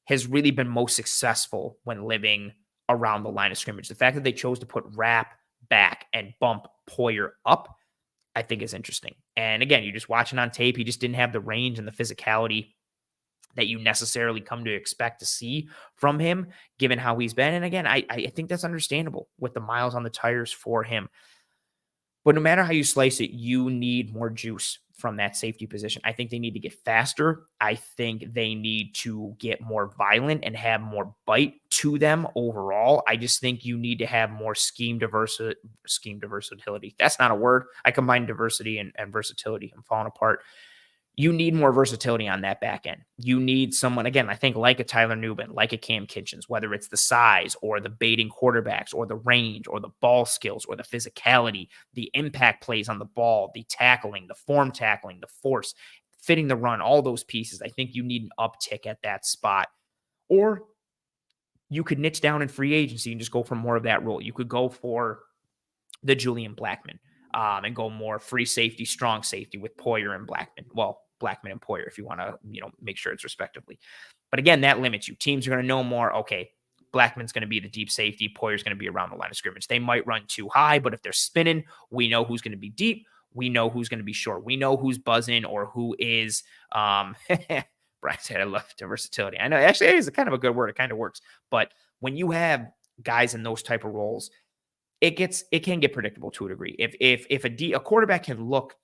has really been most successful when living around the line of scrimmage. The fact that they chose to put Rapp back and bump Poyer up, I think is interesting. And again, you're just watching on tape. He just didn't have the range and the physicality that you necessarily come to expect to see from him, given how he's been. And again, I think that's understandable with the miles on the tires for him. But no matter how you slice it, you need more juice from that safety position. I think they need to get faster. I think they need to get more violent and have more bite to them overall. I just think you need to have more scheme versatility. That's not a word. I combine diversity and versatility. I'm falling apart. You need more versatility on that back end. You need someone, again, I think like a Tyler Nubin, like a Cam Kitchens, whether it's the size or the baiting quarterbacks or the range or the ball skills or the physicality, the impact plays on the ball, the tackling, the form tackling, the force, fitting the run, all those pieces. I think you need an uptick at that spot. Or you could niche down in free agency and just go for more of that role. You could go for the Julian Blackmon and go more free safety, strong safety with Poyer and Blackmon. Well, Blackmon and Poyer, if you want to, make sure it's respectively. But again, that limits you. Teams are going to know more. Okay, Blackman's going to be the deep safety. Poyer's going to be around the line of scrimmage. They might run too high, but if they're spinning, we know who's going to be deep. We know who's going to be short. We know who's buzzing or who is. Brian said, I love versatility. I know actually it is kind of a good word. It kind of works. But when you have guys in those type of roles, it can get predictable to a degree. If a quarterback can look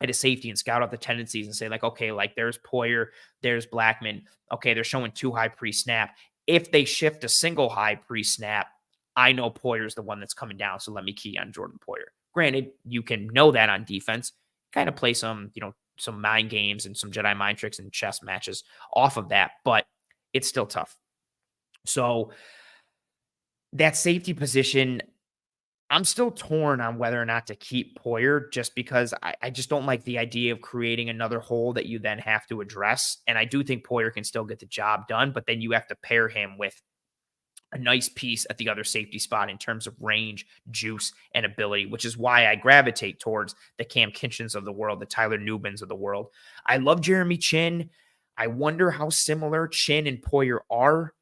at a safety and scout out the tendencies and say like, okay, like there's Poyer, there's Blackmon. Okay, they're showing too high pre-snap. If they shift a single high pre-snap, I know Poyer's the one that's coming down, so let me key on Jordan Poyer. Granted, you can know that on defense, kind of play some, some mind games and some Jedi mind tricks and chess matches off of that, but it's still tough. So that safety position, I'm still torn on whether or not to keep Poyer just because I just don't like the idea of creating another hole that you then have to address. And I do think Poyer can still get the job done, but then you have to pair him with a nice piece at the other safety spot in terms of range, juice, and ability, which is why I gravitate towards the Cam Kitchens of the world, the Tyler Nubins of the world. I love Jeremy Chinn. I wonder how similar Chinn and Poyer are,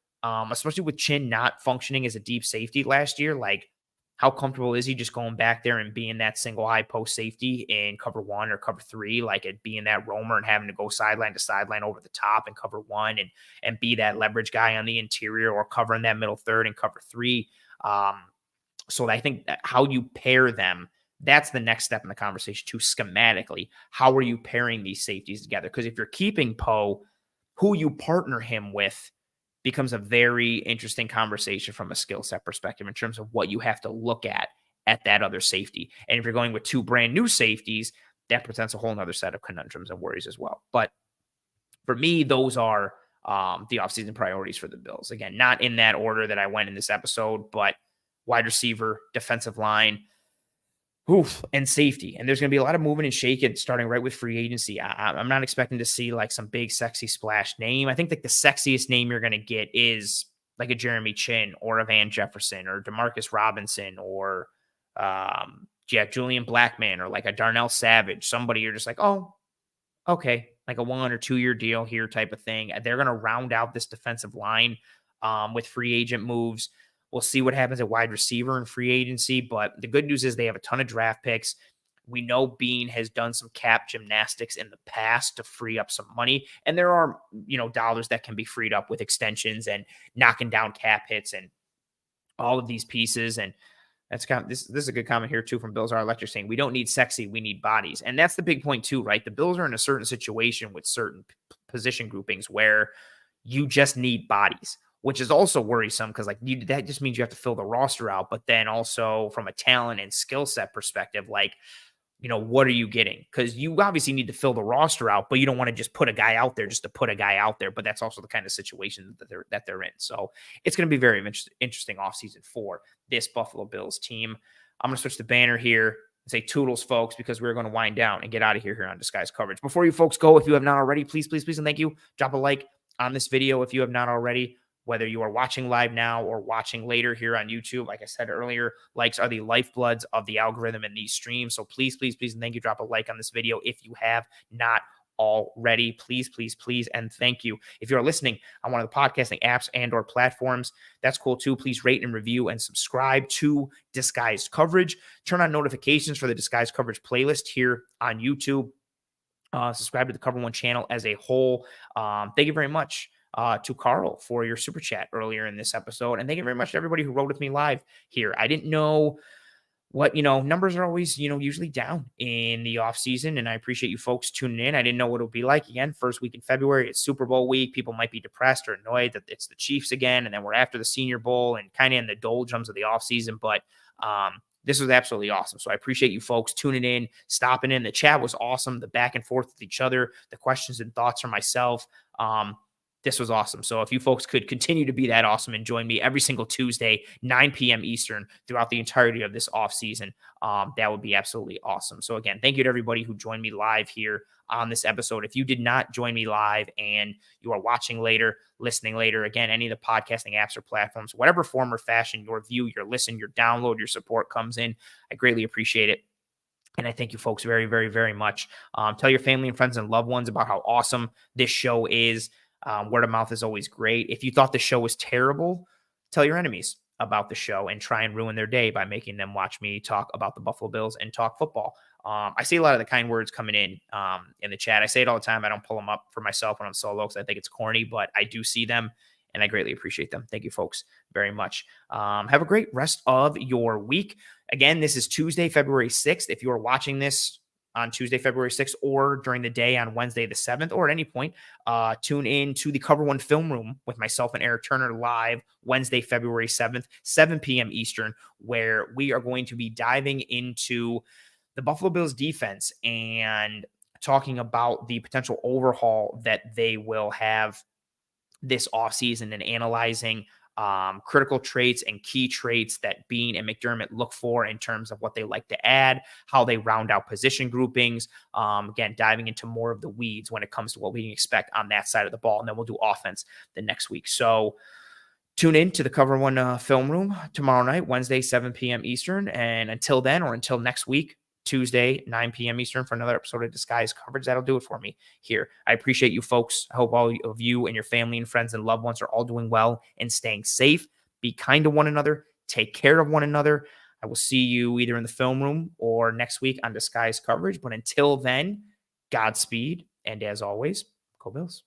especially with Chinn not functioning as a deep safety last year. Like, How comfortable is he just going back there and being that single high post safety in cover 1 or cover 3, like it being that roamer and having to go sideline to sideline over the top and cover 1 and be that leverage guy on the interior or covering that middle third and cover 3. So I think that how you pair them, that's the next step in the conversation too, schematically. How are you pairing these safeties together? Because if you're keeping Poe, who you partner him with becomes a very interesting conversation from a skill set perspective in terms of what you have to look at that other safety. And if you're going with 2 brand new safeties, that presents a whole nother set of conundrums and worries as well. But for me, those are the offseason priorities for the Bills. Again, not in that order that I went in this episode, but wide receiver, defensive line, and safety. And there's going to be a lot of moving and shaking starting right with free agency. I'm not expecting to see like some big, sexy splash name. I think like the sexiest name you're going to get is like a Jeremy Chin or a Van Jefferson or Demarcus Robinson or Julian Blackman or like a Darnell Savage. Somebody you're just like, oh, okay, like a 1 or 2 year deal here type of thing. They're going to round out this defensive line with free agent moves. We'll see what happens at wide receiver and free agency. But the good news is they have a ton of draft picks. We know Bean has done some cap gymnastics in the past to free up some money. And there are, dollars that can be freed up with extensions and knocking down cap hits and all of these pieces. And that's kind of, this is a good comment here too from Bills Are Electric saying we don't need sexy, we need bodies. And that's the big point too, right? The Bills are in a certain situation with certain position groupings where you just need bodies, which is also worrisome because that just means you have to fill the roster out. But then also from a talent and skill set perspective, what are you getting? Because you obviously need to fill the roster out, but you don't want to just put a guy out there just to put a guy out there. But that's also the kind of situation that they're in. So it's going to be very interesting offseason for this Buffalo Bills team. I'm going to switch the banner here and say toodles, folks, because we're going to wind down and get out of here on Disguised Coverage. Before you folks go, if you have not already, please, please, please, and thank you, drop a like on this video if you have not already. Whether you are watching live now or watching later here on YouTube, like I said earlier, likes are the lifebloods of the algorithm in these streams. So please, please, please, and thank you. Drop a like on this video if you have not already. Please, please, please, and thank you. If you're listening on one of the podcasting apps and or platforms, that's cool too. Please rate and review and subscribe to Disguised Coverage. Turn on notifications for the Disguised Coverage playlist here on YouTube. Subscribe to the Cover One channel as a whole. Thank you very much to Carl for your super chat earlier in this episode. And thank you very much to everybody who rode with me live here. I didn't know what, numbers are always, usually down in the off season. And I appreciate you folks tuning in. I didn't know what it would be like. Again, first week in February, it's Super Bowl week. People might be depressed or annoyed that it's the Chiefs again. And then we're after the Senior Bowl and kind of in the doldrums of the off season. But this was absolutely awesome. So I appreciate you folks tuning in, stopping in. The chat was awesome. The back and forth with each other, the questions and thoughts from myself. This was awesome. So if you folks could continue to be that awesome and join me every single Tuesday, 9 p.m. Eastern throughout the entirety of this off season, that would be absolutely awesome. So again, thank you to everybody who joined me live here on this episode. If you did not join me live and you are watching later, listening later, again, any of the podcasting apps or platforms, whatever form or fashion your view, your listen, your download, your support comes in, I greatly appreciate it. And I thank you folks very, very, very much. Tell your family and friends and loved ones about how awesome this show is. Word of mouth is always great. If you thought the show was terrible, tell your enemies about the show and try and ruin their day by making them watch me talk about the Buffalo Bills and talk football. I see a lot of the kind words coming in the chat. I say it all the time. I don't pull them up for myself when I'm solo because I think it's corny, but I do see them and I greatly appreciate them. Thank you folks very much. Have a great rest of your week. Again, this is Tuesday, February 6th. If you are watching this on Tuesday, February 6th, or during the day on Wednesday, the 7th, or at any point, tune in to the Cover One Film Room with myself and Eric Turner live Wednesday, February 7th, 7 p.m. Eastern, where we are going to be diving into the Buffalo Bills defense and talking about the potential overhaul that they will have this offseason and analyzing critical traits and key traits that Bean and McDermott look for in terms of what they like to add, how they round out position groupings. Again, diving into more of the weeds when it comes to what we can expect on that side of the ball. And then we'll do offense the next week. So tune in to the Cover One Film Room tomorrow night, Wednesday, 7 p.m. Eastern. And until then, or until next week, Tuesday, 9 p.m. Eastern for another episode of Disguised Coverage. That'll do it for me here. I appreciate you folks. I hope all of you and your family and friends and loved ones are all doing well and staying safe. Be kind to one another. Take care of one another. I will see you either in the film room or next week on Disguise coverage. But until then, Godspeed. And as always, go Bills.